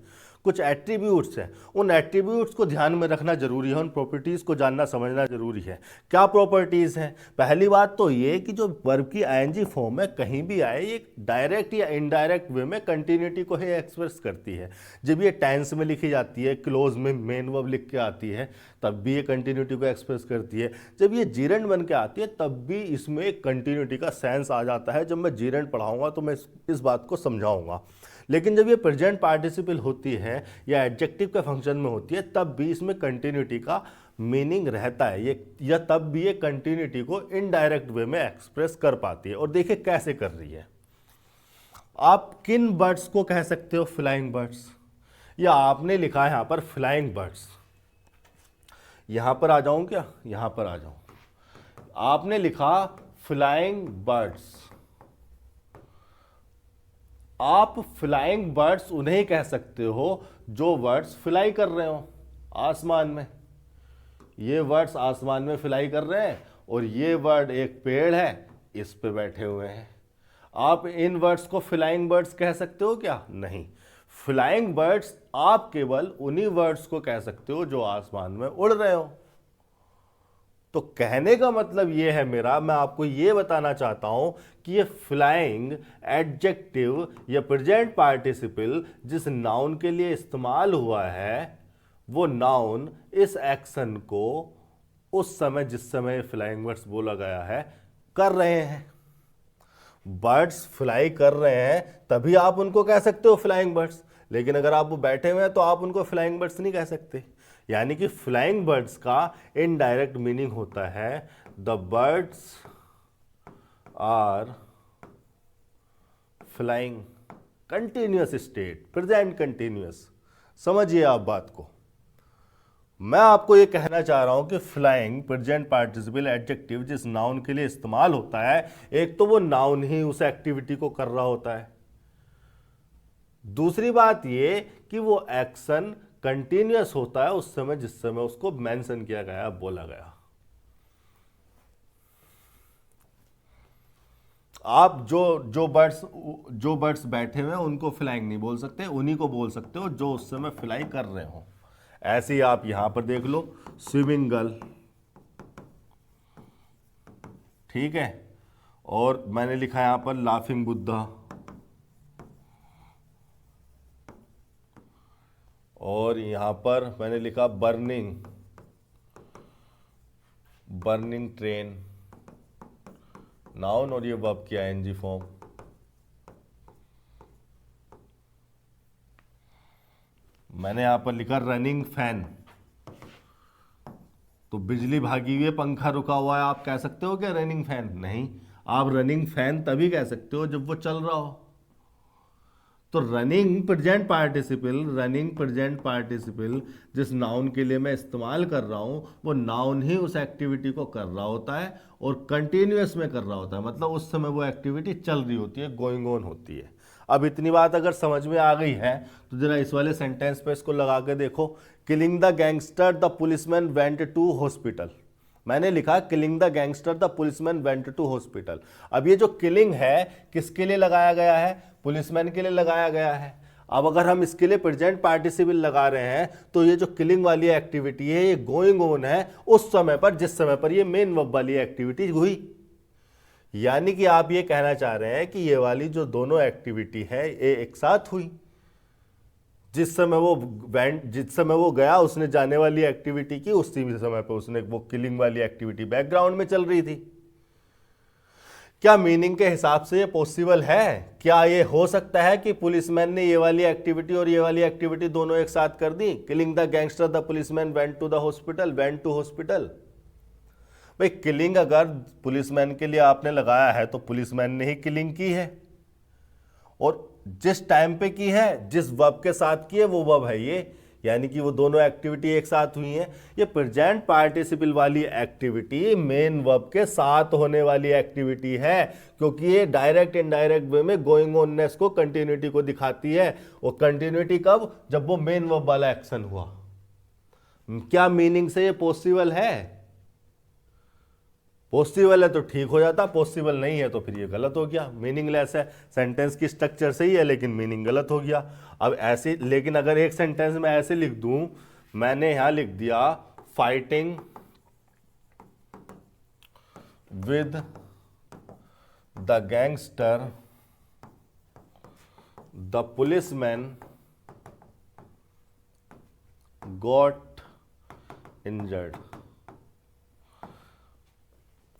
कुछ एट्रीब्यूट्स हैं। उन एट्रीब्यूट्स को ध्यान में रखना जरूरी है, उन प्रॉपर्टीज को जानना समझना जरूरी है। क्या प्रॉपर्टीज हैं? पहली बात तो ये कि जो वर्ब की आईएनजी फॉर्म है कहीं भी आए, ये डायरेक्ट या इनडायरेक्ट वे में कंटिन्यूटी को ही एक्सप्रेस करती है। जब ये टेंस में लिखी जाती है, क्लोज में मेन वर्ब लिख के आती है, तब भी ये कंटिन्यूटी को एक्सप्रेस करती है। जब ये जीरेंड बन के आती है तब भी इसमें एक कंटिन्यूटी का सेंस आ जाता है। जब मैं जीरेंड पढ़ाऊंगा तो मैं इस बात को समझाऊंगा। लेकिन जब ये प्रेजेंट पार्टिसिपल होती है या एडजेक्टिव के फंक्शन में होती है, तब भी इसमें कंटिन्यूटी का मीनिंग रहता है, ये या तब भी ये कंटिन्यूटी को इनडायरेक्ट वे में एक्सप्रेस कर पाती है। और देखिए कैसे कर रही है। आप किन बर्ड्स को कह सकते हो? Flying birds. या आपने लिखा है यहां पर फ्लाइंग बर्ड्स। यहां पर आ जाऊं क्या? यहां पर आ जाऊं। आपने लिखा फ्लाइंग बर्ड्स। आप फ्लाइंग बर्ड्स उन्हें कह सकते हो जो बर्ड्स फ्लाई कर रहे हो आसमान में। ये बर्ड्स आसमान में फ्लाई कर रहे हैं और ये बर्ड एक पेड़ है, इस पे बैठे हुए हैं। आप इन बर्ड्स को फ्लाइंग बर्ड्स कह सकते हो क्या? नहीं। फ्लाइंग बर्ड्स आप केवल उन्हीं बर्ड्स को कह सकते हो जो आसमान में उड़ रहे हो। तो कहने का मतलब ये है मेरा, मैं आपको ये बताना चाहता हूं कि ये फ्लाइंग एडजेक्टिव या प्रेजेंट पार्टिसिपल जिस नाउन के लिए इस्तेमाल हुआ है, वो नाउन इस एक्शन को उस समय जिस समय फ्लाइंग बर्ड्स बोला गया है कर रहे हैं। बर्ड्स फ्लाई कर रहे हैं तभी आप उनको कह सकते हो फ्लाइंग बर्ड्स, लेकिन अगर आप वो बैठे हुए हैं तो आप उनको फ्लाइंग बर्ड्स नहीं कह सकते। यानी कि फ्लाइंग बर्ड्स का इनडायरेक्ट मीनिंग होता है the birds are flying. Continuous state, present continuous. समझिए आप बात को। मैं आपको ये कहना चाह रहा हूं कि फ्लाइंग प्रेजेंट पार्टिसिपल एडजेक्टिव जिस नाउन के लिए इस्तेमाल होता है, एक तो वो नाउन ही उस एक्टिविटी को कर रहा होता है, दूसरी बात ये कि वो एक्शन कंटिन्यूअस होता है उस समय जिस समय उसको मेंशन किया गया, बोला गया। आप जो बर्ड्स बैठे हुए हैं उनको फ्लाइंग नहीं बोल सकते, उन्हीं को बोल सकते हो जो उस समय फ्लाई कर रहे हो। ऐसे ही आप यहां पर देख लो, स्विमिंग गर्ल, ठीक है। और मैंने लिखा यहां पर लाफिंग बुद्धा, और यहां पर मैंने लिखा बर्निंग बर्निंग ट्रेन नाउन और ये वर्ब की आईएनजी फॉर्म। मैंने यहां पर लिखा रनिंग फैन, तो बिजली भागी हुई है, पंखा रुका हुआ है, आप कह सकते हो क्या रनिंग फैन? नहीं, आप रनिंग फैन तभी कह सकते हो जब वो चल रहा हो। तो रनिंग प्रेजेंट पार्टिसिपल जिस नाउन के लिए मैं इस्तेमाल कर रहा हूं वो नाउन ही उस एक्टिविटी को कर रहा होता है और कंटिन्यूअस में कर रहा होता है, मतलब उस समय वो एक्टिविटी चल रही होती है, गोइंग ऑन होती है। अब इतनी बात अगर समझ में आ गई है तो जरा इस वाले सेंटेंस पे इसको लगा के देखो। Killing the gangster the policeman went to hospital. मैंने लिखा killing the gangster the policeman went to hospital. अब ये जो किलिंग है किसके लिए लगाया गया है? पुलिसमैन के लिए लगाया गया है। अब अगर हम इसके लिए प्रेजेंट पार्टिसिपल लगा रहे हैं तो ये जो किलिंग वाली एक्टिविटी है ये गोइंग ऑन है उस समय पर जिस समय पर ये मेन वर्ब वाली एक्टिविटी हुई। यानी कि आप ये कहना चाह रहे हैं कि ये वाली जो दोनों एक्टिविटी है ये एक साथ हुई। जिस समय वो गया उसने जाने वाली एक्टिविटी की, उसी समय पे उसने वो किलिंग वाली एक्टिविटी बैकग्राउंड में चल रही थी। क्या मीनिंग के हिसाब से ये पॉसिबल है? क्या ये हो सकता है कि पुलिसमैन ने ये वाली एक्टिविटी और ये वाली एक्टिविटी दोनों एक साथ कर दी? Killing the gangster the policeman went to the hospital, went to hospital. भाई किलिंग अगर पुलिसमैन के लिए आपने लगाया है तो पुलिसमैन ने ही किलिंग की है, और जिस टाइम पे की है, जिस वर्ब के साथ की है वो वर्ब है ये, यानी कि वो दोनों एक्टिविटी एक साथ हुई हैं। ये प्रेजेंट पार्टिसिपल वाली एक्टिविटी मेन वर्ब के साथ होने वाली एक्टिविटी है, क्योंकि ये डायरेक्ट इनडायरेक्ट वे में गोइंग ऑननेस को, कंटिन्यूटी को दिखाती है। और कंटिन्यूटी कब? जब वो मेन वर्ब वाला एक्शन हुआ। क्या मीनिंग से ये पॉसिबल है? पॉसिबल है तो ठीक हो जाता, पॉसिबल नहीं है तो फिर ये गलत हो गया, मीनिंगलेस है। सेंटेंस की स्ट्रक्चर सही है लेकिन मीनिंग गलत हो गया। अब ऐसे, लेकिन अगर एक सेंटेंस में ऐसे लिख दूं, मैंने यहां लिख दिया fighting with the gangster the policeman got injured.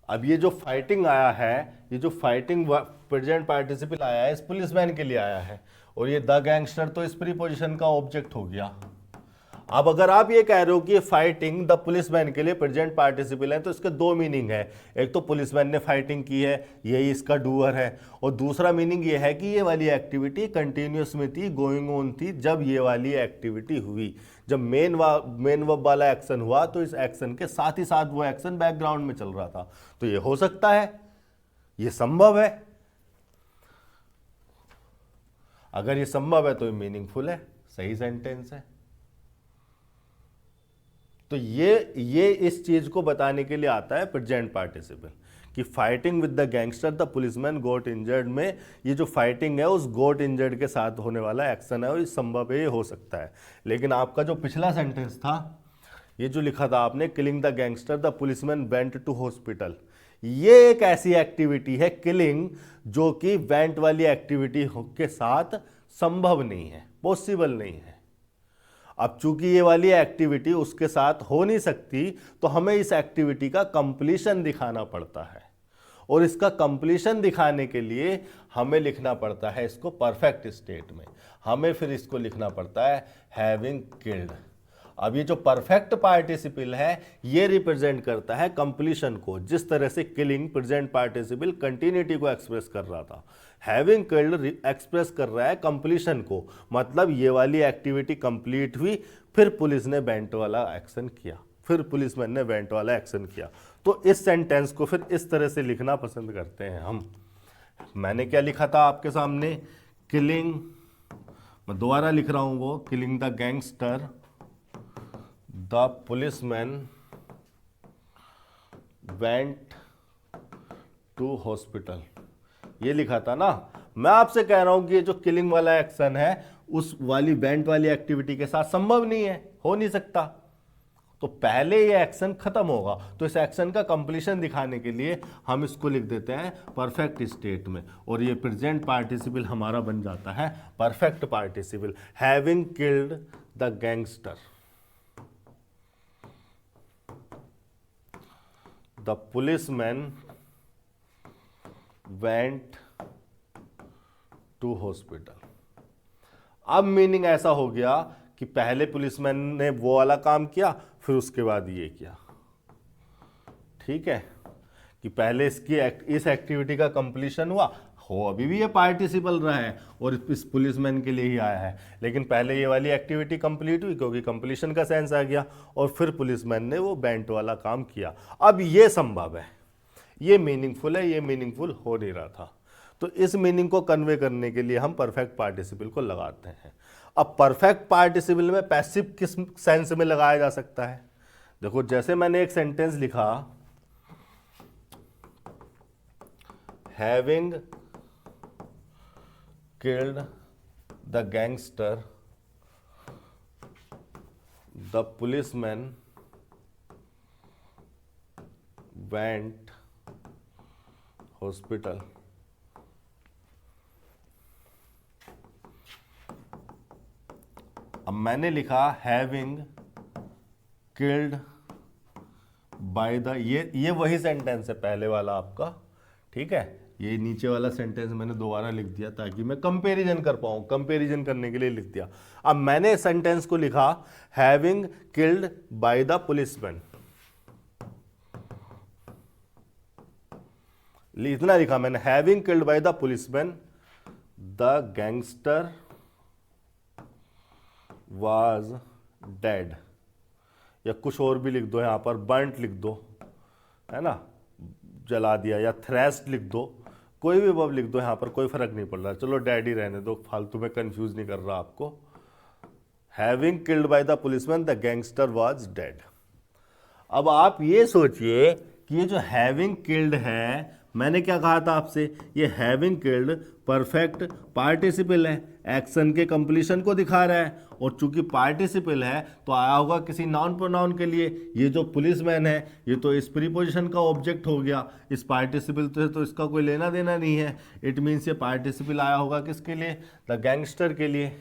अब ये जो फाइटिंग आया है, ये जो फाइटिंग प्रेजेंट पार्टिसिपल आया है इस पुलिसमैन के लिए आया है, और ये द गैंगस्टर तो इस प्रीपोजिशन का ऑब्जेक्ट हो गया। अब अगर आप ये कह रहे हो कि ये फाइटिंग द पुलिसमैन के लिए प्रेजेंट पार्टिसिपल है तो इसके दो मीनिंग है। एक तो पुलिसमैन ने फाइटिंग की है, यही इसका डूअर है, और दूसरा मीनिंग ये है कि ये वाली एक्टिविटी कंटिन्यूअस में थी, गोइंग ऑन थी जब ये वाली एक्टिविटी हुई। जब मेन वर्ब वाला एक्शन हुआ तो इस एक्शन के साथ ही साथ वो एक्शन बैकग्राउंड में चल रहा था। तो ये हो सकता है, ये संभव है। अगर ये संभव है तो ये मीनिंगफुल है, सही सेंटेंस है। तो ये इस चीज को बताने के लिए आता है प्रेजेंट पार्टिसिपल, कि fighting with the gangster the policeman got injured में ये जो फाइटिंग है उस गॉट इंजर्ड के साथ होने वाला एक्शन है, और ये संभव है, ये हो सकता है। लेकिन आपका जो पिछला सेंटेंस था, ये जो लिखा था आपने killing the gangster the policeman went to hospital, ये एक ऐसी एक्टिविटी है किलिंग जो कि वेंट वाली एक्टिविटी के साथ संभव नहीं है, पॉसिबल नहीं है। अब चूंकि ये वाली एक्टिविटी उसके साथ हो नहीं सकती तो हमें इस एक्टिविटी का कंप्लीशन दिखाना पड़ता है, और इसका कंप्लीशन दिखाने के लिए हमें लिखना पड़ता है इसको परफेक्ट स्टेट में। हमें फिर इसको लिखना पड़ता है हैविंग किल्ड। अब ये जो परफेक्ट पार्टिसिपल है ये रिप्रेजेंट करता है कंप्लीशन को, जिस तरह से किलिंग प्रेजेंट पार्टिसिपल कंटिन्यूटी को एक्सप्रेस कर रहा था, हैविंग किल्ड एक्सप्रेस कर रहा है कंप्लीशन को। मतलब ये वाली एक्टिविटी कंप्लीट हुई, फिर पुलिस ने वेंट वाला एक्शन किया, फिर पुलिसमैन ने वेंट वाला एक्शन किया। तो इस सेंटेंस को फिर इस तरह से लिखना पसंद करते हैं हम। मैंने क्या लिखा था आपके सामने? किलिंग, मैं दोबारा लिख रहा हूं वो, killing the gangster the policeman went to hospital, ये लिखा था ना। मैं आपसे कह रहा हूं कि ये जो किलिंग वाला एक्शन है उस वाली वेंट वाली एक्टिविटी के साथ संभव नहीं है, हो नहीं सकता। तो पहले ये एक्शन खत्म होगा, तो इस एक्शन का कंप्लीशन दिखाने के लिए हम इसको लिख देते हैं परफेक्ट स्टेट में, और ये प्रेजेंट पार्टिसिपल हमारा बन जाता है perfect participle, having killed the gangster the policeman went to hospital. अब मीनिंग ऐसा हो गया कि पहले पुलिसमैन ने वो वाला काम किया, फिर उसके बाद ये किया। ठीक है, कि पहले इस एक्टिविटी का कंप्लीशन हुआ हो, अभी भी ये पार्टिसिपल रहा है और इस पुलिसमैन के लिए ही आया है, लेकिन पहले ये वाली एक्टिविटी कंप्लीट हुई क्योंकि कंप्लीशन का सेंस आ गया, और फिर पुलिसमैन ने वो बेंट वाला काम किया। अब ये संभव है, ये मीनिंगफुल है, ये मीनिंगफुल हो नहीं रहा था। तो इस मीनिंग को कन्वे करने के लिए हम परफेक्ट पार्टिसिपल को लगाते हैं। अब परफेक्ट पार्टिसिपल में पैसिव किस सेंस में लगाया जा सकता है? देखो, जैसे मैंने एक सेंटेंस लिखा, having killed the gangster the policeman went hospital. अब मैंने लिखा हैविंग किल्ड बाय द, ये वही सेंटेंस है पहले वाला आपका। ठीक है, ये नीचे वाला सेंटेंस मैंने दोबारा लिख दिया ताकि मैं कंपैरिजन कर पाऊं, कंपैरिजन करने के लिए लिख दिया। अब मैंने सेंटेंस को लिखा having killed by the policeman, इतना लिखा मैंने, having killed by the policeman the gangster was dead, या कुछ और भी लिख दो, यहां पर बर्न्ट लिख दो, है ना, जला दिया, या थ्रैश्ड लिख दो, कोई भी वर्ब लिख दो, यहां पर कोई फर्क नहीं पड़ रहा। चलो डैड ही रहने दो, फालतू में कंफ्यूज नहीं कर रहा आपको। Having killed by the policeman the gangster was dead. अब आप ये सोचिए कि ये जो हैविंग किल्ड है, मैंने क्या कहा था आपसे, ये हैविंग किल्ड परफेक्ट पार्टिसिपल है, एक्शन के कंप्लीशन को दिखा रहा है, और चूंकि पार्टिसिपल है तो आया होगा किसी नाउन प्रोनाउन के लिए। ये जो पुलिसमैन है ये तो इस प्रीपोजिशन का ऑब्जेक्ट हो गया, इस पार्टिसिपल से तो इसका कोई लेना देना नहीं है। इट मीन्स ये पार्टिसिपल आया होगा किसके लिए? द गैंगस्टर के लिए।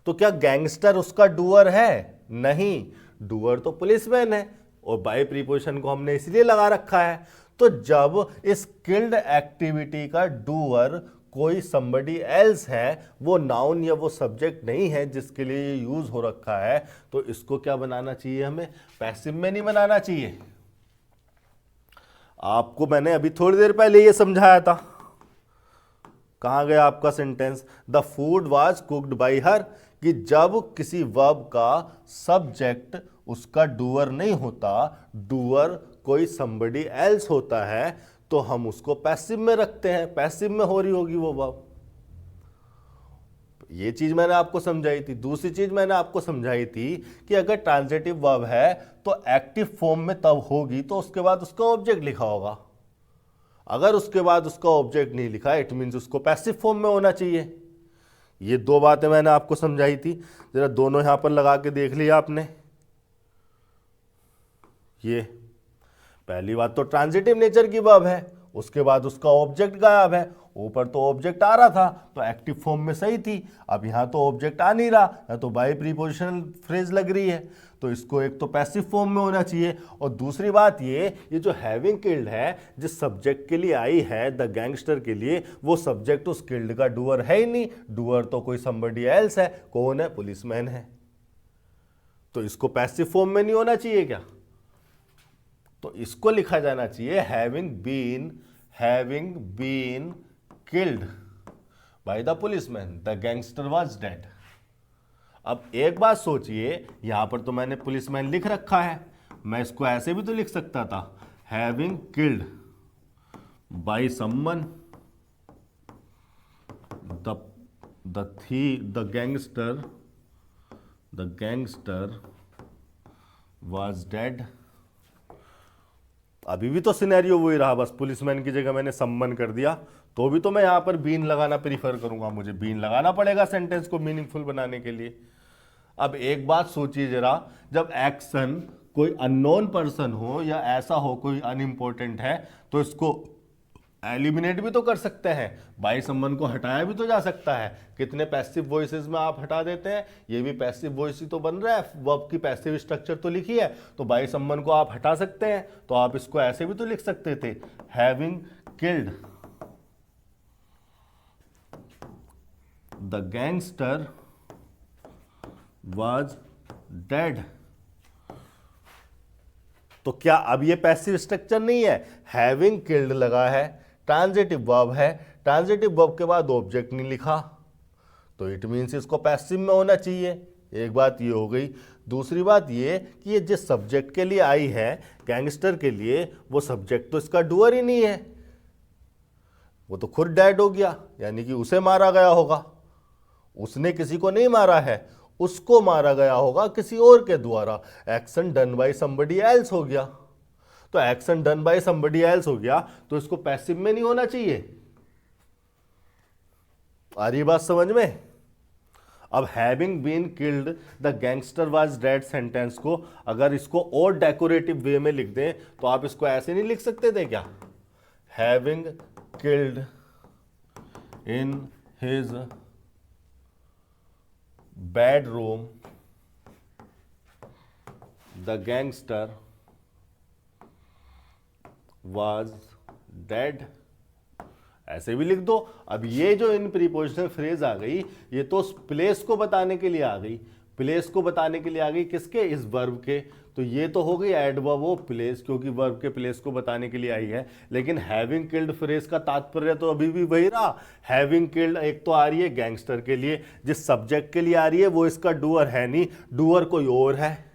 तो क्या गैंगस्टर उसका डूअर है? नहीं, डूअर तो पुलिसमैन है, और बाय प्रीपोजिशन को हमने इसलिए लगा रखा है। तो जब इस किल्ड एक्टिविटी का डूअर कोई somebody एल्स है, वो नाउन या वो सब्जेक्ट नहीं है जिसके लिए ये यूज हो रखा है, तो इसको क्या बनाना चाहिए हमें? पैसिव में नहीं बनाना चाहिए। आपको मैंने अभी थोड़ी देर पहले ये समझाया था। कहां गया आपका sentence? The food was cooked bye हर, कि जब किसी वर्ब का सब्जेक्ट उसका डूअर नहीं होता, डूअर कोई somebody एल्स होता है, तो हम उसको पैसिव में रखते हैं, पैसिव में हो रही होगी वो वर्ब। ये चीज मैंने आपको समझाई थी। दूसरी चीज मैंने आपको समझाई थी कि अगर ट्रांजिटिव वर्ब है तो एक्टिव फॉर्म में तब होगी तो उसके बाद उसका ऑब्जेक्ट लिखा होगा। अगर उसके बाद उसका ऑब्जेक्ट नहीं लिखा, इट मीन्स उसको पैसिव फॉर्म में होना चाहिए। ये दो बातें मैंने आपको समझाई थी, जरा दोनों यहां पर लगा के देख लिया आपने। ये पहली बात तो ट्रांजिटिव नेचर की वर्ब है, उसके बाद उसका ऑब्जेक्ट गायब है। ऊपर तो ऑब्जेक्ट आ रहा था तो एक्टिव फॉर्म में सही थी, अब यहां तो ऑब्जेक्ट आ नहीं रहा, या तो बाय प्रीपोजिशनल फ्रेज लग रही है, तो इसको एक तो पैसिव फॉर्म में होना चाहिए। और दूसरी बात ये जो हैविंग किल्ड है, जिस सब्जेक्ट के लिए आई है, द गैंगस्टर के लिए, वो सब्जेक्ट उस किल्ड का डूअर है ही नहीं। डूअर तो कोई somebody एल्स है। कौन है? पुलिसमैन है। तो इसको पैसिव फॉर्म में नहीं होना चाहिए क्या? तो इसको लिखा जाना चाहिए having been killed by the policeman the gangster was dead. अब एक बात सोचिए, यहां पर तो मैंने पुलिसमैन लिख रखा है, मैं इसको ऐसे भी तो लिख सकता था, having killed by someone the gangster was dead. अभी भी तो सिनेरियो वही रहा, बस पुलिसमैन की जगह मैंने सम्मन कर दिया, तो भी तो मैं यहां पर बीन लगाना प्रीफर करूंगा, मुझे बीन लगाना पड़ेगा सेंटेंस को मीनिंगफुल बनाने के लिए। अब एक बात सोचिए जरा, जब एक्शन कोई अननोन पर्सन हो या ऐसा हो कोई अनइम्पोर्टेंट है, तो इसको एलिमिनेट भी तो कर सकते हैं, बाई समवन को हटाया भी तो जा सकता है। कितने पैसिव वॉइसेस में आप हटा देते हैं, ये भी पैसिव वॉइस ही तो बन रहा है, वर्ब की पैसिव स्ट्रक्चर तो लिखी है, तो बाई समवन को आप हटा सकते हैं। तो आप इसको ऐसे भी तो लिख सकते थे, having killed the gangster was dead. तो क्या अब ये पैसिव स्ट्रक्चर नहीं है, हैविंग किल्ड लगा है, ट्रांजिटिव वर्ब है, ट्रांजिटिव वर्ब के बाद ऑब्जेक्ट नहीं लिखा, तो इट मीन्स इसको पैसिव में होना चाहिए। एक बात ये हो गई। दूसरी बात ये कि ये जिस सब्जेक्ट के लिए आई है गैंगस्टर के लिए, वो सब्जेक्ट तो इसका डूअर ही नहीं है, वो तो खुद डेड हो गया, यानी कि उसे मारा गया होगा। उसने किसी को नहीं मारा है, उसको मारा गया होगा किसी और के द्वारा। Action done by somebody else हो गया। तो action done by somebody else हो गया तो इसको पैसिव में नहीं होना चाहिए। आ रही बात समझ में? अब having been killed the gangster was dead sentence को अगर इसको और डेकोरेटिव वे में लिख दें तो आप इसको ऐसे नहीं लिख सकते थे क्या? Having killed in his bedroom the gangster was dead, ऐसे भी लिख दो। अब ये जो इन प्रीपोजिशनल फ्रेज आ गई, ये तो प्लेस को बताने के लिए आ गई, प्लेस को बताने के लिए आ गई, किसके? इस वर्ब के। तो ये तो हो गई एडवर्ब ऑफ प्लेस, क्योंकि वर्ब के प्लेस को बताने के लिए आई है। लेकिन हैविंग किल्ड फ्रेज का तात्पर्य तो अभी भी वही रहा। हैविंग किल्ड एक तो आ रही है गैंगस्टर के लिए, जिस सब्जेक्ट के लिए आ रही है वो इसका डूअर है नहीं, डूअर कोई और है।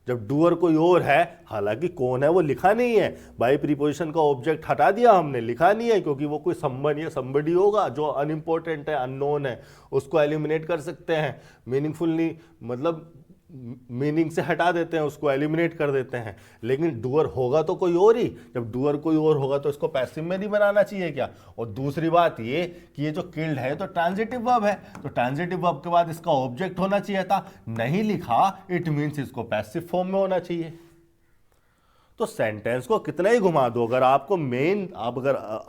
जब डूअर कोई और है, हालांकि कौन है वो लिखा नहीं है, बाई प्रीपोजिशन का ऑब्जेक्ट हटा दिया हमने, लिखा नहीं है, क्योंकि वो कोई समवन या समबडी होगा जो अनइम्पोर्टेंट है, अननोन है, उसको एलिमिनेट कर सकते हैं। मीनिंगफुल मतलब मीनिंग से हटा देते हैं, उसको एलिमिनेट कर देते हैं। लेकिन डूअर होगा तो कोई और ही, जब डूअर कोई और होगा तो इसको पैसिव में नहीं बनाना चाहिए क्या? और दूसरी बात ये कि ये जो किल्ड है तो ट्रांजिटिव वर्ब है, तो ट्रांजिटिव वर्ब के बाद इसका ऑब्जेक्ट होना चाहिए था, नहीं लिखा, इट मीन्स इसको पैसिव फॉर्म में होना चाहिए। तो सेंटेंस को कितना ही घुमा दो, अगर आपको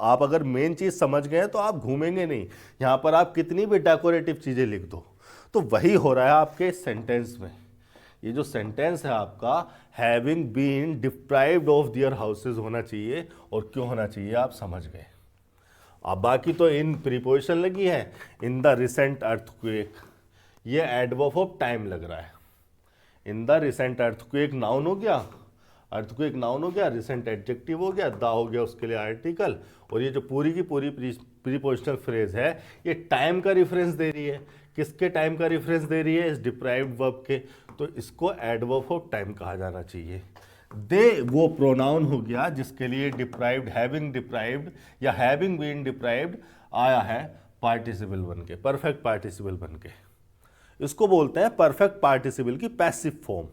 आप अगर मेन चीज समझ गए तो आप घूमेंगे नहीं। यहां पर आप कितनी भी डेकोरेटिव चीजें लिख दो, तो वही हो रहा है आपके सेंटेंस में। ये जो सेंटेंस है आपका, having been deprived of their houses होना चाहिए, और क्यों होना चाहिए आप समझ गए। अब बाकी तो इन प्रीपोजिशन लगी है, इन द रिसेंट अर्थक्वेक, ये एडवर्ब ऑफ टाइम लग रहा है। इन द रिसेंट अर्थक्वेक नाउन हो गया, अर्थक्वेक नाउन हो गया, रिसेंट एडजेक्टिव हो गया, द हो गया उसके लिए आर्टिकल, और ये जो पूरी की पूरी प्रीपोजिशनल फ्रेज है ये टाइम का रिफरेंस दे रही है। किसके टाइम का रिफरेंस दे रही है? इस डिप्राइव्ड वर्ब के। तो इसको एडवर्ब ऑफ टाइम कहा जाना चाहिए। दे वो प्रोनाउन हो गया जिसके लिए डिप्राइव्ड, हैविंग डिप्राइव्ड या हैविंग बीन डिप्राइव्ड आया है पार्टिसिपल बन के, परफेक्ट पार्टिसिपल बन के। इसको बोलते हैं परफेक्ट पार्टिसिपल की पैसिव फॉर्म।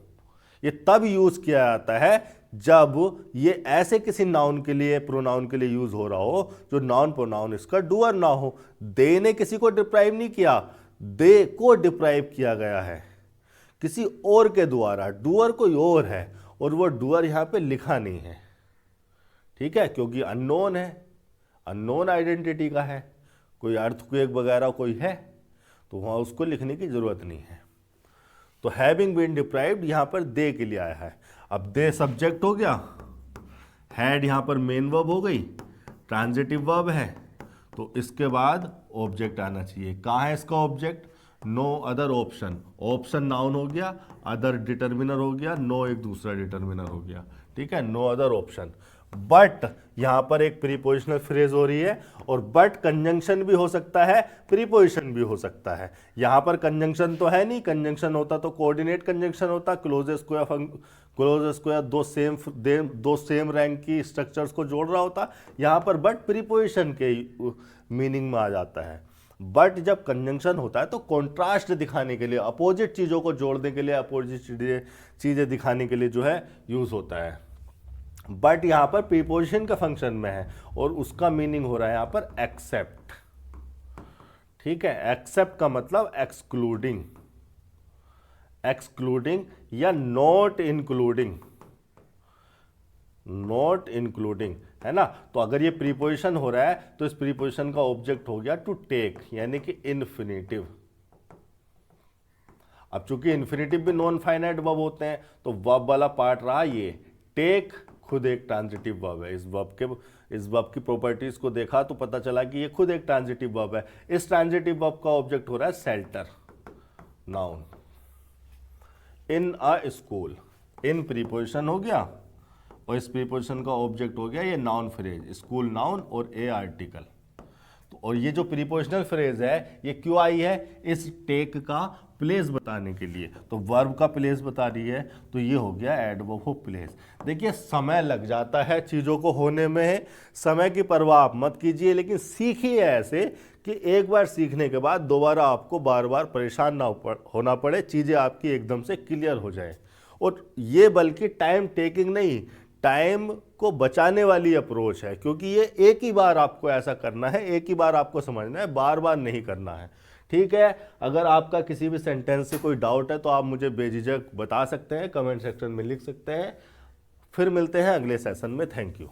ये तब यूज किया जाता है जब ये ऐसे किसी नाउन के लिए, प्रोनाउन के लिए यूज हो रहा हो जो नाउन प्रोनाउन इसका डूअर ना हो। दे ने किसी को डिप्राइव नहीं किया, दे को डिप्राइव किया गया है किसी और के द्वारा, डूअर कोई और है, और वो डूअर यहां पे लिखा नहीं है, ठीक है, क्योंकि अननोन है, अननोन आइडेंटिटी का है, कोई अर्थक्वेक वगैरह कोई है, तो वहां उसको लिखने की जरूरत नहीं है। तो हैविंग बीन डिप्राइव्ड यहां पर दे के लिए आया है। अब दे सब्जेक्ट हो गया, हैड यहां पर मेन वर्ब हो गई, ट्रांजिटिव वर्ब है, तो इसके बाद ऑब्जेक्ट आना चाहिए। कहाँ है इसका object? No other option, option noun हो गया, अदर डिटर्मिनर हो गया, नो एक दूसरा डिटर्मिनर हो गया, ठीक है, नो अदर ऑप्शन। बट यहां पर एक प्रीपोजिशनल फ्रेज हो रही है, और बट कंजंक्शन भी हो सकता है, प्रीपोजिशन भी हो सकता है। यहां पर कंजंक्शन तो है नहीं, कंजंक्शन होता तो कोऑर्डिनेट कंजंक्शन होता, क्लोज स्क्वायर दो सेम रैंक की स्ट्रक्चर्स को जोड़ रहा होता। यहां पर बट प्रीपोजिशन के मीनिंग में आ जाता है। बट जब कंजंक्शन होता है तो कॉन्ट्रास्ट दिखाने के लिए, अपोजिट चीजों को जोड़ने के लिए, अपोजिट चीजें दिखाने के लिए जो है यूज होता है। बट यहां पर प्रीपोजिशन का फंक्शन में है, और उसका मीनिंग हो रहा है यहां पर एक्सेप्ट, ठीक है। एक्सेप्ट का मतलब एक्सक्लूडिंग, एक्सक्लूडिंग या नॉट इंक्लूडिंग, नॉट इंक्लूडिंग। है ना। तो अगर ये प्रीपोजिशन हो रहा है तो इस प्रीपोजिशन का ऑब्जेक्ट हो गया टू टेक, यानी कि इन्फिनेटिव। अब चूंकि इन्फिनेटिव भी नॉन फाइनाइट वर्ब होते हैं तो वर्ब वाला पार्ट रहा ये। टेक खुद एक ट्रांजिटिव वर्ब है। इस वर्ब की प्रॉपर्टीज को देखा तो पता चला कि ये खुद एक ट्रांजिटिव वर्ब है। इस ट्रांजिटिव वर्ब का ऑब्जेक्ट हो रहा है शेल्टर, नाउन। इन अ स्कूल, इन प्रीपोजिशन हो गया और इस प्रीपोजिशन का ऑब्जेक्ट हो गया ये नाउन फ्रेज, स्कूल नाउन और ए आर्टिकल। तो और ये जो प्रीपोजिशनल फ्रेज है ये क्यों आई है, इस टेक का प्लेस बताने के लिए। तो वर्ब का प्लेस बता रही है तो ये हो गया एडवर्ब ऑफ प्लेस। देखिए समय लग जाता है चीज़ों को होने में, समय की परवाह आप मत कीजिए, लेकिन सीखिए ऐसे कि एक बार सीखने के बाद दोबारा आपको बार बार परेशान ना होना पड़े, चीज़ें आपकी एकदम से क्लियर हो जाए। और ये बल्कि टाइम टेकिंग नहीं, टाइम को बचाने वाली अप्रोच है, क्योंकि ये एक ही बार आपको ऐसा करना है, एक ही बार आपको समझना है, बार बार नहीं करना है। ठीक है, अगर आपका किसी भी सेंटेंस से कोई डाउट है तो आप मुझे बेझिझक बता सकते हैं, कमेंट सेक्शन में लिख सकते हैं। फिर मिलते हैं अगले सेशन में। Thank you.